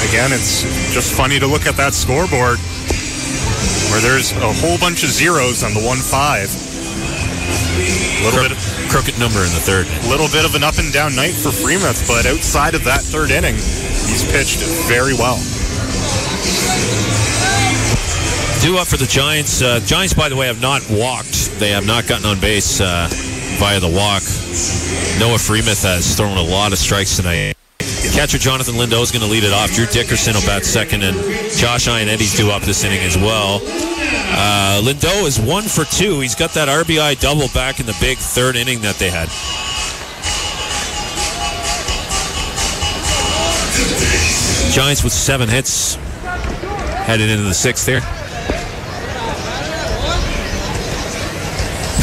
Again, it's just funny to look at that scoreboard where there's a whole bunch of zeros on the 1-5. Crooked number in the 3rd. A little bit of an up and down night for Freemouth, but outside of that 3rd inning, he's pitched very well. Due up for the Giants. Giants, by the way, have not walked. They have not gotten on base via the walk. Noah Freemouth has thrown a lot of strikes tonight. Catcher Jonathan Lindau is going to lead it off. Drew Dickerson will bat second, and Josh Iannetti's due up this inning as well. Lindau is 1 for 2. He's got that RBI double back in the big 3rd inning that they had. Giants with 7 hits headed into the 6th here.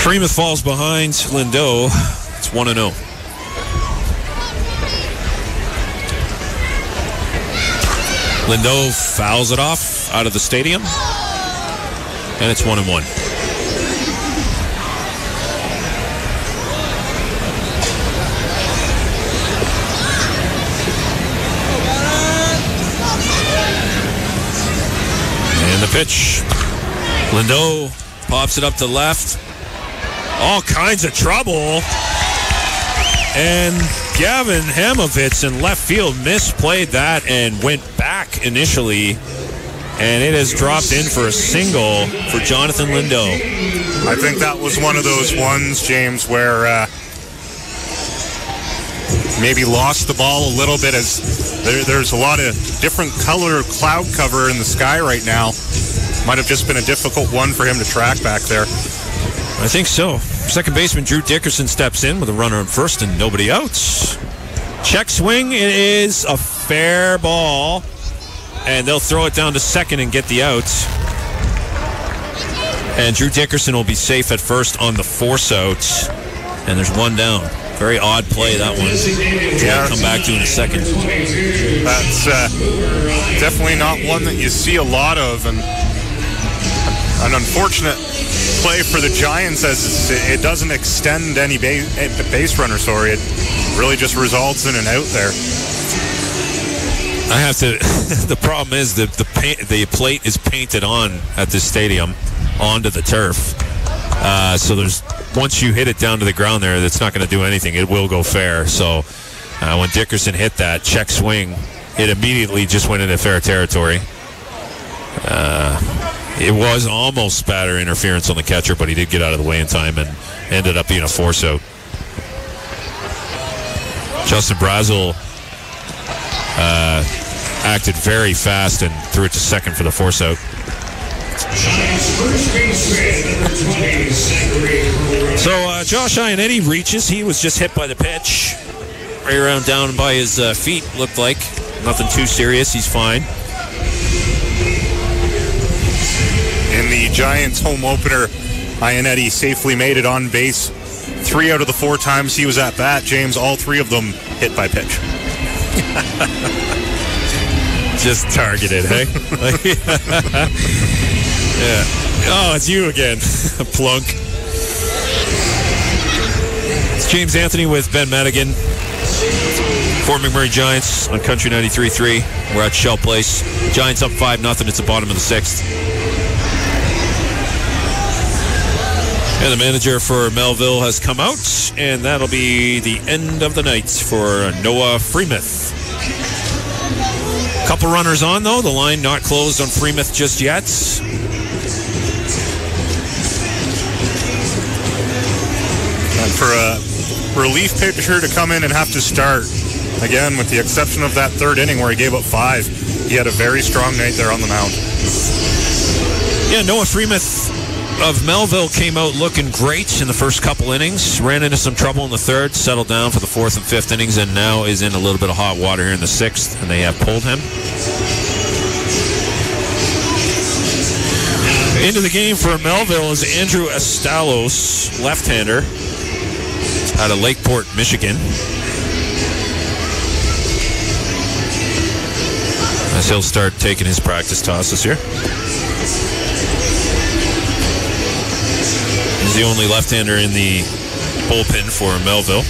Freemouth falls behind Lindau. It's 1-0. Lindau fouls it off out of the stadium, and it's 1-1. And the pitch. Lindau pops it up to left. All kinds of trouble. And Gavin Hamovitz in left field misplayed that and went back initially, and it has dropped in for a single for Jonathan Lindau. I think that was one of those ones, James, where maybe lost the ball a little bit, as there's a lot of different color cloud cover in the sky right now. Might have just been a difficult one for him to track back there. I think so. Second baseman Drew Dickerson steps in with a runner on first and nobody out. Check swing. It is a fair ball, and they'll throw it down to second and get the out. And Drew Dickerson will be safe at first on the force out, and there's 1 down. Very odd play, that one. Yeah, come back to in a second. That's definitely not one that you see a lot of, and an unfortunate play for the Giants, as it doesn't extend any base runner. It really just results in an out there. I have to. The problem is that the plate is painted on at this stadium onto the turf. So there's, once you hit it down to the ground there, that's not going to do anything. It will go fair. So when Dickerson hit that check swing, it immediately just went into fair territory. It was almost spatter interference on the catcher, but he did get out of the way in time and ended up being a force out. Justin Brazel acted very fast and threw it to second for the force out. So Josh Iannetti reaches. He was just hit by the pitch. Right around down by his feet, looked like. Nothing too serious. He's fine. In the Giants home opener, Iannetti safely made it on base 3 out of the 4 times he was at bat. James, all 3 of them hit by pitch. Just targeted, hey? Yeah. Oh, it's you again. Plunk. It's James Anthony with Ben Madigan. Fort McMurray Giants on Country 93.3. We're at Shell Place. Giants up 5-0. It's the bottom of the 6th. And the manager for Melville has come out, and that'll be the end of the night for Noah Freemuth. Couple runners on, though. The line not closed on Freemuth just yet. And for a relief pitcher to come in and have to start, again, with the exception of that third inning where he gave up 5, he had a very strong night there on the mound. Yeah, Noah Freemuth of Melville came out looking great in the first couple innings, ran into some trouble in the third, settled down for the 4th and 5th innings, and now is in a little bit of hot water here in the 6th, and they have pulled him. Into the game for Melville is Andrew Estalos, left-hander, out of Lakeport, Michigan. As he'll start taking his practice tosses here. He's the only left-hander in the bullpen for Melville.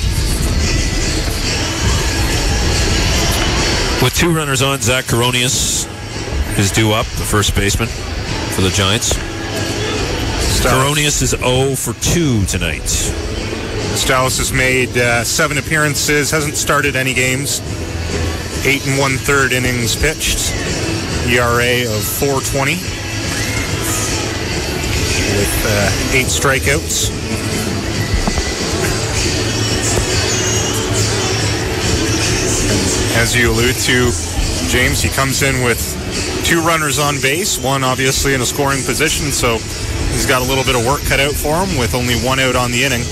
With 2 runners on, Zach Coronius is due up, the first baseman for the Giants. Coronius is 0 for 2 tonight. Stalis has made 7 appearances, hasn't started any games. 8 1/3 innings pitched. ERA of 4.20. With 8 strikeouts. And as you allude to, James, he comes in with 2 runners on base, 1 obviously in a scoring position, so he's got a little bit of work cut out for him with only 1 out on the inning.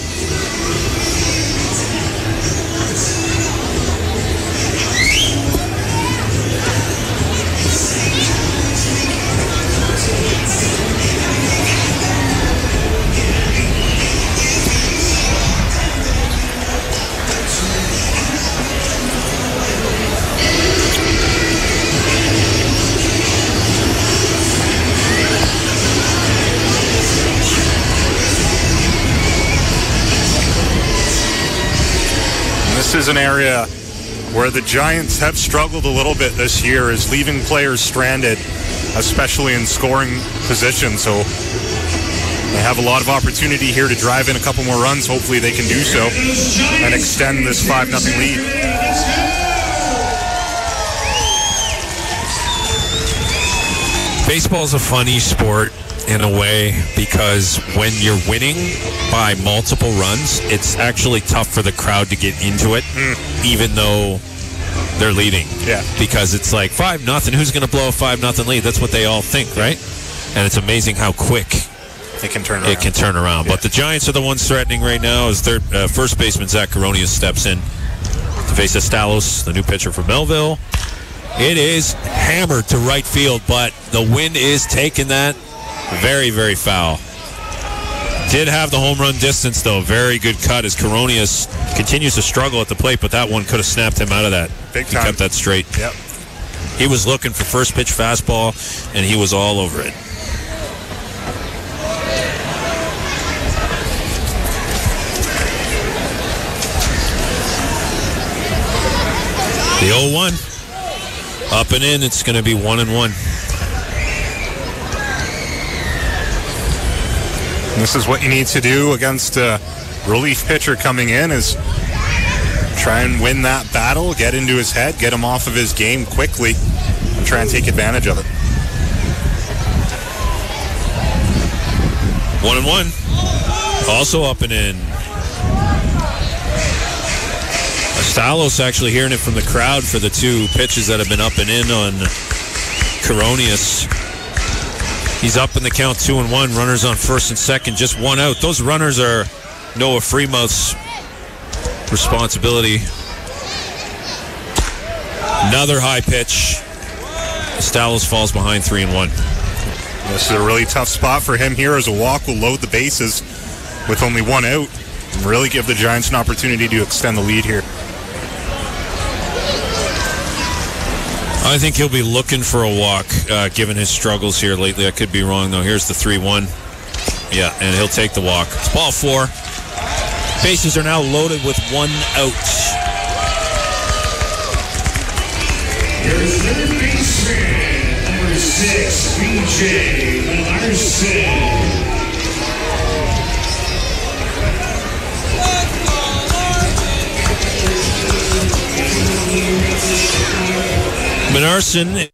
This is an area where the Giants have struggled a little bit this year, is leaving players stranded, especially in scoring position. So they have a lot of opportunity here to drive in a couple more runs. Hopefully they can do so and extend this 5-0 lead. Baseball's a funny sport in a way, because when you're winning by multiple runs, it's actually tough for the crowd to get into it, even though they're leading. Yeah. Because it's like 5-0, who's going to blow a 5-0 lead? That's what they all think, right? And it's amazing how quick it can turn around. Yeah. But the Giants are the ones threatening right now as their first baseman Zach Coronius steps in to face Estalos, the new pitcher for Melville. It is hammered to right field, but the wind is taking that. Very, very foul. Did have the home run distance, though. Very good cut as Coronius continues to struggle at the plate, but that one could have snapped him out of that. Big He time. kept that straight. Yep. He was looking for first pitch fastball, and he was all over it. The 0-1. Up and in, it's going to be 1-1. This is what you need to do against a relief pitcher coming in, is try and win that battle, get into his head, get him off of his game quickly, and try and take advantage of it. 1-1. Also up and in. Estalos actually hearing it from the crowd for the 2 pitches that have been up and in on Coronius. He's up in the count, 2-1. Runners on first and second, just 1 out. Those runners are Noah Freemuth's responsibility. Another high pitch. Estalos falls behind 3-1. This is a really tough spot for him here, as a walk will load the bases with only 1 out and really give the Giants an opportunity to extend the lead here. I think he'll be looking for a walk, given his struggles here lately. I could be wrong, though. Here's the 3-1. Yeah, and he'll take the walk. It's ball 4. Bases are now loaded with 1 out. third baseman, number 6, BJ Larson. Menarson.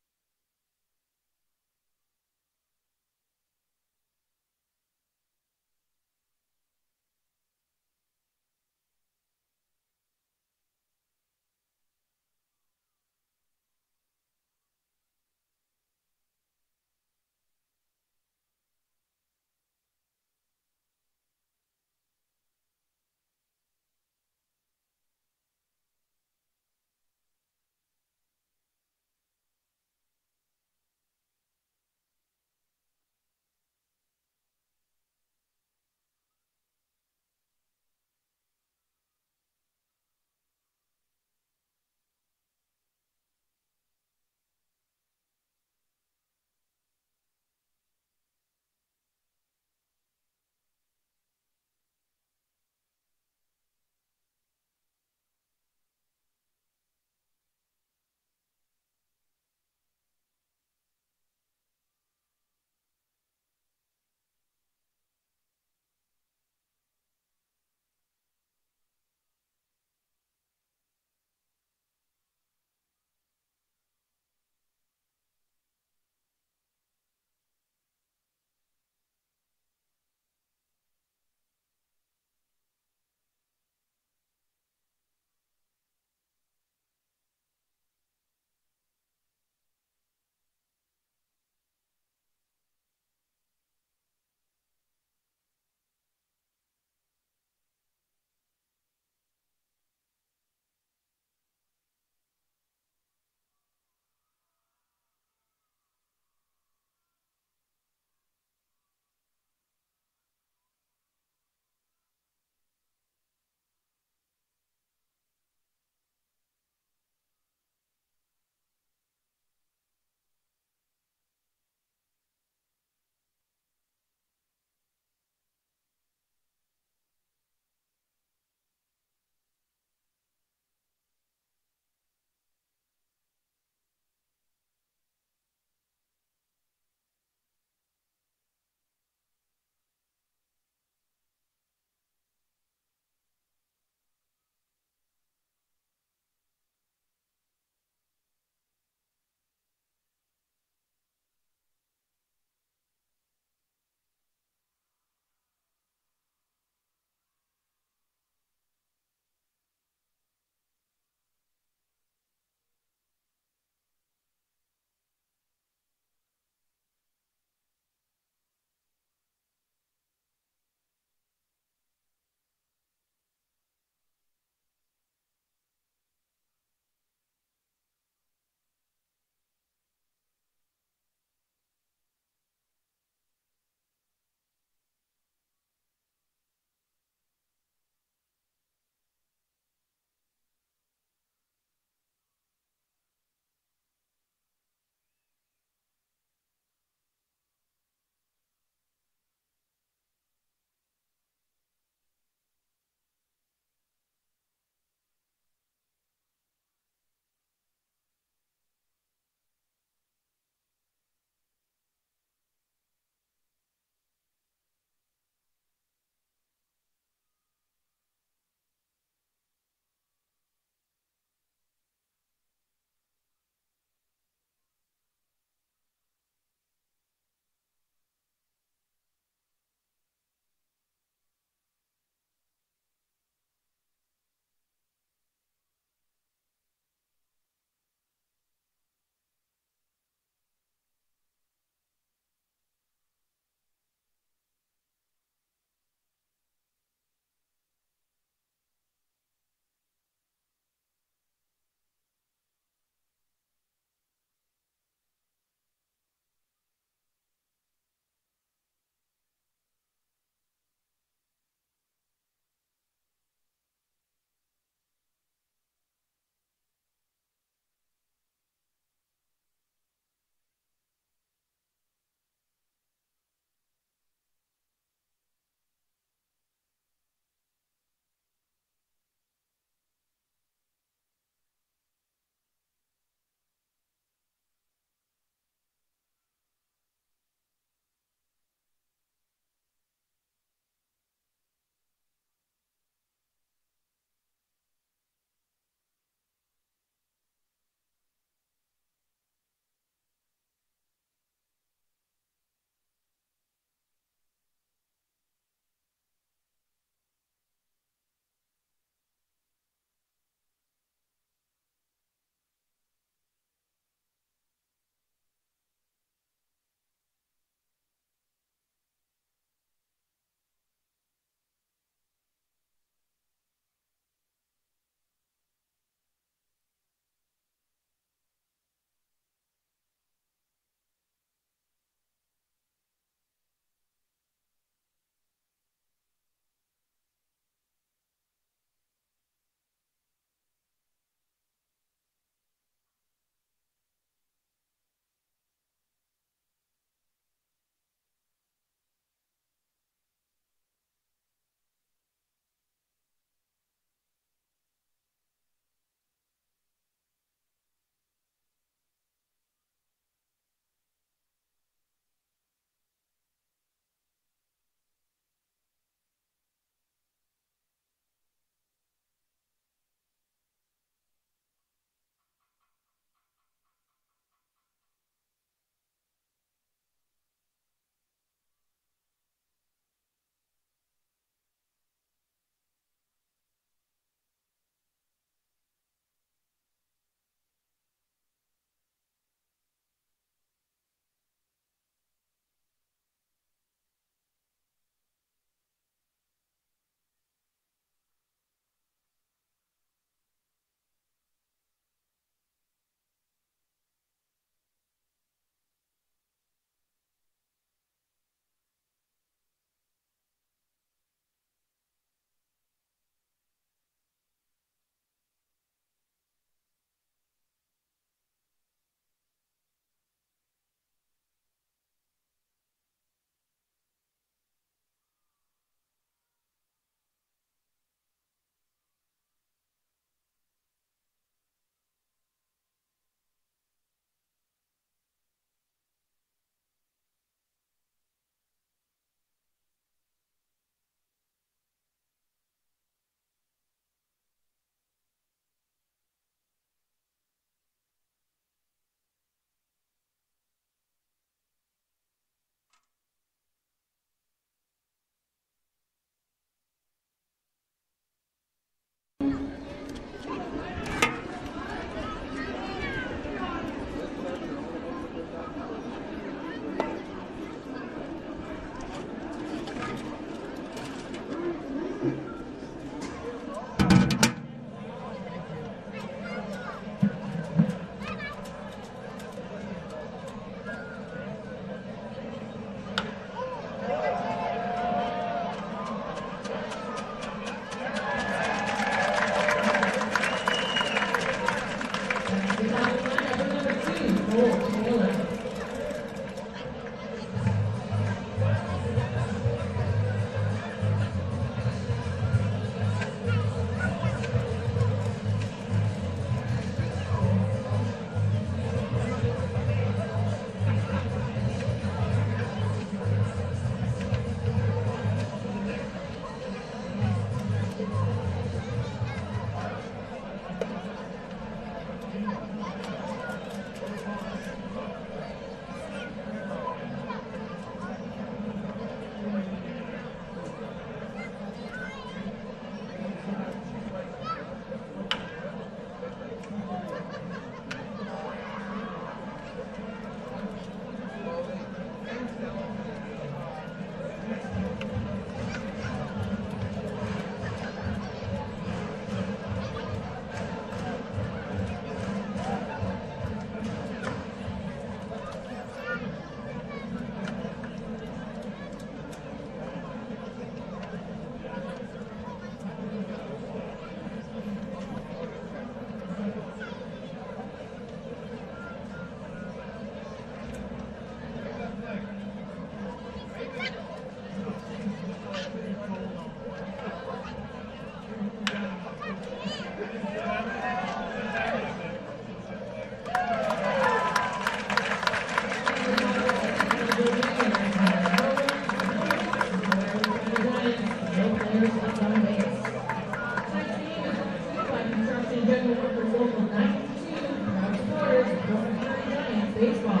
Baseball.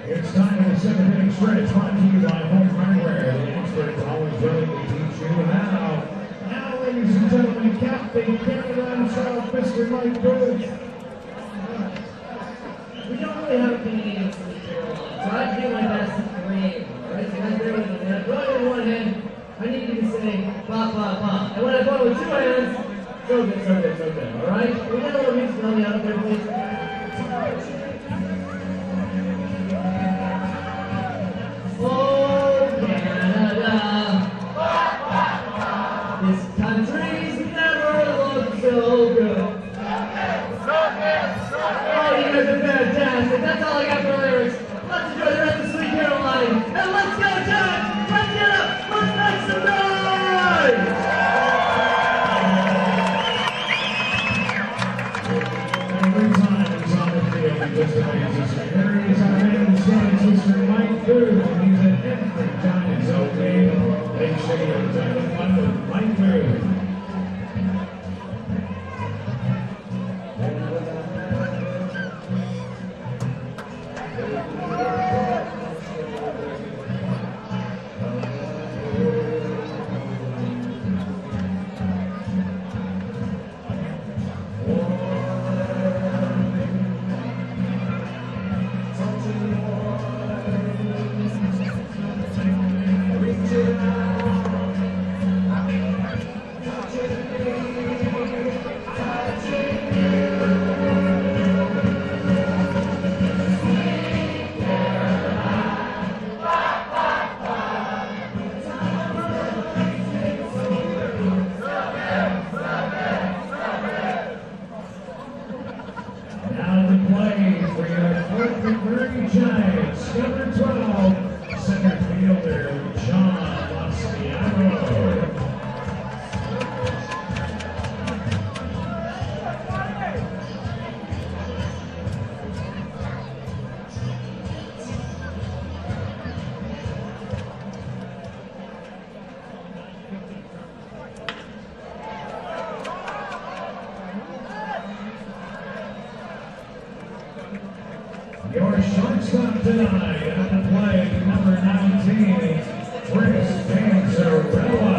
It's time for the 7th inning stretch, brought to you by Home Hardware. The experts always willing to teach you now, ladies and gentlemen, Captain Canada himself, Mr. Mike Booth. We don't really have Canadians in the material, so I do my best to create one, right? So I bear with me. When I brought it in one hand, I need you to say, ba, ba, ba. And when I brought it with two hands, so good, so good, so good, all right? We got a little music on the other there, please. Oh, Canada, this country's never looked so good. Oh, you guys are fantastic. That's all I got for lyrics. Let's enjoy the rest of Sweet Caroline. And let's go, Giants! Let's get up! Let's make some noise! Every time he's on the field, he just amazes me. There he is, our man who stands history, Mike Booth. And he's at every Giants home game. Make sure you're having fun with Mike Booth. Your shortstop tonight at the plate, number 19, Chris Panzarella.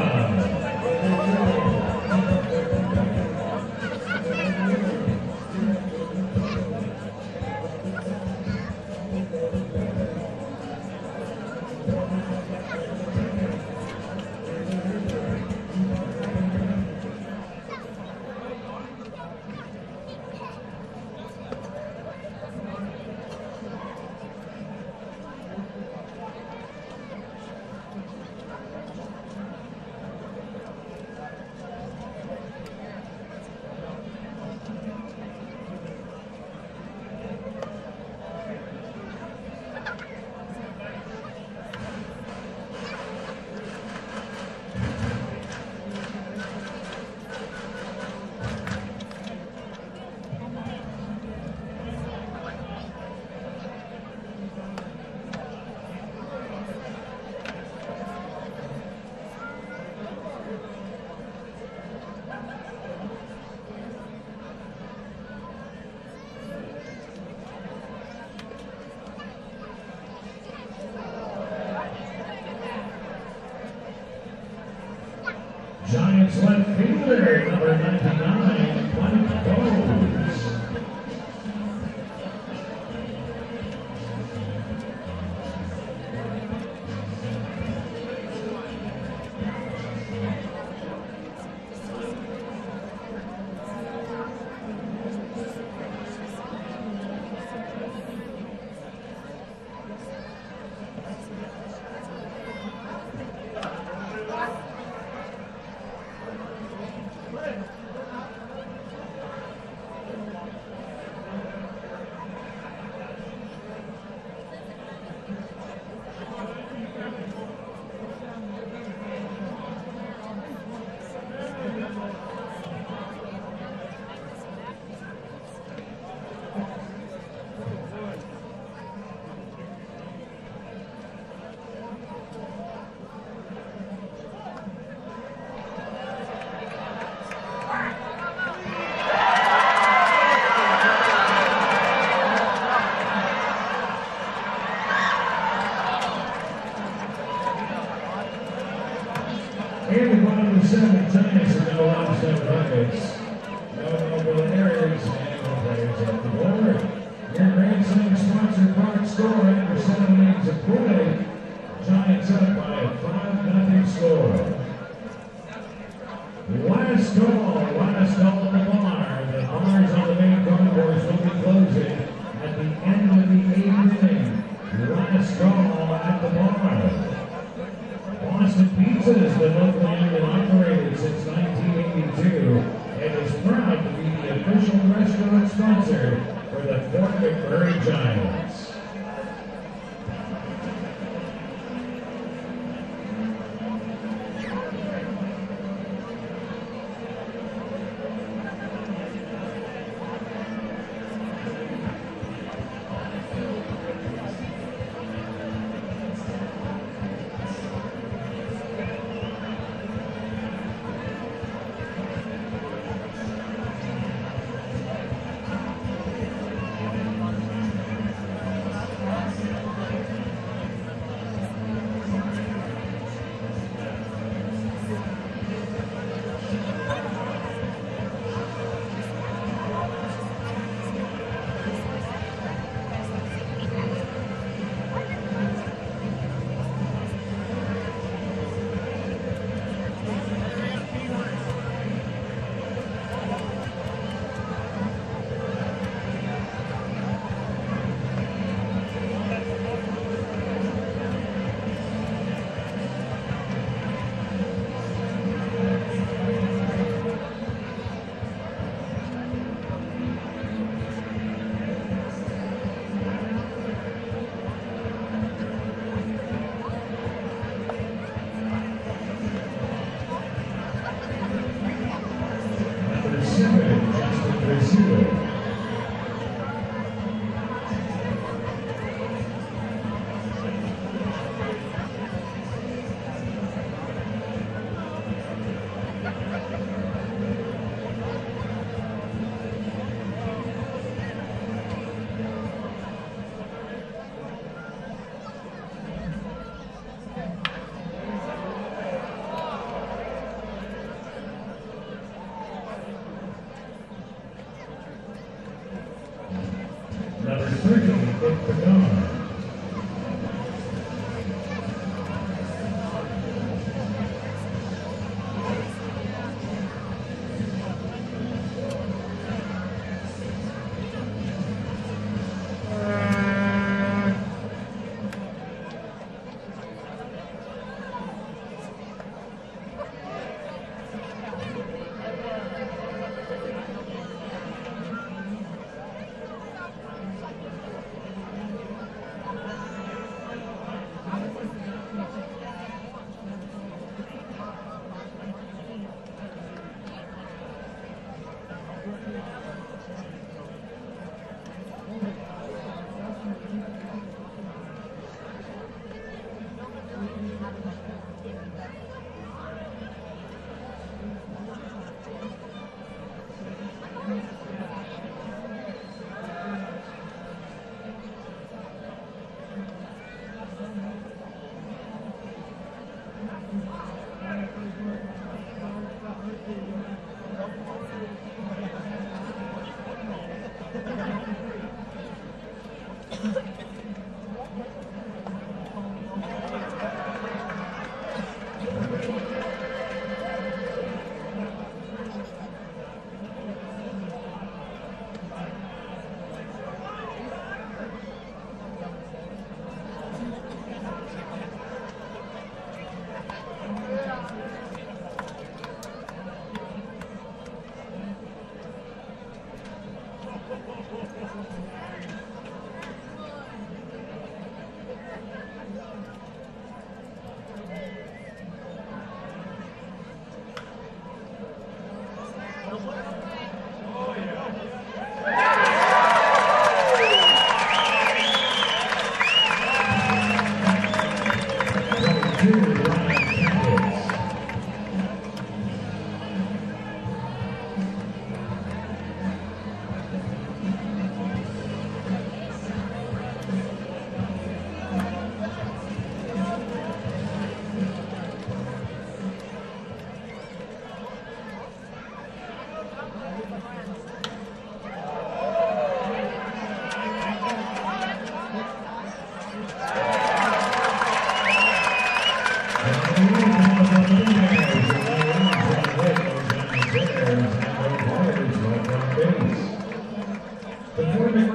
Giants left fielder, number 99, Mike Bowes. Giants. No Millionaires and the players at the board. Your Grand Slam sponsor box score after 7 innings of play. Giants up by a 5-0 score. Last call at the bar. The bars on the main concourse will be closing at the end of the 8th inning. Last call at the bar. Boston Pizza has been locally owned and operated since 1982 and is proud to be the official restaurant sponsor for the Fort McMurray Giants.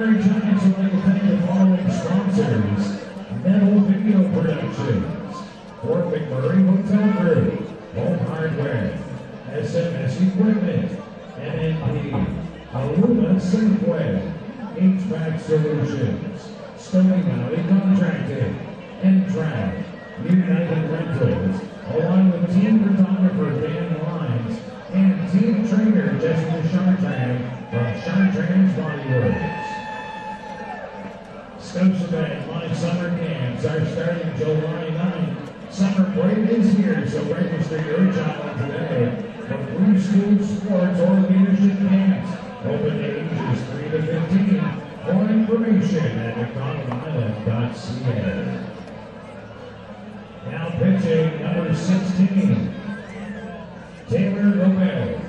McMurray Giants would like to thank the following sponsors: Metal Video Productions, Fort McMurray Hotel Group, Home Hardware, SMS Equipment, NNP, Aluma Safeway, HVAC Solutions, Stony Valley Contracting, N-Track, United Rentals, along with team photographer Dan Lines and team trainer Jessica Chartrand from Chartrand's Body Works. Scotiabank Live Summer Camps are starting July 9th. Summer break is here, so register your child today for preschool sports or leadership camps. Open to ages 3 to 15. More information at McDonaldIsland.ca. Now pitching number 16, Taylor Gomez.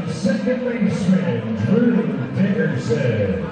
Second baseman, Drew Dickerson.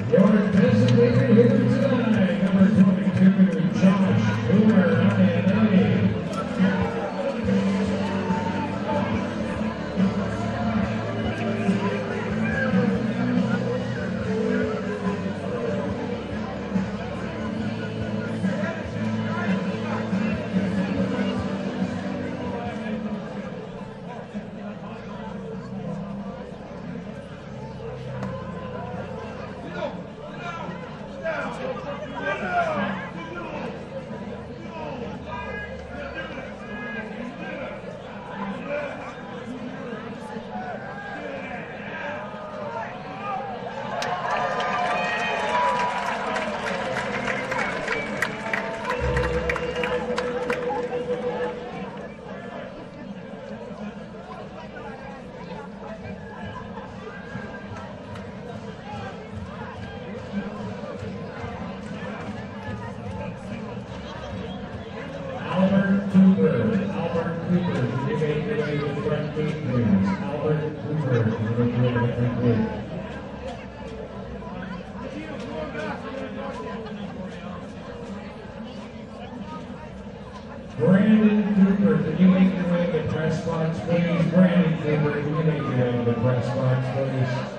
Your designated hitter tonight, number 22, Josh Boomer, INA. Albert Cooper, you make your way to the front gate, please. Albert Cooper, you make your way to the front gate. Brandon Cooper, can you make your way to the press box, please? Brandon Cooper, can you make your way to the press box, please?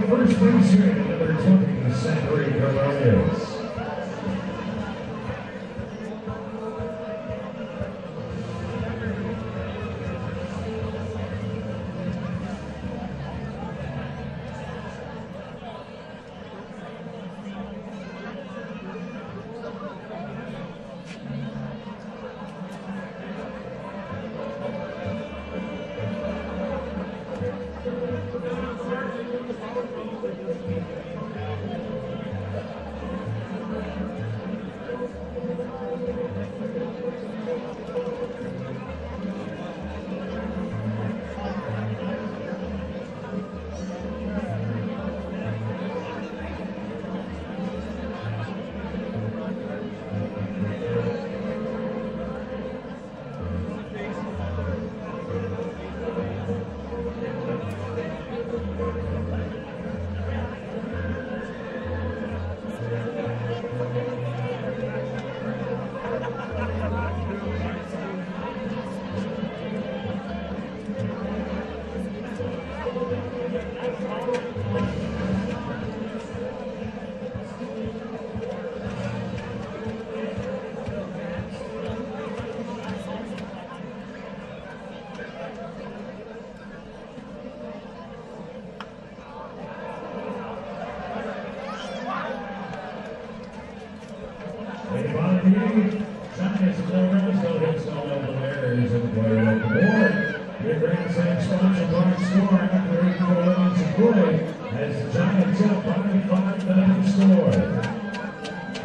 First baseman, number 20, Zachary Corrales.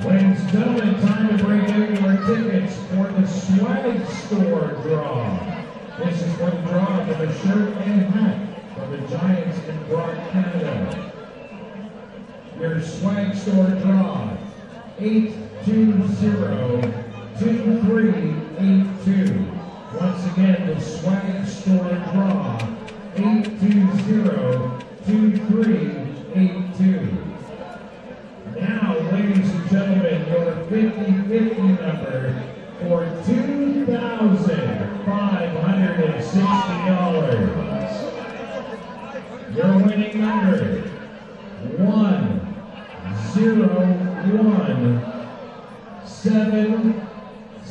Ladies and gentlemen, time to bring in your tickets for the swag store draw. This is for the draw for the shirt and hat from the Giants in Brock, Canada. Your swag store draw, 820-2 2382. Once again, the swag store draw 820-2382. Now, ladies and gentlemen, your 50-50 number for $2,560. Your winning number 101772.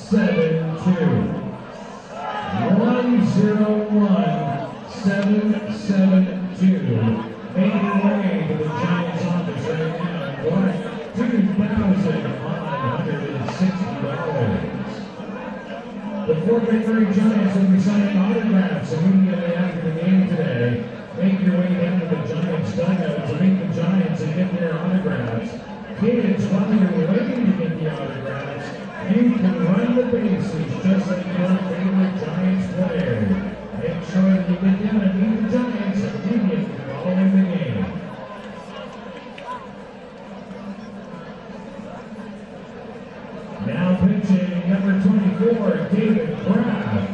101772. Make your way to the Giants office right now and collect $2,560. The Fort McMurray Giants will be signing autographs immediately after the game today. Make your way down to the Giants dugout to meet the Giants and get their autographs. Kids, while you're waiting to get the autographs, you can run the bases just like your favorite Giants player. Make sure that you get down and meet the Giants immediately following the game. Now pitching number 24, David Kraft.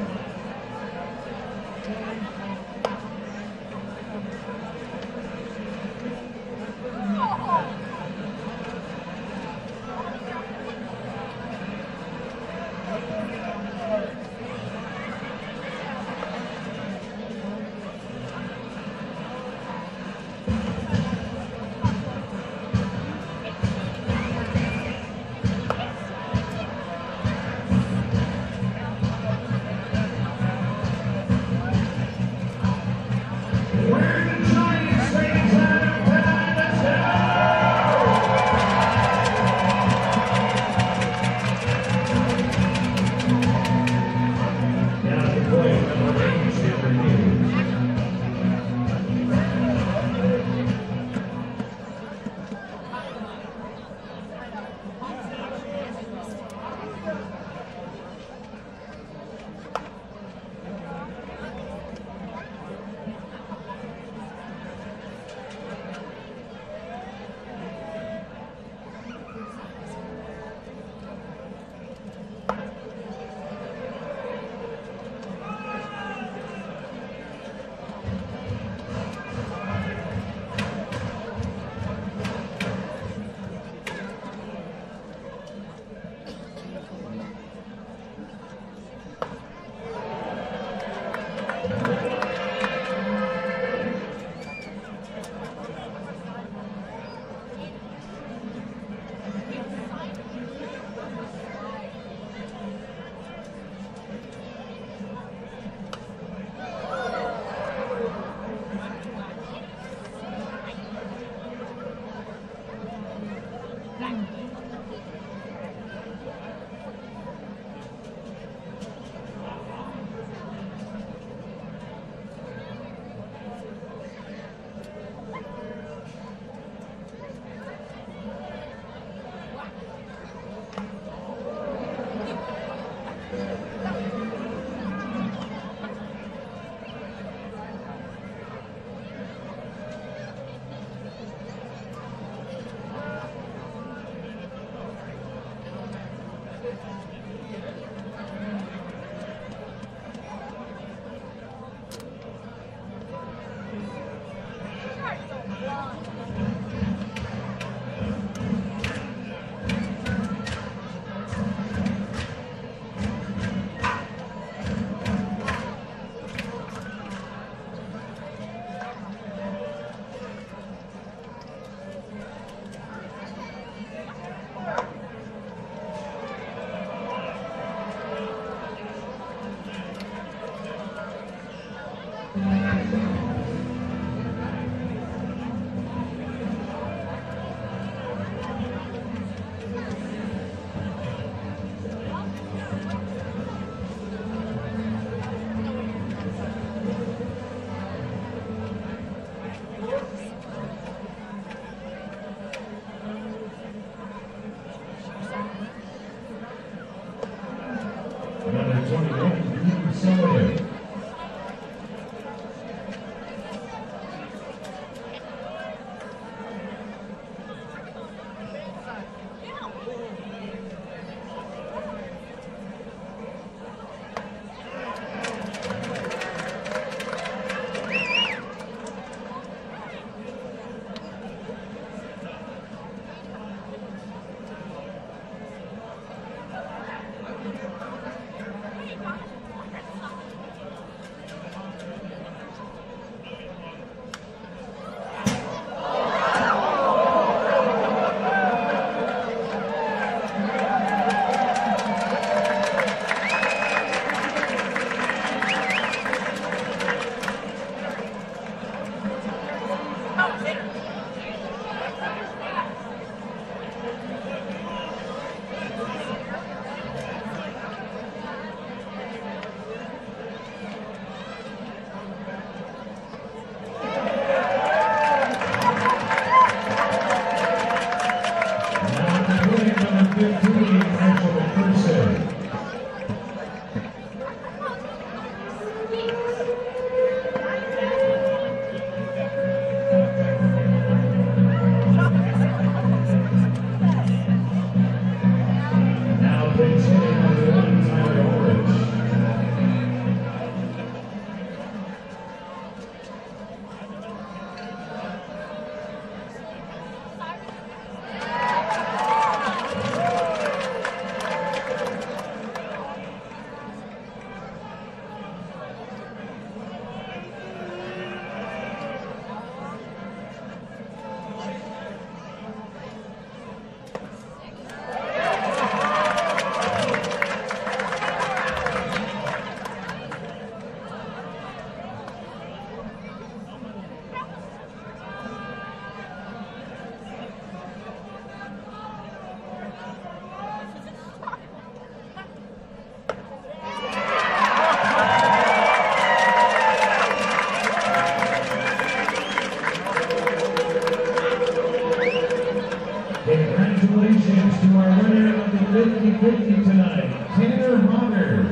$150 tonight. Tanner Honner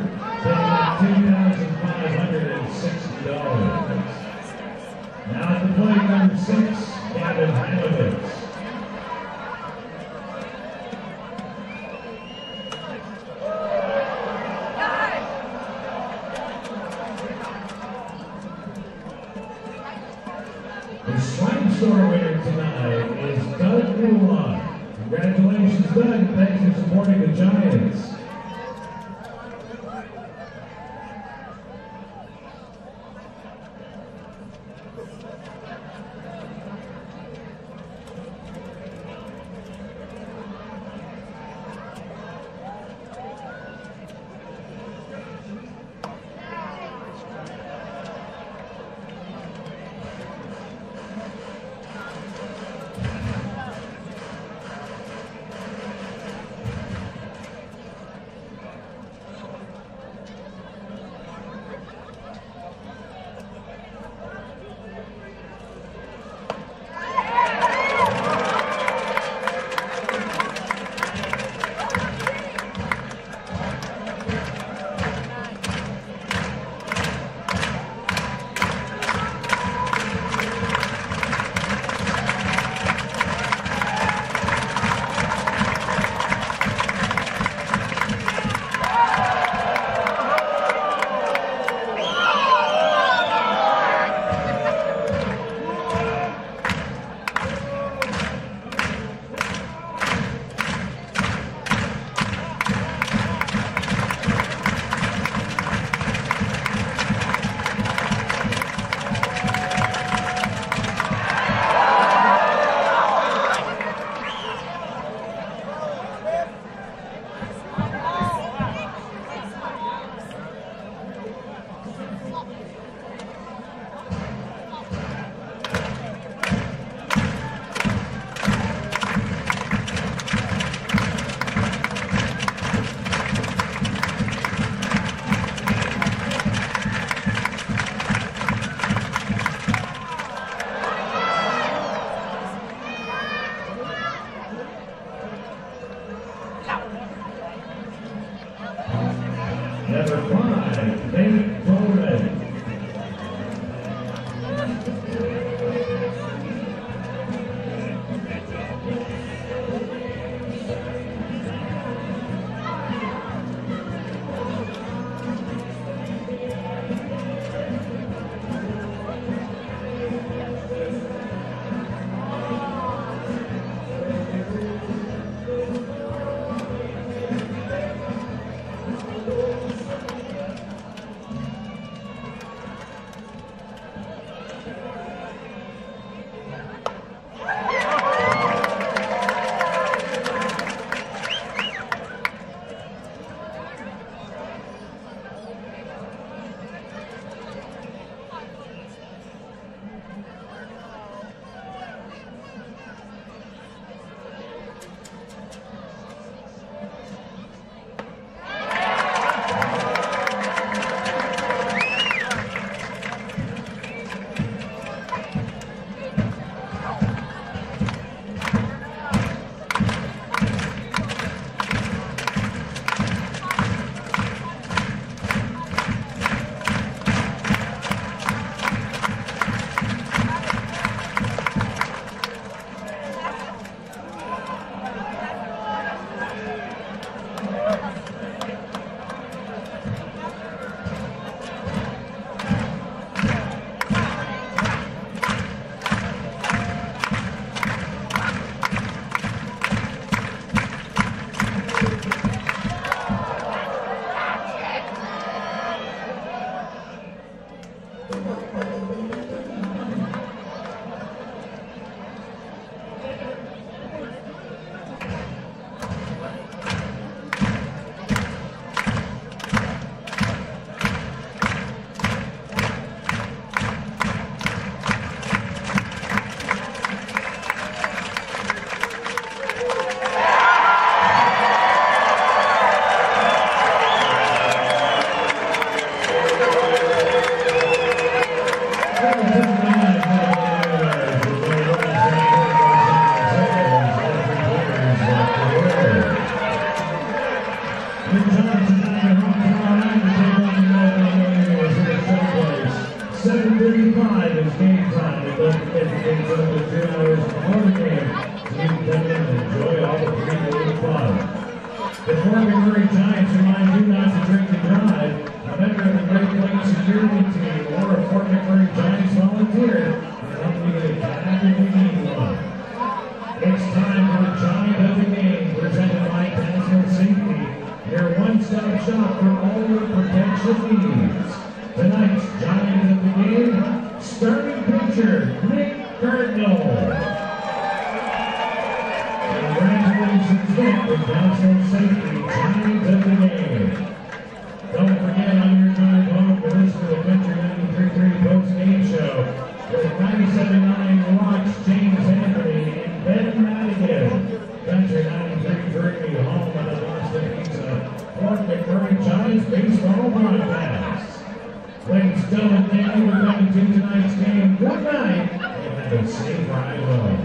taking up $2,560. Now at the plate, number 6, Gavin Hanovitz. The Swine Store winner tonight is Doug Newlon. Congratulations, Doug. Thanks for supporting the Giants. Number 5, Nate Bowman. for up to 2 hours before the game. So you can come in and enjoy all the pre-game fun. The Fort McMurray Giants remind you not to drink and drive. A member of the Great Lakes security team or a Fort McMurray Giants volunteer can help you get a cab if you need one. It's time for the Giant of the Game, presented by National Safety, your one-stop shop for all your protection needs. Tonight's Giant of the Game, starting pitcher, Nick Cardinal. Congratulations, Nick, with National Safety, Giant of the Game. Don't forget on your drive home to listen to the Country 93.3 post-game show with 97.9 Watch, James Anthony, and Ben Madigan. Country 93.3, home of the Boston Pizza, Fort McMurray Giants baseball broadcast. Ladies and gentlemen, thank you for coming to tonight's game. Good night, and have a safe ride home.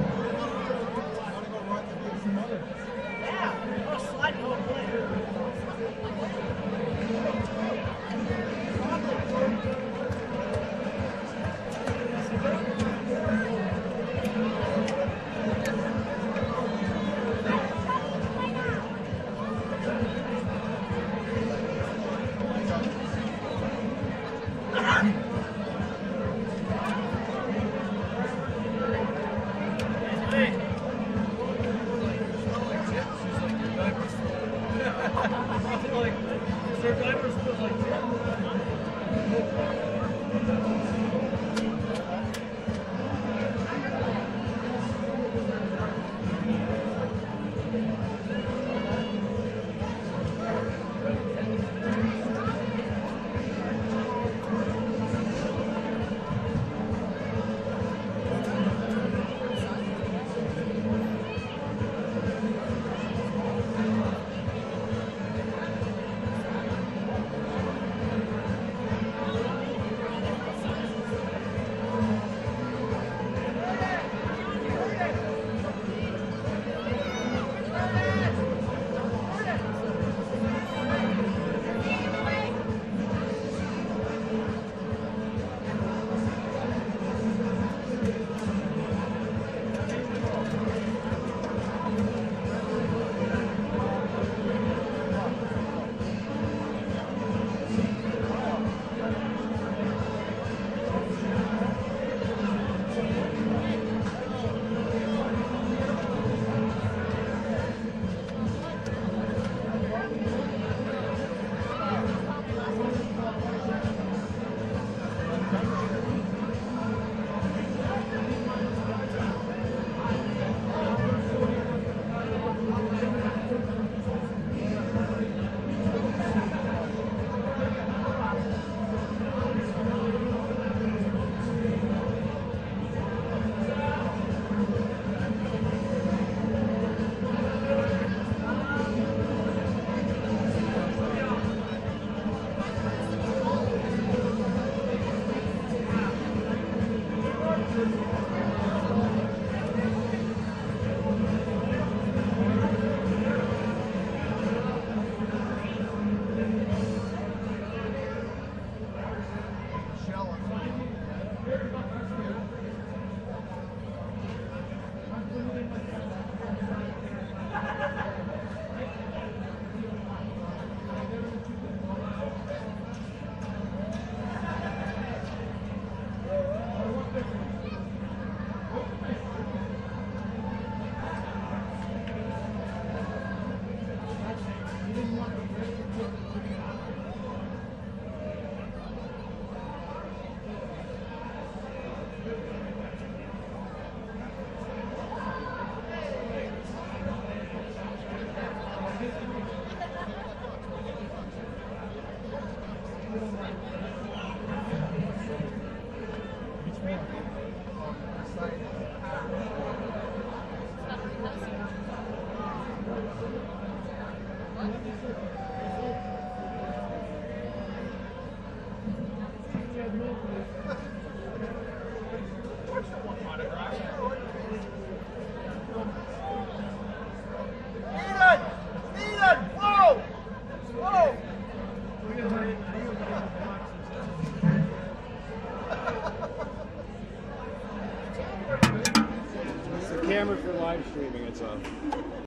camera for live streaming. It's a